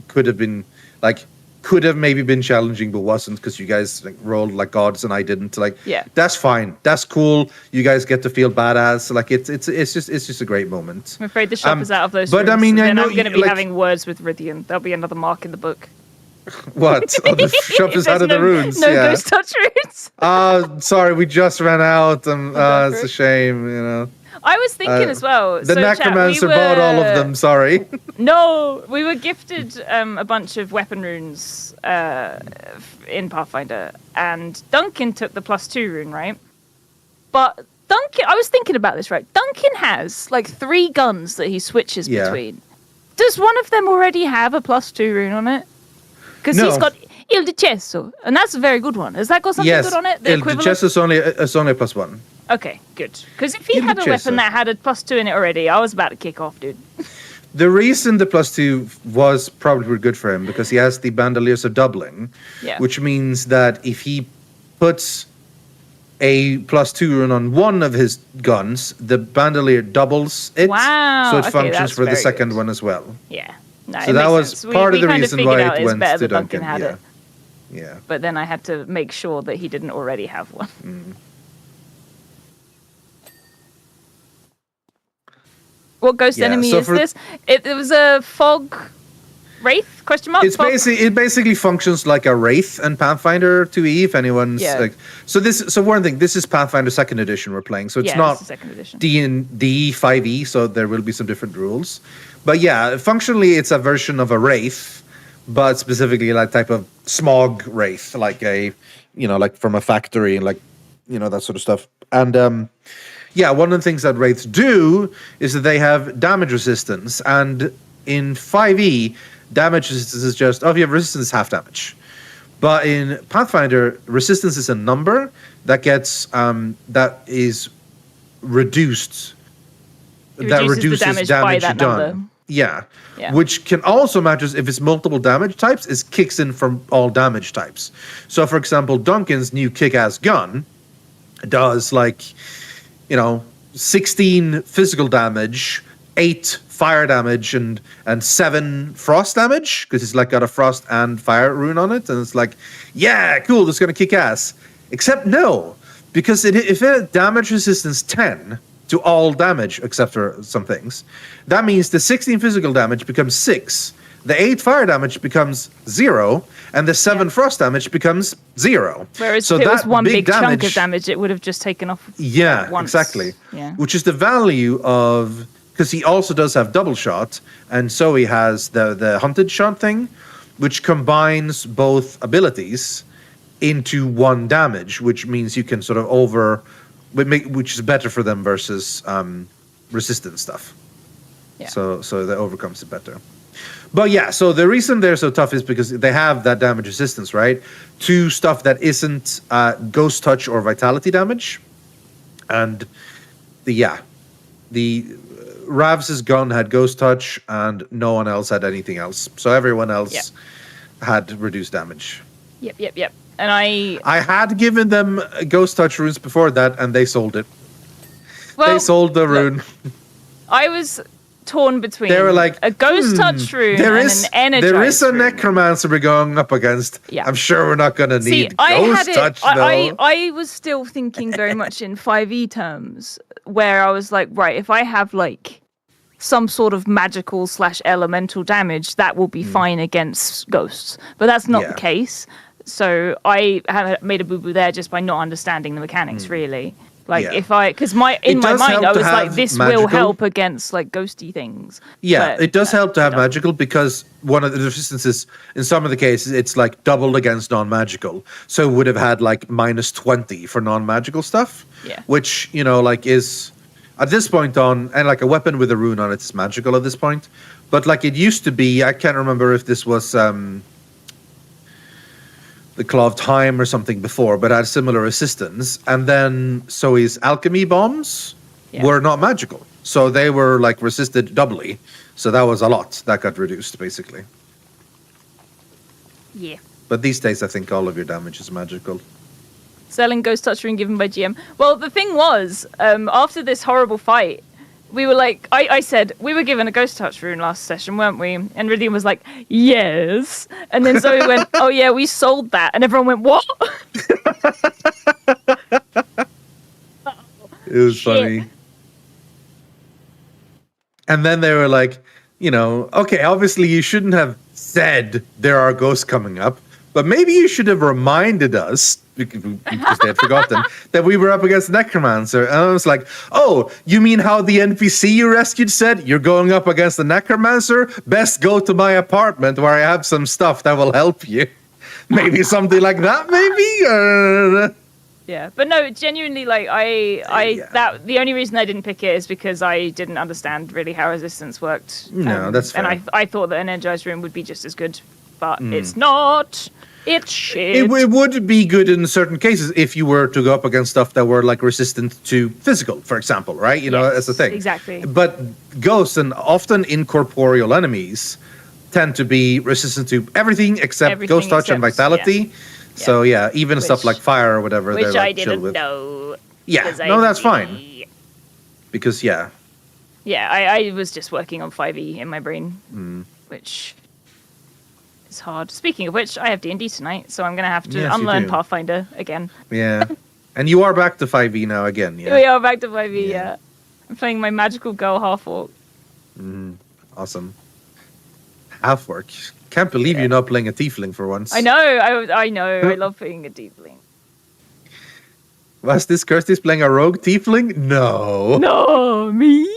could have been could have maybe been challenging but wasn't because you guys rolled like gods and I didn't. That's fine. That's cool. You guys get to feel badass. It's just a great moment. I'm afraid the shop is out of those. But rooms, I mean, and I know I'm going to be having words with Rythian. There'll be another mark in the book. What? Oh, the shop is out of the runes. No ghost touch runes. Sorry, we just ran out. It's a shame, I was thinking as well. The necromancer bought all of them. Sorry. No, we were gifted a bunch of weapon runes in Pathfinder, and Duncan took the +2 rune, right? But Duncan, I was thinking about this, right? Duncan has 3 guns that he switches between. Does one of them already have a +2 rune on it? Because he's got Il Decesso, and that's a very good one. Has that got something good on it? Il Decesso is only a +1. Okay, good. Because if he had a weapon that had a +2 in it already, I was about to kick off, dude. The reason the +2 was probably good for him because he has the Bandoliers of Doubling, which means that if he puts a +2 rune on one of his guns, the Bandolier doubles it. Wow. So it Okay, functions that's for the very second good. one as well. Yeah. No, So it that makes was sense. part of the kind reason figured why out it it's went better to that Duncan had yeah. it. Yeah. But then I had to make sure that he didn't already have one. What ghost Yeah, enemy so is for- this? It was a fog wraith? Question mark? It's Fog? it basically functions like a Wraith and Pathfinder 2e if anyone's Yeah. like so one thing, this is Pathfinder 2nd edition we're playing. So it's Yeah, not this is second edition. D&D 5e, so there will be some different rules. But yeah, functionally it's a version of a Wraith, but specifically like type of smog Wraith, like a like from a factory and like that sort of stuff. And yeah, one of the things that Wraiths do is that they have damage resistance, and in 5e, damage resistance is just, if you have resistance, half damage. But in Pathfinder, resistance is a number that gets, that is reduced. It That reduces the reduces damage by that done. number. Yeah. Yeah. Which can also match if it's multiple damage types, it kicks in from all damage types. So, for example, Duncan's new kick-ass gun does 16 physical damage, 8 fire damage, and 7 frost damage because it's got a frost and fire rune on it, and it's yeah, cool, this is gonna kick ass. Except no, because if it had damage resistance 10 to all damage except for some things, that means the 16 physical damage becomes 6. The 8 fire damage becomes 0, and the 7 frost damage becomes 0. Whereas so if it was one big chunk damage, of damage, it would have just taken off once. exactly. Yeah. Which is the value of, because he also does have double shot, and so he has the hunted shot thing, which combines both abilities into one damage, which means you can sort of which is better for them versus resistance stuff. Yeah. So that overcomes it better. But yeah, so the reason they're so tough is because they have that damage resistance, right? To stuff that isn't ghost touch or vitality damage. And the Rav's gun had ghost touch and no one else had anything else. So everyone else had reduced damage. Yep. And I had given them ghost touch runes before that and they sold it. Well, they sold the rune. I was torn between They were like, a ghost touch rune and an energized there is a rune. necromancer we're going up against. Yeah. I'm sure we're not going to See, need I ghost had it. touch though. I was still thinking very much in 5e terms, where I was like, right, if I have some sort of magical / elemental damage, that will be fine against ghosts. But that's not the case. So I had made a boo-boo there just by not understanding the mechanics, really. Because in my mind I was like, this will help against ghosty things. Yeah, but, it does help to have magical because one of the resistances in some of the cases it's doubled against non-magical. So it would have had minus 20 for non-magical stuff. Yeah. Which, is at this point on, and a weapon with a rune on it is magical at this point. But it used to be, I can't remember if this was the Claw of Time or something before, but had similar resistance. And then, so his alchemy bombs were not magical. So they were resisted doubly. So that was a lot that got reduced, basically. Yeah. But these days, I think all of your damage is magical. Selling ghost touch rune given by GM. Well, the thing was, after this horrible fight, we were I said, we were given a ghost touch rune last session, weren't we? And Rythian was like, yes. And then Zoe went, oh yeah, we sold that. And everyone went, what? It was funny. And then they were like, okay, obviously you shouldn't have said there are ghosts coming up, but maybe you should have reminded us, because they had forgotten, that we were up against Necromancer. And I was like, oh, you mean how the NPC you rescued said, you're going up against the Necromancer? Best go to my apartment where I have some stuff that will help you. Maybe something like that, maybe? Yeah, but no, genuinely, the only reason I didn't pick it is because I didn't understand really how resistance worked. No, that's fair. And I thought that an energized rune would be just as good, but it's not. It's shit. It would be good in certain cases if you were to go up against stuff that were like resistant to physical, for example, right? You know, that's the thing. Exactly. But ghosts and often incorporeal enemies tend to be resistant to everything except ghost touch and vitality. So yeah, even stuff like fire or whatever. Which they're like I didn't chill with. know. Yeah, no, that's fine. Because Yeah, I was just working on 5e in my brain, which is hard. Speaking of which, I have D&D tonight, so I'm going to have to unlearn Pathfinder again. Yeah. And you are back to 5e now again, yeah? We are back to 5e, yeah. I'm playing my magical girl half-orc. Awesome. Half-orc. Can't believe you're not playing a tiefling for once. I know, I know. I love playing a tiefling. Was this Kirsty's playing a rogue tiefling? No. No, me?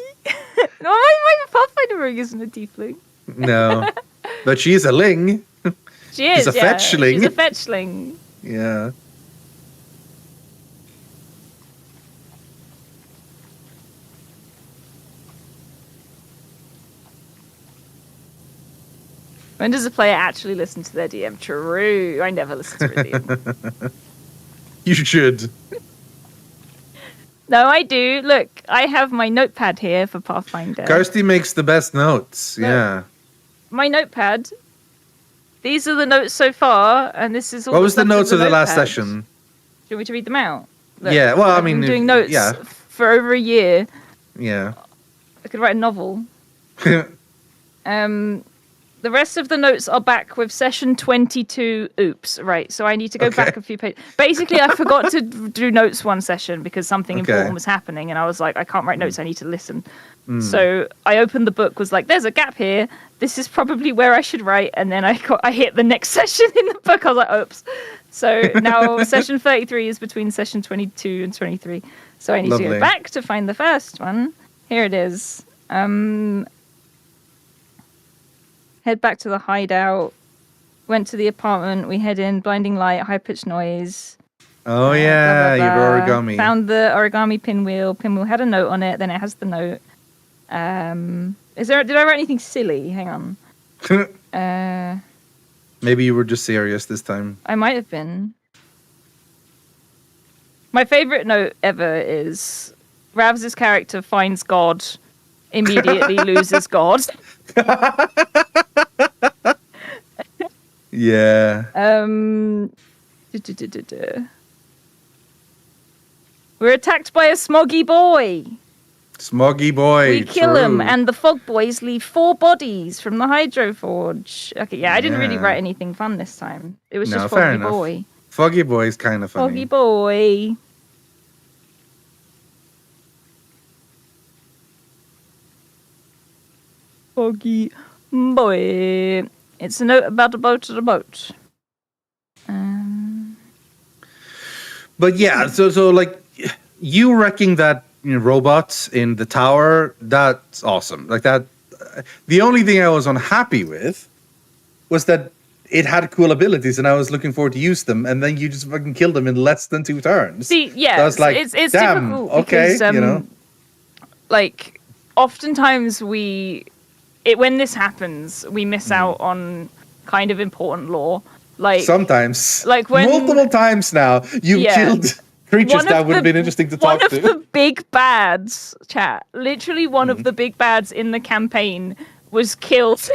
No, my Pathfinder rogue isn't a tiefling. No. But she's a ling. She is, She's a fetchling. She's a fetchling. Yeah. When does a player actually listen to their DM? True. I never listen to a DM. You should. No, I do. Look, I have my notepad here for Pathfinder. Kirsty makes the best notes. Yeah. My notepad. These are the notes so far, and this is all. What was the stuff notes of the last notepad. session? Do you want me to read them out? Look, Yeah, well, I've I mean, been doing notes for over a year. Yeah. I could write a novel. The rest of the notes are back with session 22. Oops, right. So I need to go back a few pages. Basically, I forgot to do notes one session because something important was happening, and I was like, I can't write notes. I need to listen. So I opened the book, was like, there's a gap here. This is probably where I should write. And then I hit the next session in the book. I was like, oops. So now session 33 is between session 22 and 23. So I need to go back to find the first one. Here it is. Head back to the hideout. Went to the apartment. We head in. Blinding light. High pitched noise. Oh yeah, your origami. Found the origami pinwheel. Pinwheel had a note on it. Then it has the note. Did I write anything silly? Hang on. Maybe you were just serious this time. I might have been. My favorite note ever is Rav's character finds God, immediately loses God. Yeah. We're attacked by a smoggy boy. Smoggy boy. We kill him, and the fog boys leave 4 bodies from the hydro forge. Okay, yeah, I didn't really write anything fun this time. It was just Foggy Boy. Foggy Boy is kind of funny. Foggy Boy. Foggy Boy. It's a note about a boat at a boat. But yeah, so like you wrecking that robots in the tower, that's awesome. Like that. The only thing I was unhappy with was that it had cool abilities, and I was looking forward to use them, and then you just fucking killed them in less than 2 turns. See, yeah, so I was like, it's damn, difficult okay, because, you know. Like, oftentimes when this happens, we miss out on kind of important lore. Like sometimes, like when multiple times now, you've killed creatures that would have been interesting to talk to. One of the big bads, chat. Literally, one of the big bads in the campaign was killed.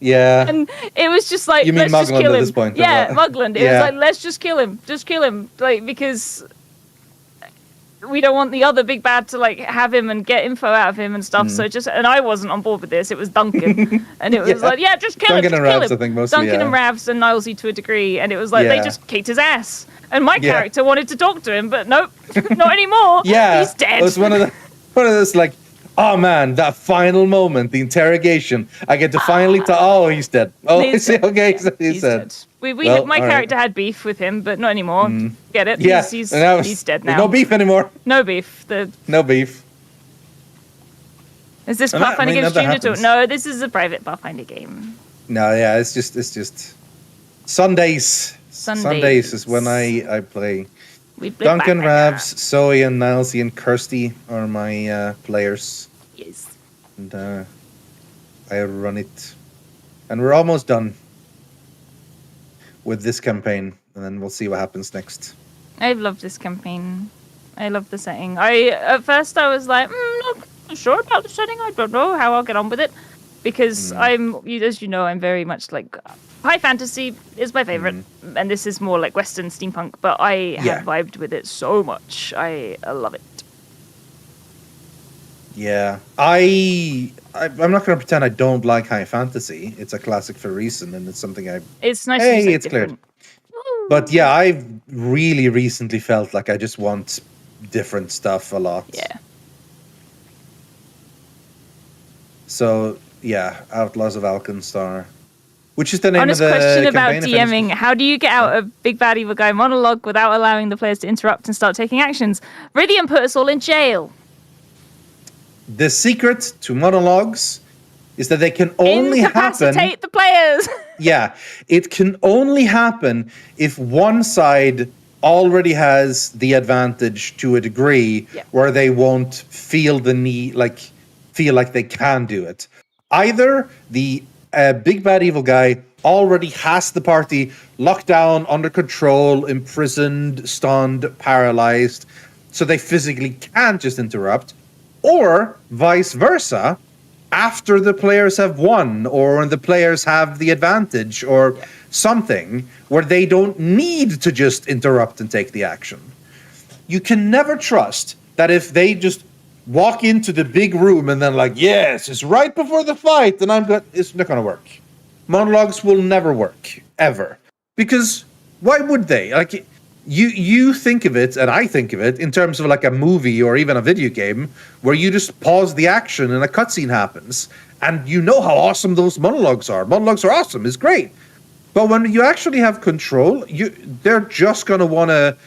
Yeah. And it was just like, you mean let's just Mugland kill at him. this point? Yeah, Mugland. It was like, let's just kill him. Just kill him. Like, because we don't want the other big bad to like have him and get info out of him and stuff. So and I wasn't on board with this. It was Duncan, and it was like, just kill Duncan him. and Just kill Ravs, him. I think mostly. Duncan and Ravs and Nilesy to a degree, and it was like they just kicked his ass. And my character wanted to talk to him, but nope, not anymore. Yeah, he's dead. It was one of those like, oh man, that final moment, the interrogation. I get to finally tell. Oh, he's dead. Oh, he's dead. Okay, he's dead. My character had beef with him, but not anymore. Get it? Yeah, he's dead there's now. no beef anymore. No beef. No beef. Is this And that- Pathfinder I mean, Games that Junior Tour? happens. No, this is a private Pathfinder game. No, yeah, it's just Sundays. Sundays is when I play. We play Duncan, Pathfinder. Ravs, Zoe, and Nilesy, and Kirsty are my players. Yes. And I run it. And we're almost done. with this campaign, and then we'll see what happens next. I've loved this campaign. I love the setting. At first I was like, not sure about the setting. I don't know how I'll get on with it, because as you know, I'm very much like high fantasy is my favorite, and this is more like Western steampunk. But I have vibed with it so much. I love it. Yeah, I'm not going to pretend I don't like high fantasy. It's a classic for a reason, and it's something It's nice. Hey, to it's cleared. But yeah, I've really recently felt like I just want different stuff a lot. Yeah. So yeah, Outlaws of Alkenstar, which is the name Honest of the question about campaign, DMing. How do you get out a big bad evil guy monologue without allowing the players to interrupt and start taking actions? Rythian put us all in jail. The secret to monologues is that they can only happen. Incapacitate the players. Yeah, it can only happen if one side already has the advantage to a degree where they won't feel the need, feel like they can do it. Either the big bad evil guy already has the party locked down, under control, imprisoned, stunned, paralyzed, so they physically can't just interrupt, or vice versa, after the players have won, or when the players have the advantage, or something, where they don't need to just interrupt and take the action. You can never trust that if they just walk into the big room and then yes, it's right before the fight, and it's not going to work. Monologues will never work, ever. Because why would they? You think of it, and I think of it, in terms of a movie or even a video game, where you just pause the action and a cutscene happens, and you know how awesome those monologues are. Monologues are awesome, it's great. But when you actually have control, they're just going to want to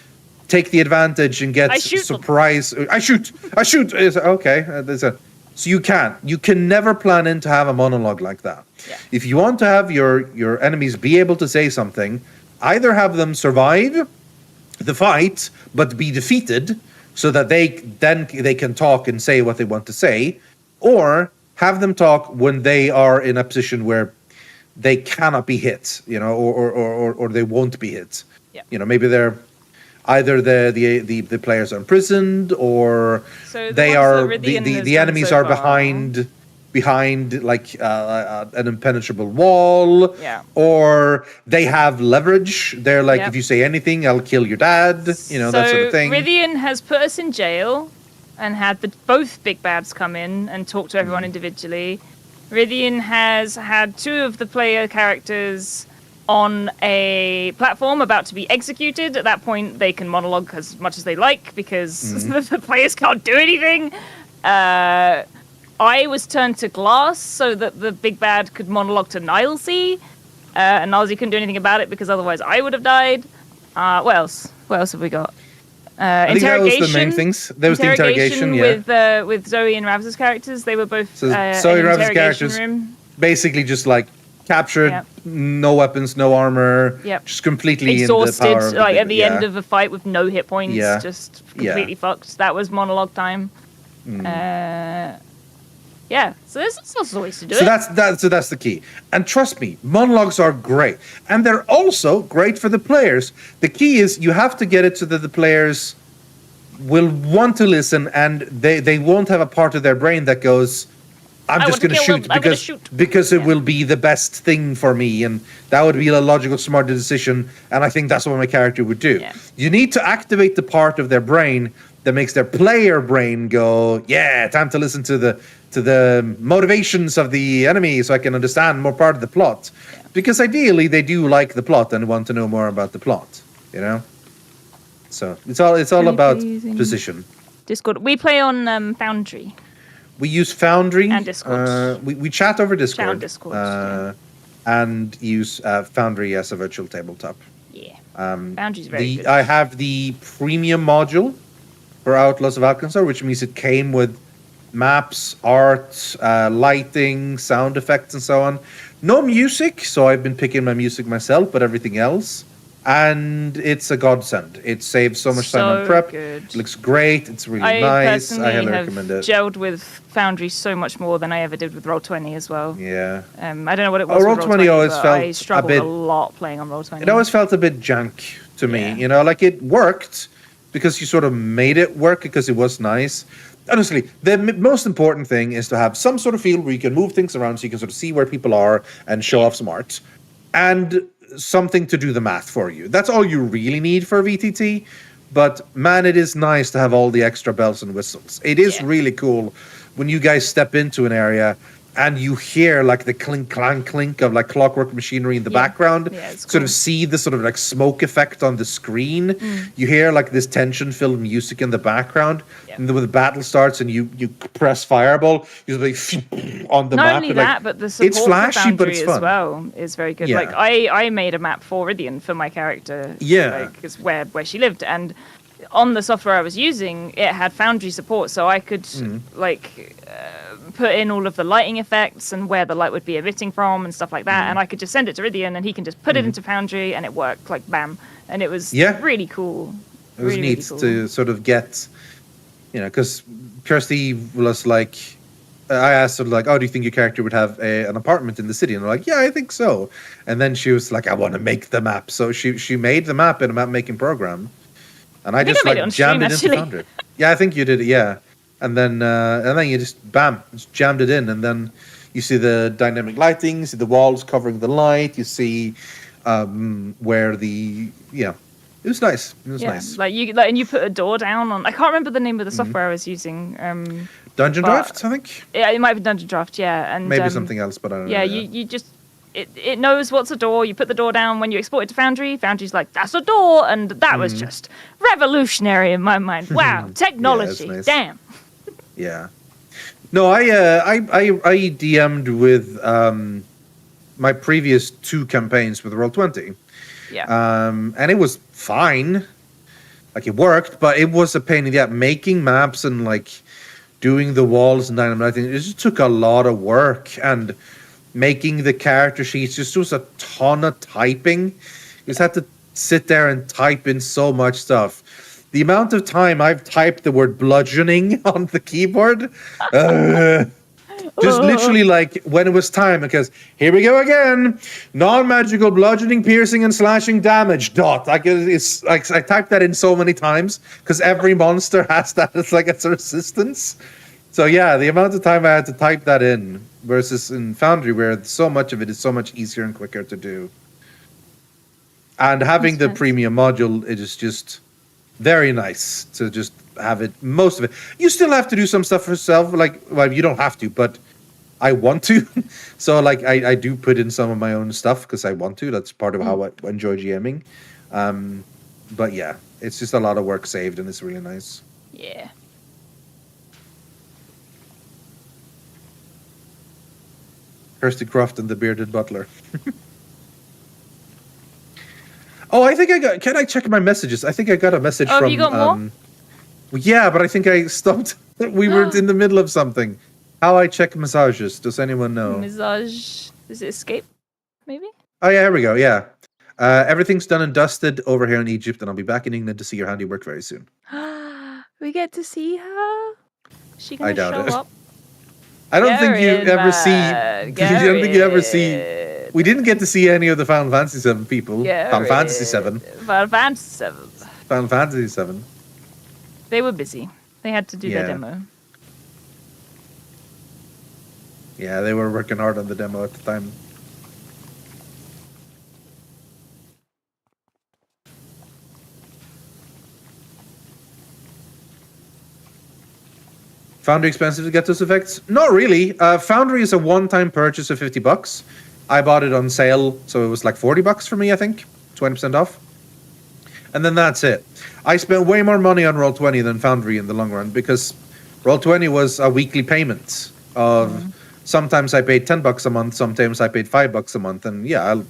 take the advantage and get surprise. I shoot. Okay. So you can never plan in to have a monologue like that. Yeah. If you want to have your enemies be able to say something, either have them survive the fight but be defeated so that they can talk and say what they want to say, or have them talk when they are in a position where they cannot be hit, or they won't be hit. Yeah. Maybe they're either the players are imprisoned, or they are the enemies are behind an impenetrable wall, or they have leverage. They're if you say anything, I'll kill your dad, that sort of thing. Rythian has put us in jail and had both big bads come in and talk to everyone individually. Rythian has had two of the player characters on a platform about to be executed. At that point, they can monologue as much as they like because the players can't do anything. I was turned to glass so that the big bad could monologue to Nilesy, and Nilesy couldn't do anything about it because otherwise I would have died. What else? What else have we got? I think that was the main things. There was the interrogation, with Zoe and Rav's characters. They were both Zoe and Rav's characters basically just captured, no weapons, no armor, just completely exhausted, in the power of at the end of a fight with no hit points, just completely fucked. That was monologue time. So there's also ways to do it. So that's the key. And trust me, monologues are great. And they're also great for the players. The key is you have to get it so that the players will want to listen, and they won't have a part of their brain that goes, I'm just going to shoot because it will be the best thing for me, and that would be a logical, smart decision, and I think that's what my character would do. Yeah. You need to activate the part of their brain that makes their player brain go, time to listen to the motivations of the enemy so I can understand more part of the plot. Yeah. Because ideally they do like the plot and want to know more about the plot, So it's all about position. Discord. We play on Foundry. We use Foundry and Discord. We chat over Discord. Chat on Discord, and use Foundry as a virtual tabletop. Yeah. Foundry's very good. I have the premium module for Outlaws of Alkenstar, which means it came with maps, art, lighting, sound effects, and so on. No music, so I've been picking my music myself, but everything else And it's a godsend. It saves so much time on prep. Good. It looks great. It's really nice. I highly recommend it. Gelled with Foundry so much more than I ever did with Roll20 as well. Yeah. I don't know what it was. Roll20 always felt I struggled a lot playing on Roll20. It always felt a bit jank to me. You know, like it worked because you sort of made it work because it was nice. Honestly, the most important thing is to have some sort of field where you can move things around so you can sort of see where people are and show off some art. And something to do the math for you. That's all you really need for VTT. But man, it is nice to have all the extra bells and whistles. It is really cool when you guys step into an area and you hear like the clink, clank, clink of like clockwork machinery in the background. Sort of see the sort of like smoke effect on the screen. You hear like this tension-filled music in the background. And then when the battle starts and you press fireball, you just like on the map. Not only that, but the support it's flashy, for Foundry but it's fun. as well is very good. Yeah. Like I made a map for Rythian for my character. Yeah. Like, it's where she lived, and on the software I was using, it had Foundry support, so I could put in all of the lighting effects and where the light would be emitting from and stuff like that, and I could just send it to Rythian and he can just put it into Foundry and it worked like bam, and it was really cool. It was really, neat really cool. to sort of get, you know, because Kirsty was like, I asked her like, oh, do you think your character would have an apartment in the city? And they're like, yeah, I think so. And then she was like, I want to make the map. So she made the map in a map making program. And I just like jammed it into Foundry. Yeah, I think you did it. Yeah, and then you just just jammed it in, and then you see the dynamic lighting, you see the walls covering the light, you see where the it was nice. It was nice. And you put a door down on. I can't remember the name of the software I was using. Dungeon Draft, I think. Yeah, it might be Dungeon Draft. Yeah, and maybe something else, but I don't know. Yeah, you just. It knows what's a door. You put the door down. When you export it to Foundry, Foundry's like, that's a door. And that was just revolutionary in my mind. Wow, technology. Nice. Damn. Yeah. No, I DM'd with my previous 2 campaigns with Roll20. Yeah. And it was fine. Like, it worked, but it was a pain in the ass. Making maps and, like, doing the walls and dynamite, it just took a lot of work. And making the character sheets just was a ton of typing. You just had to sit there and type in so much stuff. The amount of time I've typed the word bludgeoning on the keyboard, just literally like when it was time, because here we go again, non-magical bludgeoning, piercing, and slashing damage. Dot. I typed that in so many times because every monster has that as like its resistance. So yeah, the amount of time I had to type that in versus in Foundry, where so much of it is so much easier and quicker to do. And having the premium module, it is just very nice to just have it, most of it. You still have to do some stuff for yourself, like, well, you don't have to, but I want to. So like I do put in some of my own stuff because I want to. That's part of how I enjoy GMing. But yeah, it's just a lot of work saved and it's really nice. Yeah. Kirsty Croft and the Bearded Butler. Oh, I think I got... Can I check my messages? I think I got a message from... Have you got more? Yeah, but I think I stopped. We were in the middle of something. How I check massages? Does anyone know? Massage... Is it Escape? Maybe? Oh, yeah, here we go. Yeah. Everything's done and dusted over here in Egypt, and I'll be back in England to see your handiwork very soon. We get to see her? Is she I going to doubt show it. up? I don't think you ever see... I don't think you ever see... We didn't get to see any of the Final Fantasy 7 people. Final Fantasy 7. Final Fantasy 7. Final Fantasy 7. They were busy. They had to do their demo. Yeah, they were working hard on the demo at the time. Foundry expensive to get those effects? Not really. Foundry is a one-time purchase of $50. I bought it on sale, so it was like $40 for me, I think. 20% off. And then that's it. I spent way more money on Roll20 than Foundry in the long run because Roll20 was a weekly payment of sometimes I paid $10 a month, sometimes I paid $5 a month. And yeah, I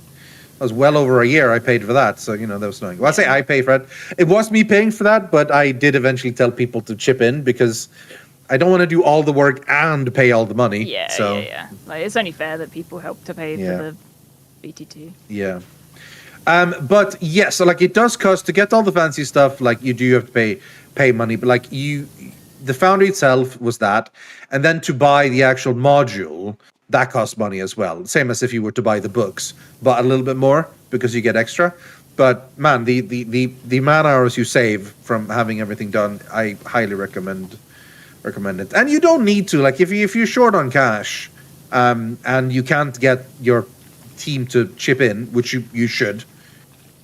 was well over a year I paid for that. So, you know, that was annoying. Well, I say I pay for it. It was me paying for that, but I did eventually tell people to chip in because I don't want to do all the work and pay all the money. Yeah. Like, it's only fair that people help to pay for the BT2. Yeah. But yes, so like it does cost to get all the fancy stuff. Like you do have to pay money, but like the foundry itself was that, and then to buy the actual module that costs money as well. Same as if you were to buy the books, but a little bit more because you get extra. But man, the man hours you save from having everything done, I highly recommend it. And you don't need to, like, if you're short on cash, and you can't get your team to chip in, which you should.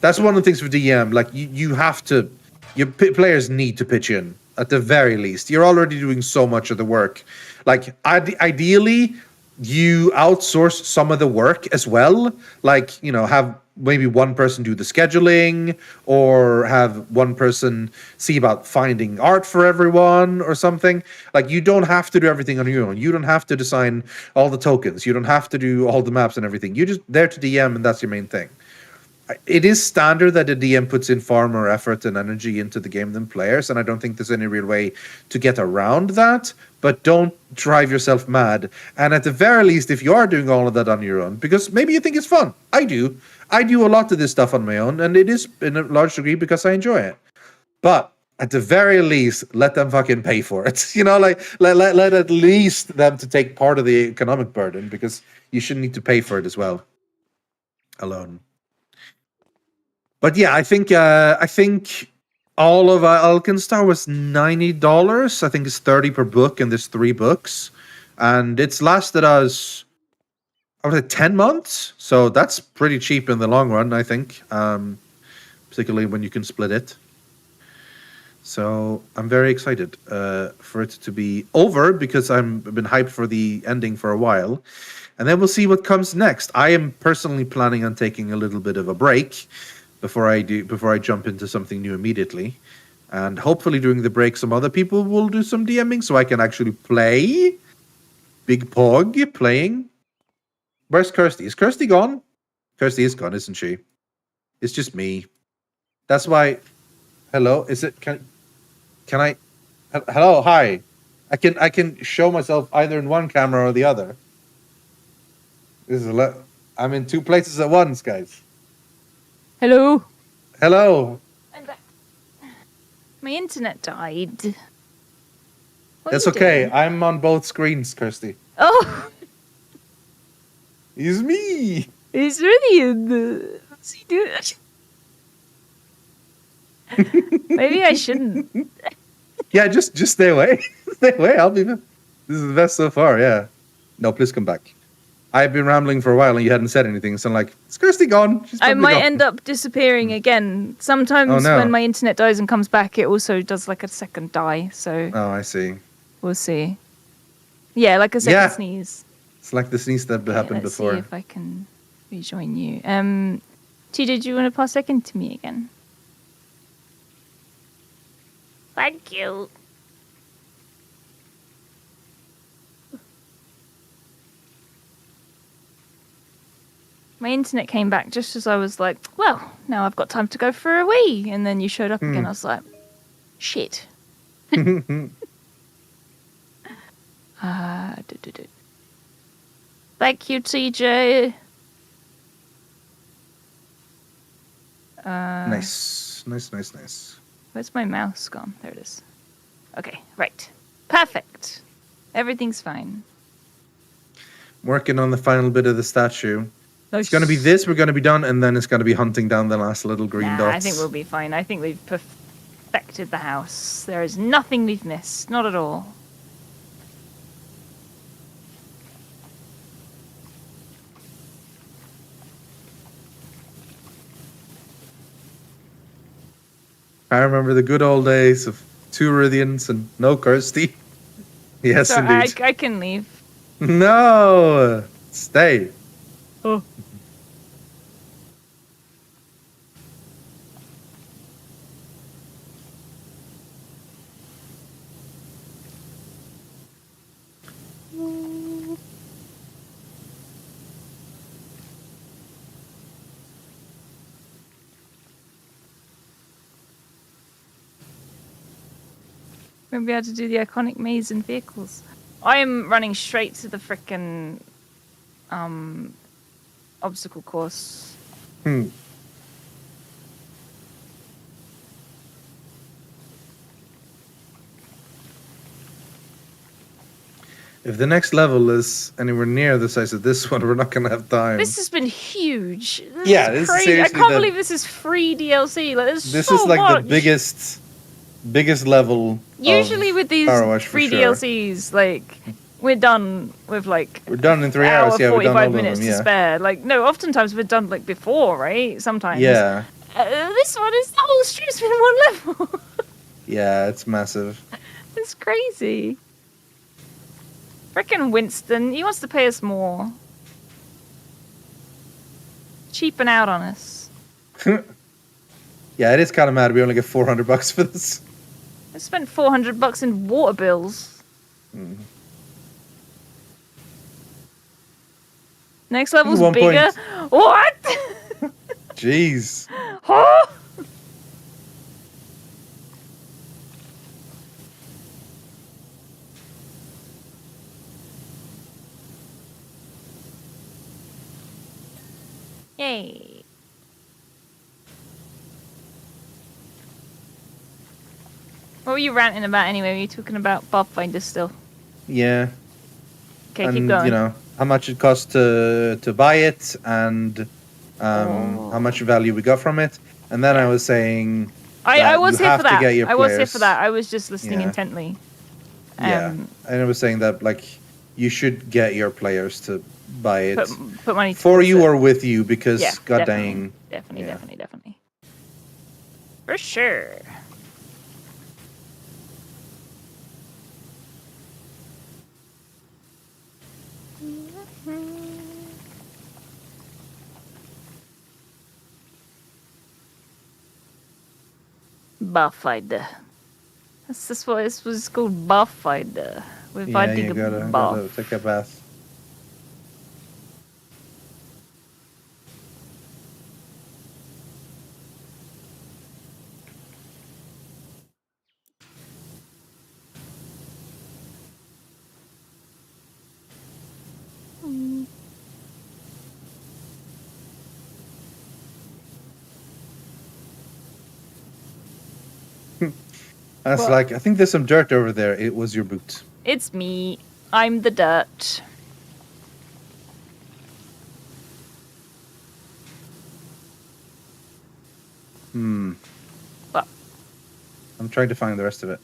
That's one of the things for DM. Like you have to, your players need to pitch in at the very least. You're already doing so much of the work. Like ideally, you outsource some of the work as well. Like, have maybe one person do the scheduling, or have one person see about finding art for everyone or something. Like, you don't have to do everything on your own. You don't have to design all the tokens. You don't have to do all the maps and everything. You're just there to DM, and that's your main thing. It is standard that a DM puts in far more effort and energy into the game than players, and I don't think there's any real way to get around that, but don't drive yourself mad. And at the very least, if you are doing all of that on your own, because maybe you think it's fun. I do a lot of this stuff on my own, and it is in a large degree because I enjoy it. But at the very least, let them fucking pay for it. Like let at least them to take part of the economic burden, because you shouldn't need to pay for it as well alone. But yeah, I think all of Alkenstar was $90. I think it's $30 per book, and there's 3 books, and it's lasted us, I would say, 10 months. So that's pretty cheap in the long run, I think, particularly when you can split it. So I'm very excited for it to be over, because I've been hyped for the ending for a while, and then we'll see what comes next. I am personally planning on taking a little bit of a break before I jump into something new immediately. And hopefully during the break some other people will do some DMing so I can actually play. Big Pog playing. Where's Kirsty? Is Kirsty gone? Kirsty is gone, isn't she? It's just me. That's why. Hello? Is it can I hello, hi. I can show myself either in one camera or the other. This is I'm in 2 places at once, guys. Hello. Hello. I'm back. My internet died. That's okay. I'm on both screens, Kirsty. Oh. It's me. It's Rythian. What's he doing? Maybe I shouldn't. Yeah, just stay away. Stay away. This is the best so far. Yeah. No, please come back. I've been rambling for a while and you hadn't said anything, so I'm like, is Kirsty gone? I might end up disappearing again. Sometimes when my internet dies and comes back, it also does like a second die. So. Oh, I see. We'll see. Yeah, like a second sneeze. It's like the sneeze that happened before. Let's see if I can rejoin you. TJ, do you want to pass second to me again? Thank you. My internet came back just as I was like, well, now I've got time to go for a wee. And then you showed up again. I was like, shit. Thank you, TJ. Nice. Where's my mouse gone? There it is. Okay, right. Perfect. Everything's fine. Working on the final bit of the statue. It's going to be this, we're going to be done, and then it's going to be hunting down the last little green dots. I think we'll be fine. I think we've perfected the house. There is nothing we've missed. Not at all. I remember the good old days of 2 Rythians and no Kirsty. Yes, so indeed. I can leave. No! Stay. Oh. Maybe I had to do the iconic maze and vehicles. I am running straight to the frickin' obstacle course. If the next level is anywhere near the size of this one, we're not gonna have time. This has been huge. This This is crazy. is seriously I can't believe this is free DLC. Like, This so is like much. the biggest level. Usually with these Powerwash for free sure. DLCs, like we're done with like We're done in 3 hour, hours. Yeah, we've done all 45 of them. minutes to Yeah. spare. Like no, oftentimes we're done like before, right? Sometimes. Yeah. This one is the whole stream's been one level. Yeah, it's massive. It's crazy. Reckon Winston, he wants to pay us more. Cheaping out on us. Yeah, it is kind of mad. We only get $400 for this. I spent $400 in water bills. Next level's 1 bigger. point. What? Jeez. Huh? Yay. What were you ranting about anyway? Were you talking about Pathfinder still? Yeah. Okay, And keep going. you know how much it costs to buy it, and how much value we got from it. And then I was saying I was you here have for that. to get your I was here players- for that. I was just listening Yeah. intently. Yeah, and I was saying that like you should get your players to buy it Put money for towards you it. or with you, because Yeah, god definitely. dang. Definitely, Yeah. definitely. For sure. Pathfinder. That's what this was called, Pathfinder. We're Yeah, finding you a gotta bath. take a bath. That's What? like I think there's some dirt over there. It was your boot. It's me. I'm the dirt. What? I'm trying to find the rest of it.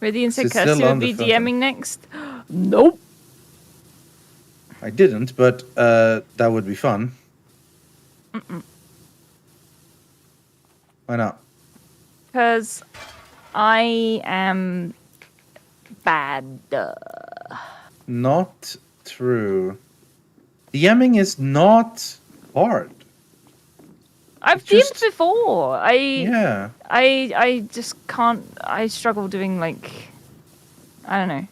Rythian said It's still Kirsty would on the be photo. DMing next. Nope. I didn't, but that would be fun. Mm-mm. Why not? Because I am bad. Not true. DMing is not hard. I've Just- DM'd before. Yeah. I just can't. I struggle doing like. I don't know.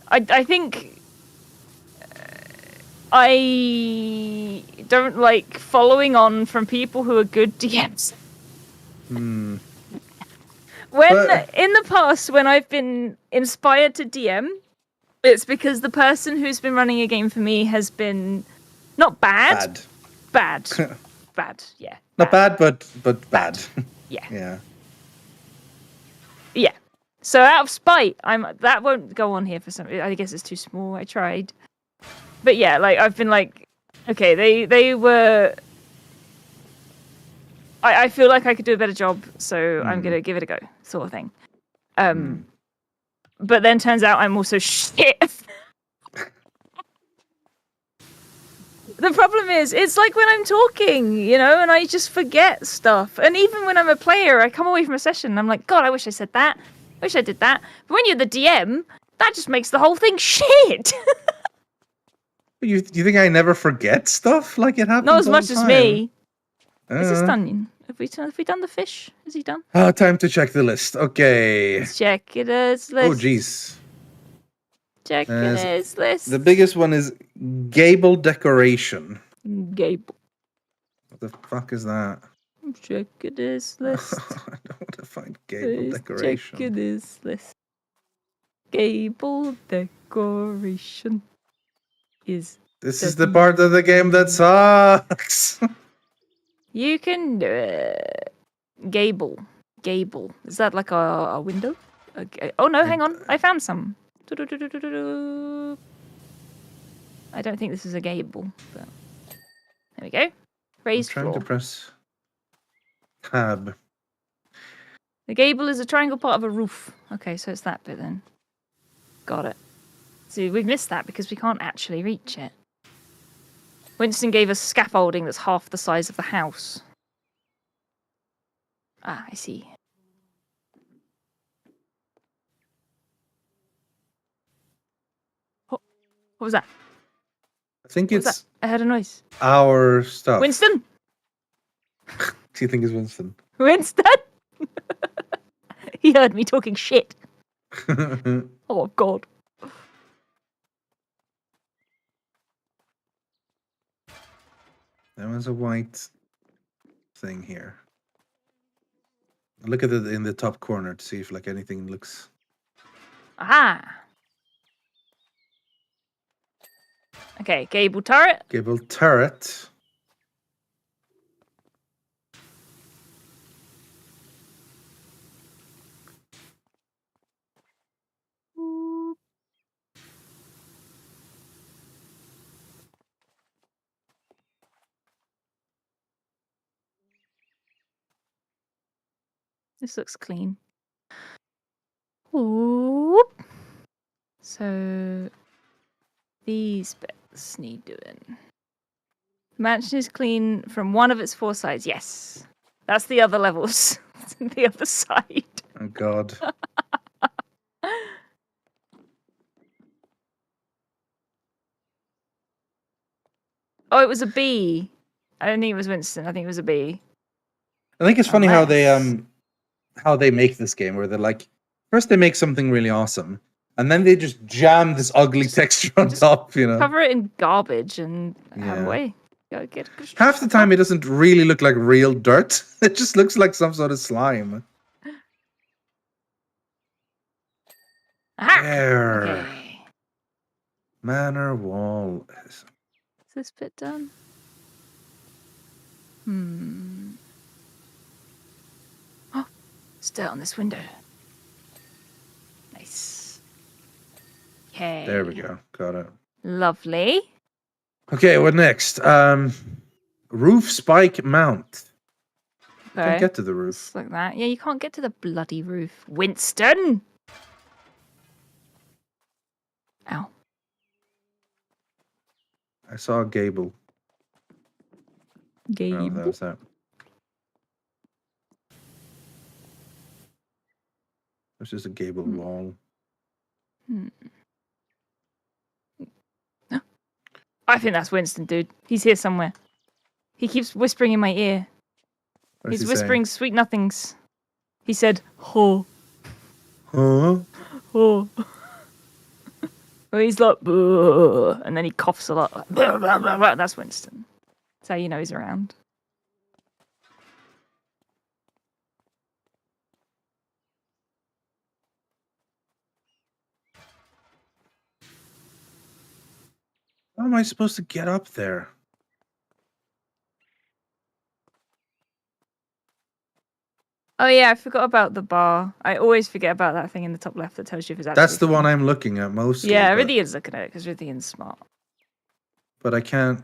I think. I don't like following on from people who are good DMs. Hmm. When But- in the past, when I've been inspired to DM, it's because the person who's been running a game for me has been not bad, bad, bad. Yeah, Not bad, but bad. yeah, Yeah. yeah. So out of spite, that won't go on here for some. I guess it's too small. I tried, but yeah, like I've been like, okay, they were. I feel like I could do a better job, so I'm gonna give it a go, sort of thing. But then turns out I'm also shit. The problem is, it's like when I'm talking, you know, and I just forget stuff. And even when I'm a player, I come away from a session and I'm like, God, I wish I said that. I wish I did that. But when you're the DM, that just makes the whole thing shit. You think I never forget stuff? Like it happens Not as all much the as time. me. Is this Uh, done? Have we done the fish? Is he done? Time to check the list. Okay. Let's check it as list. Oh, jeez. Check it Uh, as list. The biggest one is gable decoration. Gable. What the fuck is that? Check it as list. I don't want to find gable Please decoration. check it as list. Gable decoration is. This is the part of the game that sucks. You can do it. Gable gable. Is that like a window? Okay. Oh no, hang on. I found some. Do-do-do-do-do-do. I don't think this is a gable. But... There we go. Raised I'm trying floor. to press tab. The gable is a triangle part of a roof. Okay, so it's that bit then. Got it. See, we've missed that because we can't actually reach it. Winston gave us scaffolding that's half the size of the house. Ah, I see. What was that? I think What was it's that? I heard a noise. our stuff. Winston! Do you think it's Winston? Winston! He heard me talking shit. Oh, God. There was a white thing here. Look at it in the top corner to see if like anything looks. Aha! Okay, gable turret. Gable turret. This looks clean. Whoop. So these bits need doing. The mansion is clean from one of its 4 sides. Yes. That's the other levels. The other side. Oh God. Oh, it was a bee. I don't think it was Winston. I think it was a bee. I think it's funny how they make this game where they're like, first they make something really awesome, and then they just jam this ugly texture on top, you know. Cover it in garbage and have Yeah. away. Go get Half the time it doesn't really look like real dirt. It just looks like some sort of slime. Aha! There. Okay. Manor wall. Is this bit done? Oh, it's dirt on this window. Nice. Okay. There we go. Got it. Lovely. Okay, what next? Roof spike mount. Okay. Can't get to the roof. Just like that. Yeah, you can't get to the bloody roof. Winston! Ow. I saw a gable. Gable. Oh, that was that. There's just a gable wall. I think that's Winston, dude. He's here somewhere. He keeps whispering in my ear. What is He's he whispering saying? sweet nothings. He said, "Ho, Huh? ho." Well, he's like, "Buh," and then he coughs a lot. Like, "Buh, buh, buh, buh." That's Winston. That's how you know he's around. How am I supposed to get up there? Oh yeah, I forgot about the bar. I always forget about that thing in the top left that tells you if it's actually. That's the one I'm looking at mostly. Yeah, but, Rythian's looking at it because Rythian's smart. but I can't.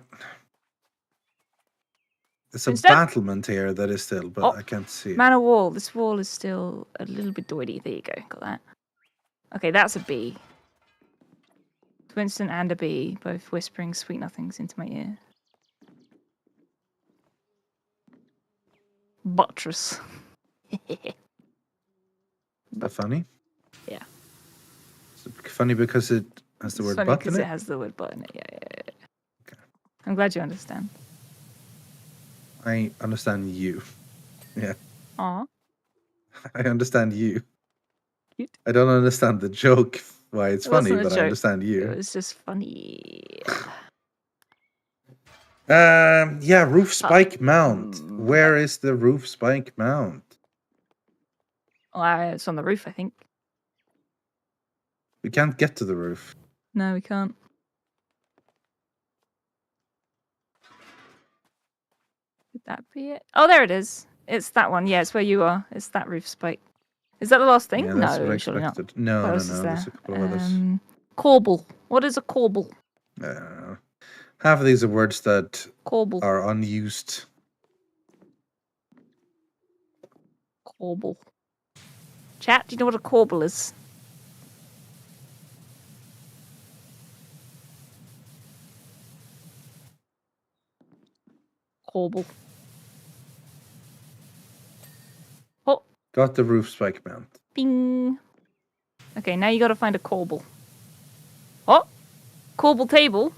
It's a Instead- battlement here that is still, but Oh, I can't see it. Manor wall. This wall is still a little bit doity. There you go. Got that. Okay, that's a bee. Winston and a bee, both whispering sweet nothings into my ear. Buttress. Is that funny? Yeah. Is it funny because it has the It's word funny butt because in it it? has the word butt in it. Yeah. Okay. I'm glad you understand. I understand you. Yeah. Aw. I understand you. Cute. I don't understand the joke, why it's It funny, wasn't a but I joke. understand you. It was just funny. Yeah, roof spike mount. Where is the roof spike mount? Oh, it's on the roof, I think. We can't get to the roof. No, we can't. Could that be it? Oh, there it is. It's that one. Yeah, it's where you are. It's that roof spike. Is that the last thing? Yeah, that's what I No, surely not. expected. No, What no, else no. is there? There's a couple of others. Corbel. What is a corbel? Half of these are words that Corbel. are unused. Corbel. Chat, do you know what a corbel is? Corbel. Oh. Got the roof spike mount. Bing. Okay, now you got to find a corbel. Oh, corbel table.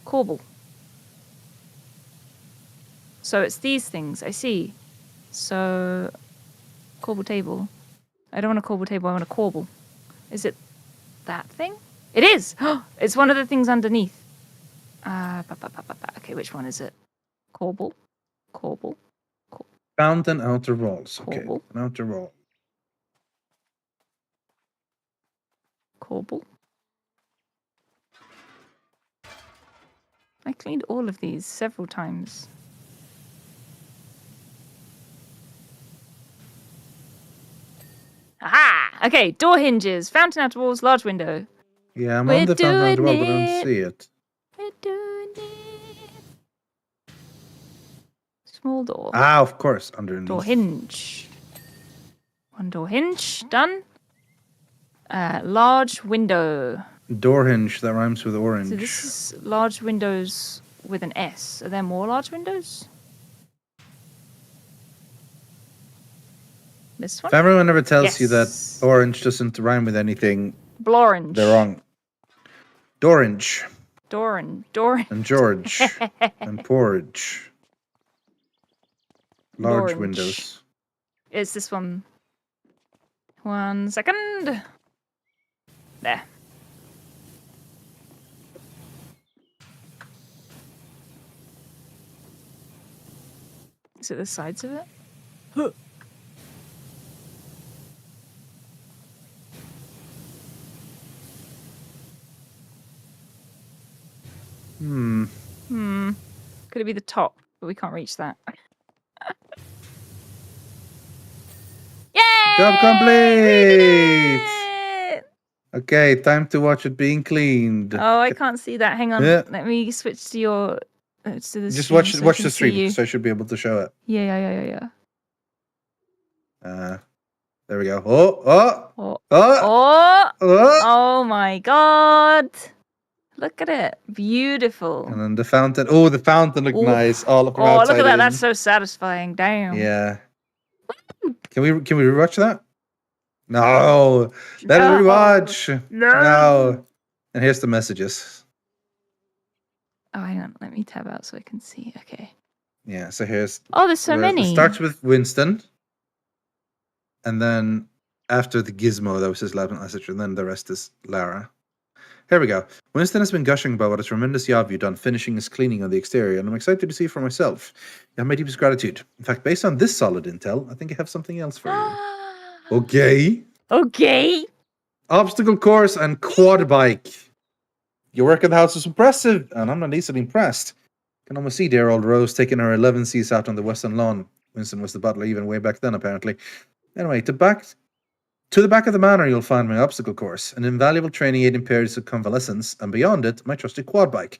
Corbel. So it's these things. I see. So, corbel table. I don't want a corbel table. I want a corbel. Is it that thing? It is. It's one of the things underneath. Okay, which one is it? Corbel. Corbel. Fountain outer walls. Okay, Corbel. an outer wall. Corbel. I cleaned all of these several times. Aha! Okay, door hinges, fountain outer walls, large window. Yeah, I'm We're on the fountain outer wall, but I doing don't see it. We're doing it. Small door. Ah, of course, underneath. Door hinge. One door hinge, done. Large window. Door hinge, that rhymes with orange. So this is large windows with an S. Are there more large windows? This one? If everyone ever tells you that Yes. orange doesn't rhyme with anything, Blorange. they're wrong. Dorange Doran. and George and porridge. Large Lorange. windows. It's this one. 1 second. There. Is it the sides of it? Huh. Could it be the top? But we can't reach that. Yay! Job complete! Okay, time to watch it being cleaned. Oh, I can't see that. Hang on. Yeah. Let me switch to your. To the Just stream watch so I watch can the see you. stream, so I should be able to show it. Yeah. There we go. Oh. Oh! Oh my god! Look at it. Beautiful. And then the fountain. Oh, the fountain looked Ooh. nice. All from Oh, outside look at that. in. That's so satisfying. Damn. Yeah. Can we rewatch that? No. Let it rewatch. No. And here's the messages. Oh, hang on. Let me tab out so I can see. Okay. Yeah, so here's Oh, there's so many. It starts with Winston. And then after the gizmo, that was his last message, and then the rest is Lara. Here we go. Winston has been gushing about what a tremendous job you've done finishing his cleaning on the exterior, and I'm excited to see for myself. You have my deepest gratitude. In fact, based on this solid intel, I think I have something else for you. Okay. Okay. Obstacle course and quad bike. Your work at the house was impressive, and I'm not easily impressed. Can almost see dear old Rose taking her 11 C's out on the western lawn. Winston was the butler even way back then, apparently. Anyway, to the back of the manor, you'll find my obstacle course, an invaluable training aid in periods of convalescence, and beyond it, my trusty quad bike.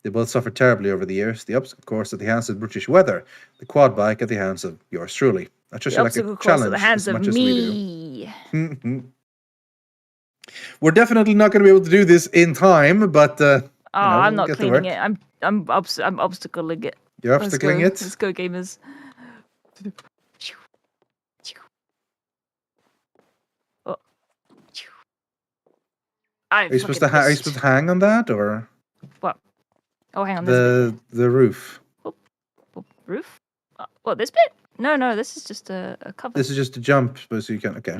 They both suffered terribly over the years. The obstacle course at the hands of British weather, the quad bike at the hands of yours truly. I trust The you like a obstacle course challenge at the hands as of much as me. we do. We're definitely not going to be able to do this in time, but I'm not get to cleaning work. it. I'm obstacling it. You're Let's obstacling go. it? Let's go, gamers. Oh. Are you supposed to hang on that, or What? Oh, hang on. This the roof? roof? What, this bit? No, this is just a cover. This is just a jump, so you can. Okay.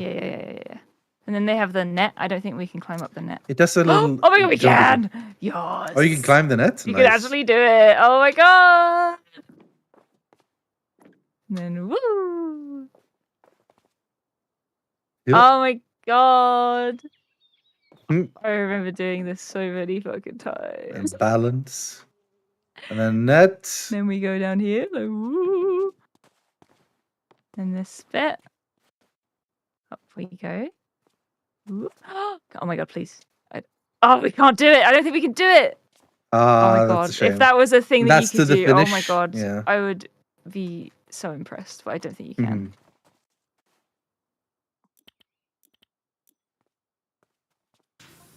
Yeah. And then they have the net. I don't think we can climb up the net. It does a little. Oh my god, we jumpy- can! Yes! Oh, you can climb the net. You Nice. can actually do it! Oh my god! And then woo! Yep. Oh my god! Hmm. I remember doing this so many fucking times. And balance, and then net. Then we go down here, like woo! Then this bit. Up we go. Ooh. Oh my god, please. Oh, we can't do it. I don't think we can do it. Oh my That's a god. shame. If that was a thing that That's you could to the do, oh my finish? god. Yeah. I would be so impressed, but I don't think you can. Mhm.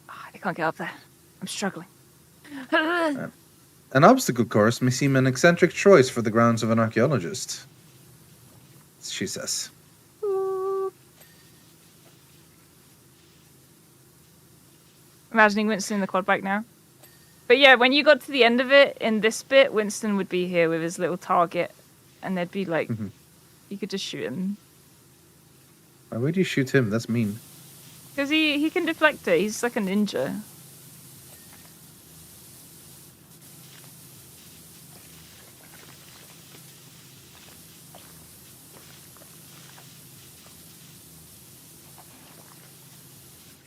I can't get up there. I'm struggling. An obstacle course may seem an eccentric choice for the grounds of an archaeologist, she says. Imagining Winston in the quad bike now. But yeah, when you got to the end of it, in this bit, Winston would be here with his little target, and there'd be like, you could just shoot him. Why would you shoot him? That's mean. Because he can deflect it. He's like a ninja.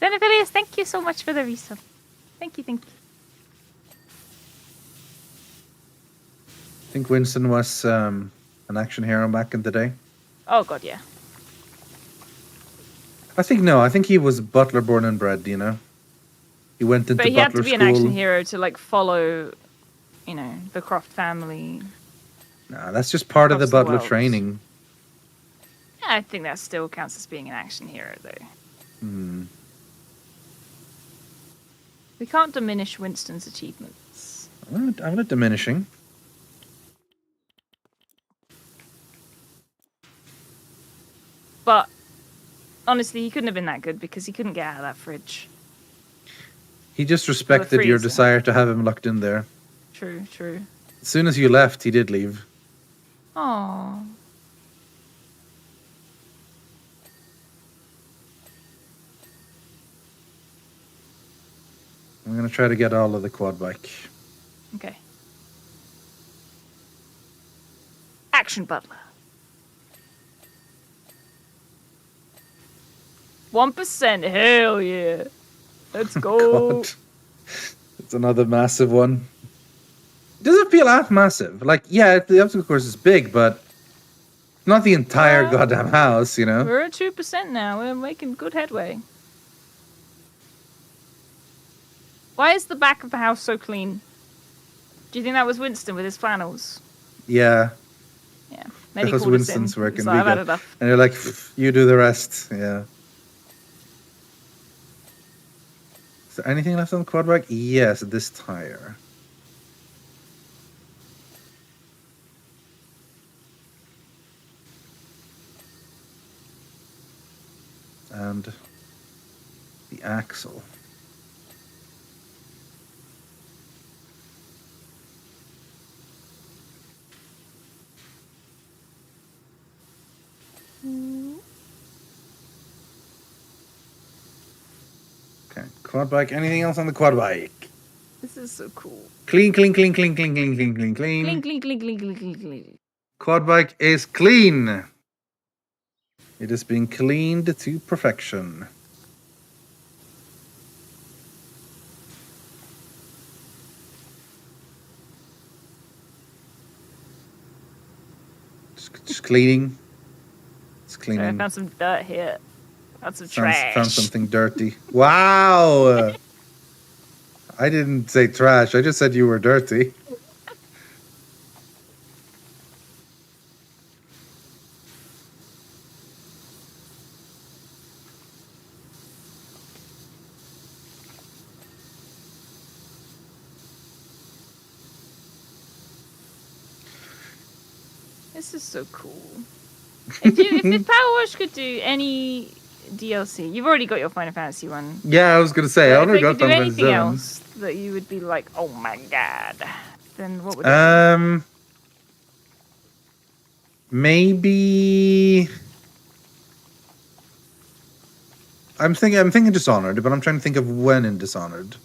Xenophilius, thank you so much for the resub. Thank you, thank you. Think Winston was an action hero back in the day? Oh god, yeah. I think he was butler born and bred, you know? He went into But he butler had to be school. an action hero to like follow, you know, the Croft family. Nah, that's just part of the Across the butler world. training. Yeah, I think that still counts as being an action hero, though. Hmm. We can't diminish Winston's achievements. I'm not diminishing. But honestly, he couldn't have been that good because he couldn't get out of that fridge. He just respected your freezer. desire to have him locked in there. True, true. As soon as you left, he did leave. Oh. I'm gonna try to get all of the quad bike. Okay. Action Butler. 1%. Hell yeah. Let's go. God. It's another massive one. It doesn't feel that massive. Like, yeah, the obstacle course is big, but not the entire goddamn house, you know? We're at 2% now. We're making good headway. Why is the back of the house so clean? Do you think that was Winston with his flannels? Yeah. Yeah. That was called us in. Winston's work He's and like, we "I've had got, enough." and you're like, you do the rest. Yeah. Is there anything left on the quad bike? Yes, this tire. And the axle. Okay, quad bike. Anything else on the quad bike? This is so cool. Clean, clean, clean, clean, clean, clean, clean, clean, Clean, clean. clean, clean, clean, clean, clean, clean. Quad bike is clean. It is being cleaned to perfection. Just cleaning. It's Sorry, cleaning. I found some dirt here. Found some trash. Found something dirty. Wow! I didn't say trash. I just said you were dirty. This is so cool. If Powerwash could do any DLC, you've already got your Final Fantasy one. Yeah, I was gonna say. I But if already they got could do Final anything Fantasy else that you would be like, oh my god, then what would it VII. Maybe. I'm thinking Dishonored, but I'm trying to think of when in Dishonored.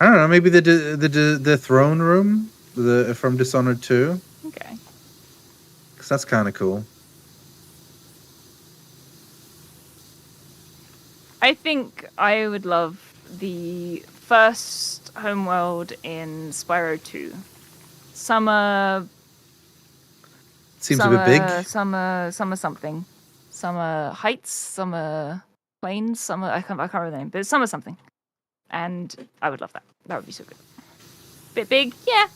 I don't know. Maybe the throne room, from Dishonored 2. Okay. Because that's kind of cool. I think I would love the first homeworld in Spyro 2. Some are... Seems a bit big. Some are something. Some are heights, some are planes, some are... I can't remember the name, but some are something. And I would love that. That would be so good. Bit big, yeah.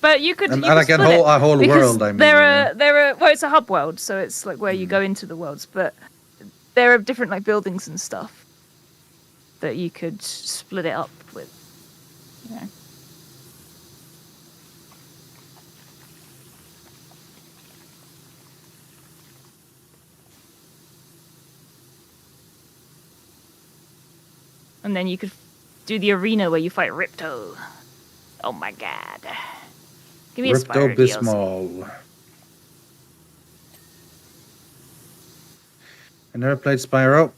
But you could... And you could like split a whole world, I mean. There are... Well, it's a hub world, so it's like where you go into the worlds, but there are different like buildings and stuff that you could split it up with. You know. And then you could do the arena where you fight Ripto. Oh my god. Give me a Spyro DLC. Bismol. I never played Spyro.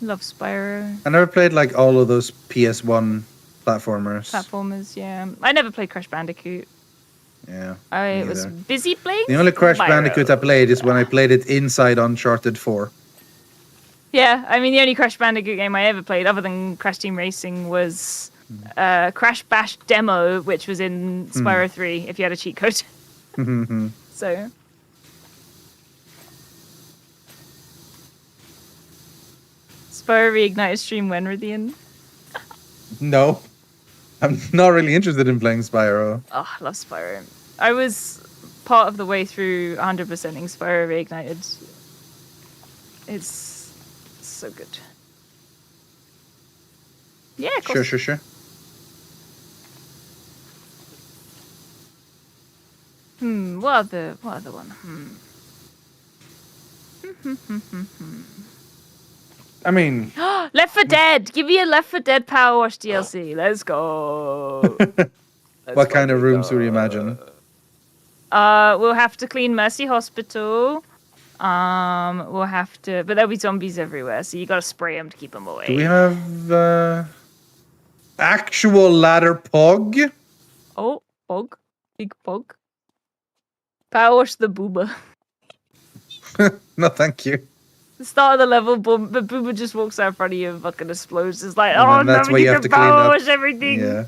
Love Spyro. I never played like all of those PS1 platformers. Platformers, yeah. I never played Crash Bandicoot. Yeah. I was busy playing The only Crash Spyro. Bandicoot I played is when I played it inside Uncharted 4. Yeah, I mean, the only Crash Bandicoot game I ever played, other than Crash Team Racing, was Crash Bash Demo, which was in Spyro 3, if you had a cheat code. So... Spyro Reignited stream when, Rythian? No. I'm not really interested in playing Spyro. Oh, I love Spyro. I was part of the way through 100%ing Spyro Reignited. It's so good. Yeah, of course. Sure. What other one? I mean... Left 4 Dead! Give me a Left 4 Dead Powerwash DLC. Let's go. What kind of rooms would you imagine? We'll have to clean Mercy Hospital. We'll have to... But there'll be zombies everywhere, so you gotta spray them to keep them away. Do we have actual ladder pog? Oh, pog. Big pog. Powerwash the booba. No, thank you. The start of the level, the booba just walks out in front of you and fucking explodes. It's like, And that's where you have to clean up. Powerwash everything. Yeah.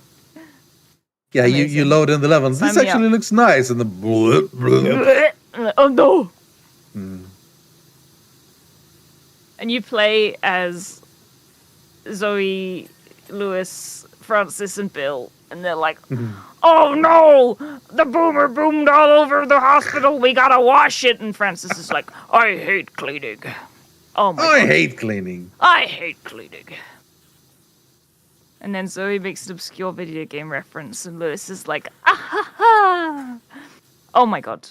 Yeah, you load in the levels. This actually looks nice, and the blip, blip. Oh no! And you play as Zoe, Lewis, Francis, and Bill, and they're like, "Oh no! The boomer boomed all over the hospital. We gotta wash it." And Francis is like, "I hate cleaning. Oh my! I hate cleaning. I hate cleaning." And then Zoe makes an obscure video game reference, and Lewis is like, "Ah ha ha! Oh my god!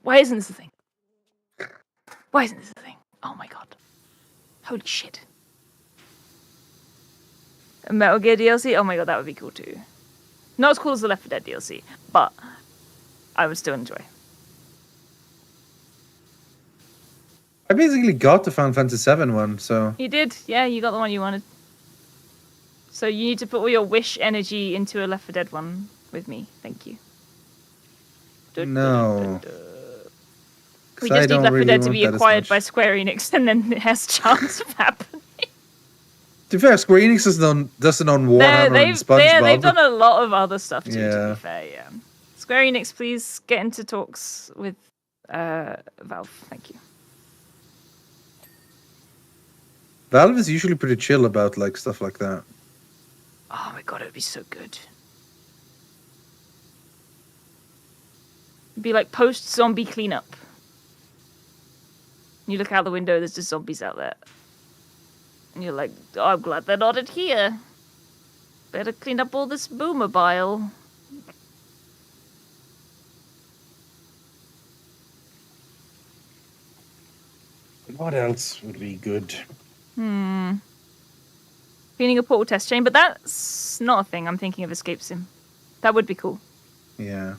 Why isn't this a thing? Why isn't this a thing? Oh my god! Holy shit!" A Metal Gear DLC? Oh my god, that would be cool too. Not as cool as the Left 4 Dead DLC, but I would still enjoy. I basically got the Final Fantasy VII one, so... You did? Yeah, you got the one you wanted. So you need to put all your wish energy into a Left 4 Dead one with me. Thank you. No. We just need Left 4 Dead to be acquired by Square Enix, and then it has chance of happening. To be fair, Square Enix doesn't own Warhammer and SpongeBob. They've done a lot of other stuff too, to Yeah. be fair, yeah. Square Enix, please get into talks with Valve. Thank you. Valve is usually pretty chill about like stuff like that. Oh my god, it would be so good. It'd be like post-zombie cleanup. You look out the window, there's just zombies out there. And you're like, oh, I'm glad they're not in here. Better clean up all this boomer-bile. What else would be good? Cleaning a portal test chain, but that's not a thing. I'm thinking of Escape Sim. That would be cool. Yeah.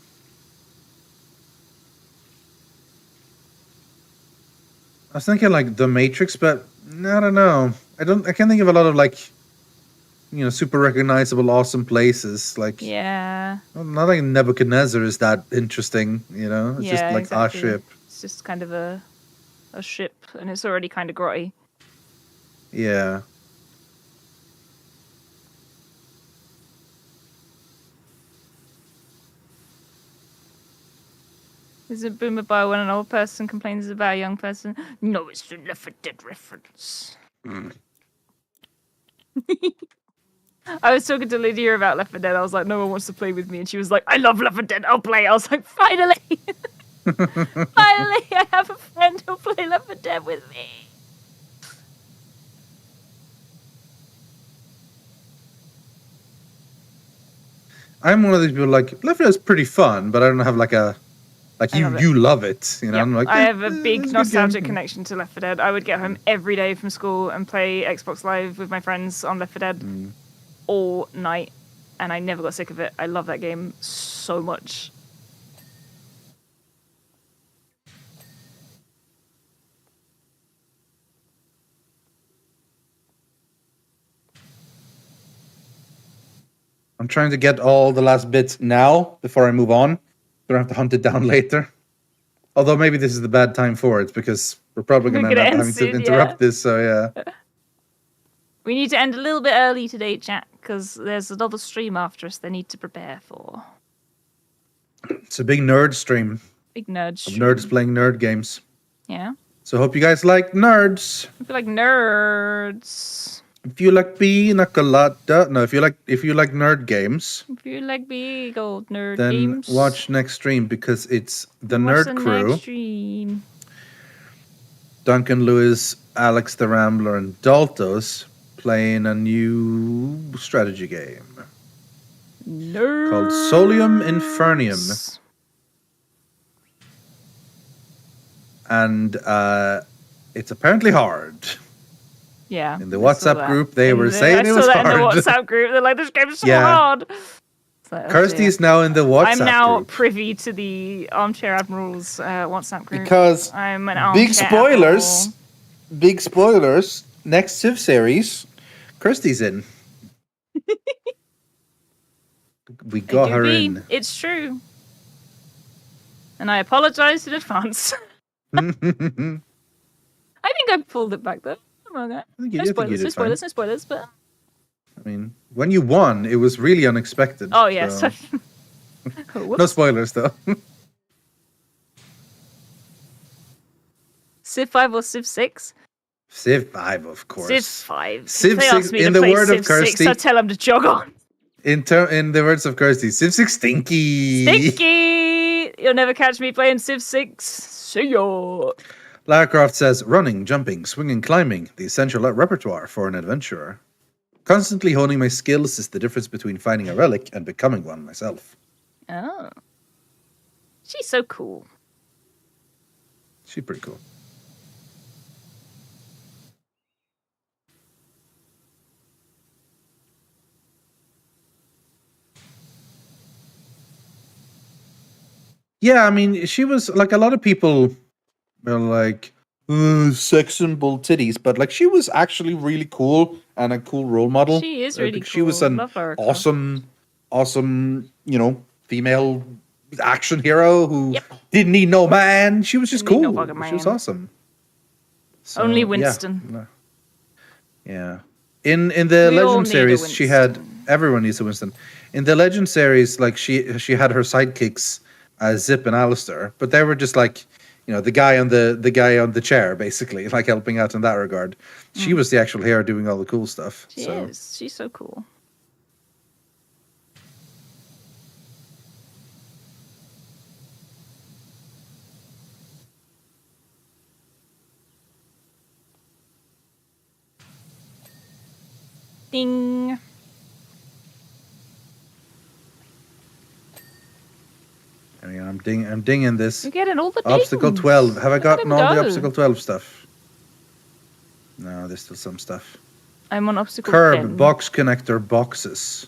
I was thinking like The Matrix, but I don't know. I can't think of a lot of like, you know, super recognizable, awesome places. Like, Yeah. well, not like Nebuchadnezzar is that interesting, you know? It's just like exactly. a ship. It's just kind of a ship, and it's already kind of grotty. Yeah. Is it Boomer Bow when an old person complains about a young person? No, it's the Left 4 Dead reference. I was talking to Lydia about Left 4 Dead. I was like, no one wants to play with me. And she was like, I love Left 4 Dead. I'll play. I was like, finally. Finally, I have a friend who'll play Left 4 Dead with me. I'm one of these people like Left 4 Dead is pretty fun, but I don't have like a you love it. You know, Yep. I'm like I have a big it's a good nostalgic game. connection to Left 4 Dead. I would get home every day from school and play Xbox Live with my friends on Left 4 Dead all night, and I never got sick of it. I love that game so much. I'm trying to get all the last bits now before I move on. Don't have to hunt it down later. Although maybe this is the bad time for it because we're probably going to end up having to interrupt this. So yeah. We need to end a little bit early today, chat, because there's another stream after us they need to prepare for. It's a big nerd stream. Big nerd Of stream. nerds playing nerd games. Yeah. So hope you guys like nerds. I feel like nerds. If you like pina colada, no, if you like nerd games, If you like big old nerd then games, watch next stream because it's the watch Nerd the Crew. next stream. Duncan Lewis, Alex the Rambler, and Daltos playing a new strategy game called Solium Infernium. And it's apparently hard. Yeah. In the I saw WhatsApp that. group, they were saying it was I saw that in the hard. WhatsApp group. They're like, this game's so Yeah. hard. It's like, oh Kirsty dear. is now in the WhatsApp I'm now group. privy to the Armchair Admirals WhatsApp group. Because I'm an big armchair spoilers, next Civ series, Kirsty's in. We got her in. It's true. And I apologize in advance. I think I pulled it back though. Okay. No spoilers, but I mean, when you won, it was really unexpected. oh yes. so- No spoilers though. Civ 5 or Civ 6? Civ 5, of course. Civ 5. Civ If they 6, ask me in to the play word Civ of Kirsty. 6, I tell them to jog on. In the words of Kirsty, Civ 6 stinky. Stinky! You'll never catch me playing Civ 6. See ya. Lara Croft says, running, jumping, swinging, climbing, the essential repertoire for an adventurer. Constantly honing my skills is the difference between finding a relic and becoming one myself. Oh. She's so cool. She's pretty cool. Yeah, I mean, she was like a lot of people were like, sex symbol titties, but like she was actually really cool and a cool role model. She is really She was cool. an Love her. awesome, female action hero who didn't need no man. She was just Didn't need cool. no fucking She was man. awesome. So, Only yeah. Winston. Yeah. In the We all Legend need a series, she had everyone needs a Winston. In the Legend series, like she had her sidekicks, Zip and Alistair, but they were just like, the guy on the chair, basically, like helping out in that regard. She was the actual hero doing all the cool stuff. She so. is. She's so cool. Ding. I mean, I'm dinging this. You're getting all the Obstacle dings. 12. Have I gotten him all the go. Obstacle 12 stuff? No, there's still some stuff. I'm on obstacle Curb, 10. box connector, boxes.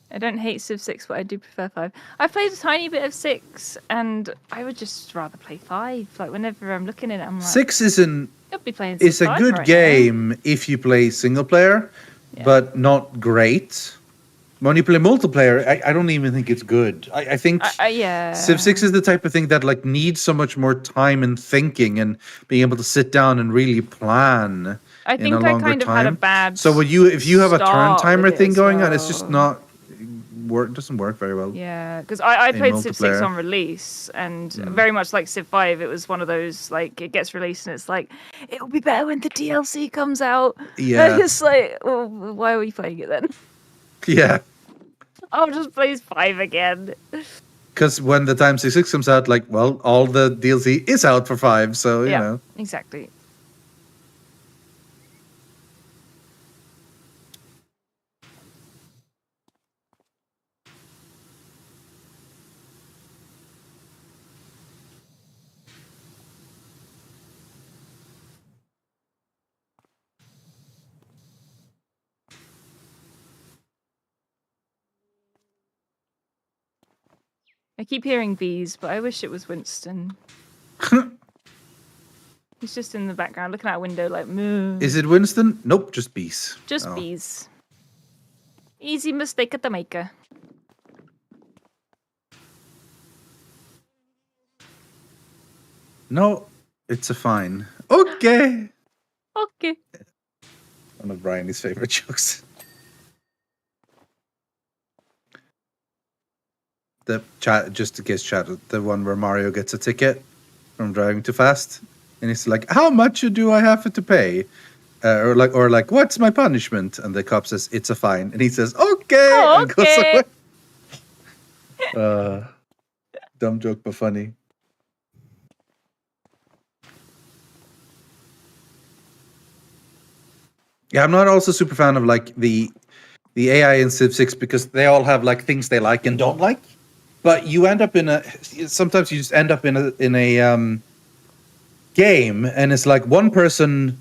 I don't hate Civ 6, but I do prefer 5. I've played a tiny bit of 6, and I would just rather play 5. Like, whenever I'm looking at it, I'm like... 6 isn't... Could be playing Civ It's a 5 good right game if you play single player, but not great. When you play multiplayer, I don't even think it's good. I think yeah. Civ 6 is the type of thing that like needs so much more time and thinking and being able to sit down and really plan. I in think a I longer kind of time. had a bad. So if you have a turn start timer with it thing as going on, it's just well. not doesn't work very well. Yeah, because I in played Civ 6 multiplayer. on release, and very much like Civ 5, it was one of those, like, it gets released and it's like, it'll be better when the DLC comes out. Yeah. And it's like, well, why are we playing it then? Yeah. I'll just play 5 again. Because when the time 6 comes out, like, well, all the DLC is out for 5, so you know. Exactly. I keep hearing bees, but I wish it was Winston. He's just in the background looking out a window like, moo. Is it Winston? Nope, just bees. Just bees. Easy mistake at the maker. No, it's a fine. Okay. Okay. One of Briony's favorite jokes. The chat, just in case chat, the one where Mario gets a ticket from driving too fast, and he's like, "How much do I have to pay?" Or like, "What's my punishment?" And the cop says, "It's a fine," and he says, "Okay," Oh, and goes okay. away. Dumb joke, but funny. Yeah, I'm not also super fan of like the AI in Civ 6 because they all have like things they like and don't like. But you end up sometimes you just end up in a game and it's like one person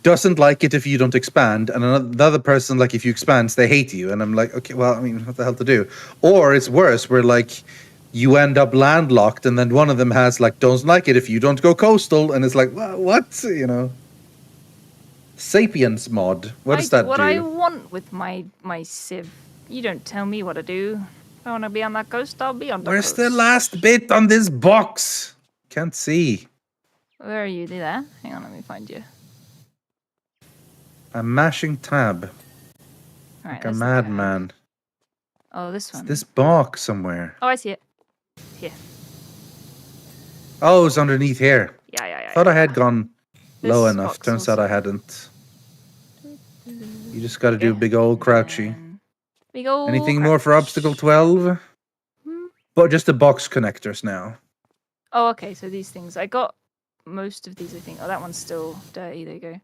doesn't like it if you don't expand, and another person, like, if you expand, they hate you. And I'm like, okay, well, I mean, what the hell to do? Or it's worse, where like you end up landlocked, and then one of them has like, don't like it if you don't go coastal, and it's like, well, what? You know? Sapiens mod. What does that what do? I want with my Civ. You don't tell me what to do. If I want to be on that coast, I'll be on the Where's coast. the last bit on this box? Can't see. Where are you? There? Hang on, let me find you. I'm mashing tab. Right, Like a madman. Oh, this one. It's this box somewhere. Oh, I see it. Here. Oh, it's underneath here. Yeah. Thought I had gone low This enough. box Turns out I hadn't. You just got to do big old crouchy. Big old Anything more for obstacle 12? But just the box connectors now. Oh, okay. So these things. I got most of these, I think. Oh, that one's still dirty. There you go.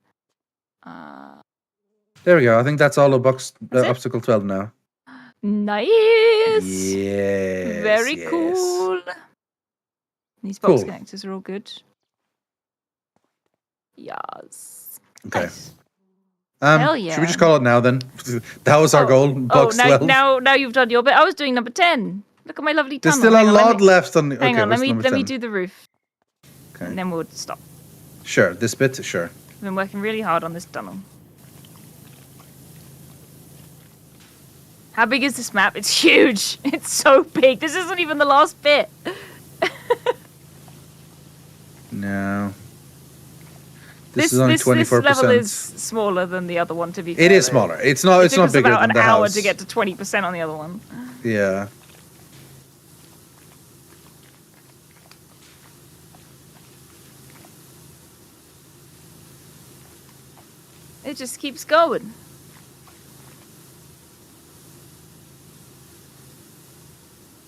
There we go. I think that's all of box That's it? obstacle 12 now. Nice. Yes. Very yes. cool. These box Cool. connectors are all good. Yes. Okay. Nice. Should Hell we yeah. just call it now then? That was our goal. Box 12. now you've done your bit. I was doing number 10. Look at my lovely tunnel. There's still a Hang on, lot left on the. Hang Okay, on, let what's number me 10? do the roof. Okay. And then we'll stop. Sure, this bit, sure. I've been working really hard on this tunnel. How big is this map? It's huge. It's so big. This isn't even the last bit. No. This is only 24%. This level is smaller than the other one, to be fair. It is though. smaller. It's not. It's It took not us bigger about than an the hour house. to get to 20% on the other one. Yeah. It just keeps going.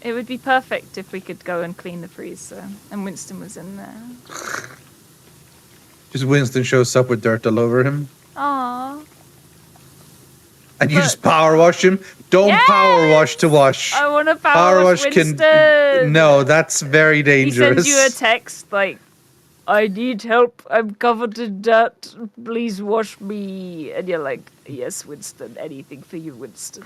It would be perfect if we could go and clean the freezer, and Winston was in there. Just Winston shows up with dirt all over him, Aww. and you just power wash him. Don't power wash to wash. I want to power wash Winston. No, that's very He dangerous. sends you a text like, I need help. I'm covered in dirt. Please wash me. And you're like, yes, Winston. Anything for you, Winston.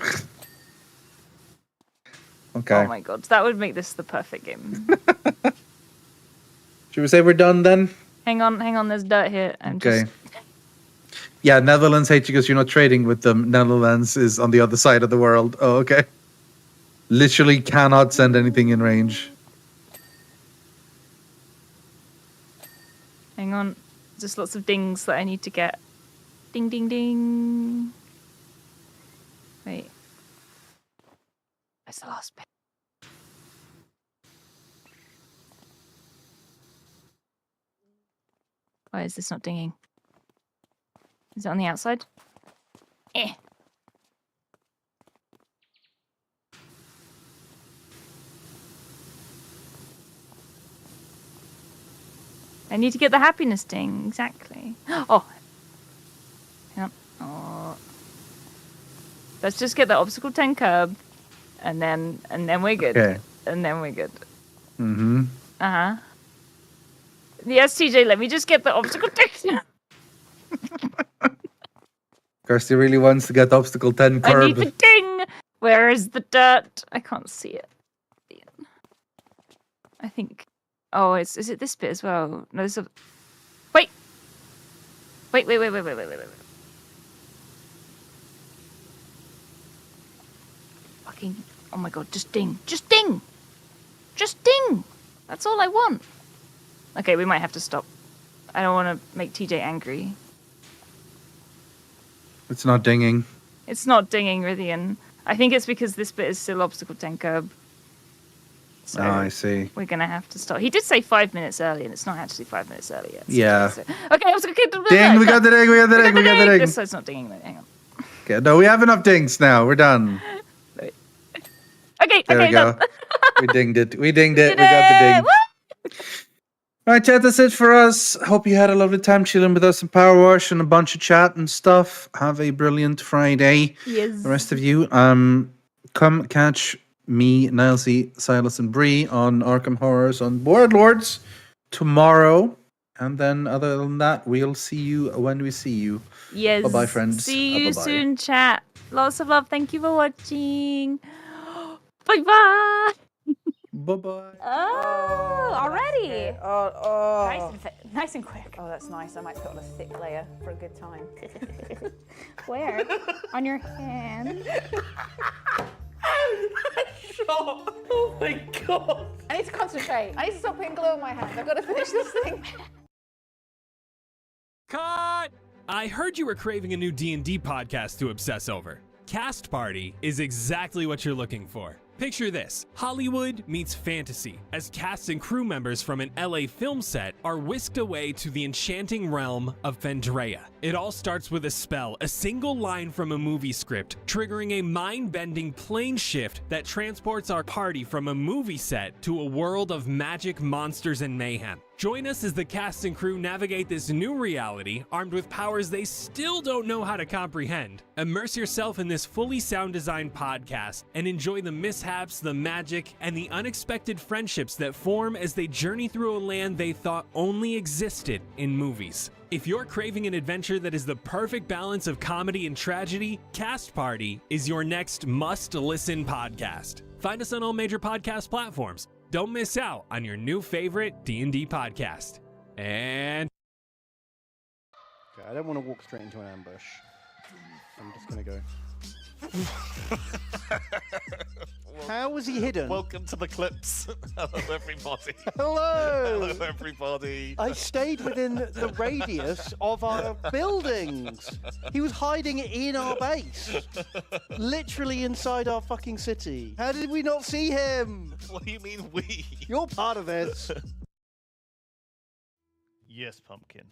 Okay. Oh my god. That would make this the perfect game. Should we say we're done then? hang on. There's dirt here. Okay. Yeah, Netherlands hate you because you're not trading with them. Netherlands is on the other side of the world. Oh, okay. Literally cannot send anything in range. Hang on. Just lots of dings that I need to get. Ding, ding, ding. Wait. Where's the last bit? Why is this not dinging? Is it on the outside? Eh. I need to get the happiness ding, exactly. Oh. Yep. Oh. Let's just get the obstacle 10 curb, and then we're good. Okay. And then we're good. Mm-hmm. Uh-huh. Yes, TJ, let me just get the obstacle 10. Kirsty really wants to get the obstacle 10 curb. I need the ding! Where is the dirt? I can't see it. I think... Oh, is it this bit as well? No, there's a... Wait! Wait. Fucking... Oh my god, just ding. Just ding! Just ding! That's all I want. Okay, we might have to stop. I don't want to make TJ angry. It's not dinging. It's not dinging, Rythian. I think it's because this bit is still obstacle 10 curb. So I see. We're going to have to stop. He did say 5 minutes early, and it's not actually 5 minutes early yet. So Yeah. Okay, I was going to... Ding, we got the ding, we got the ding. This side's not dinging, though. Hang on. Okay, no, we have enough dings now. We're done. Okay, There we go. done. We dinged it. We got the ding. All right, chat, that's it for us. Hope you had a lovely time chilling with us in Powerwash and a bunch of chat and stuff. Have a brilliant Friday. Yes. The rest of you, come catch me, Nilesy, Silas, and Bree on Arkham Horrors on Board Lords tomorrow. And then, other than that, we'll see you when we see you. Yes. Bye-bye, friends. See you Bye-bye. soon, chat. Lots of love. Thank you for watching. Bye-bye. Bye-bye. Oh, already? Oh. Nice and quick. Oh, that's nice. I might put on a thick layer for a good time. Where? On your hand. Oh my god. I need to concentrate. I need to stop putting glue on my hands. I've got to finish this thing. Cut! I heard you were craving a new D&D podcast to obsess over. Cast Party is exactly what you're looking for. Picture this, Hollywood meets fantasy, as cast and crew members from an LA film set are whisked away to the enchanting realm of Fendrea. It all starts with a spell, a single line from a movie script, triggering a mind-bending plane shift that transports our party from a movie set to a world of magic, monsters, and mayhem. Join us as the cast and crew navigate this new reality, armed with powers they still don't know how to comprehend. Immerse yourself in this fully sound-designed podcast and enjoy the mishaps, the magic, and the unexpected friendships that form as they journey through a land they thought only existed in movies. If you're craving an adventure that is the perfect balance of comedy and tragedy, Cast Party is your next must-listen podcast. Find us on all major podcast platforms. Don't miss out on your new favorite D&D podcast. And... Okay, I don't want to walk straight into an ambush. I'm just going to go. How was he hidden? Welcome to the clips. Hello, everybody. Hello. Hello, everybody. I stayed within the radius of our buildings. He was hiding in our base. Literally inside our fucking city. How did we not see him? What do you mean we? You're part of this. Yes, Pumpkin.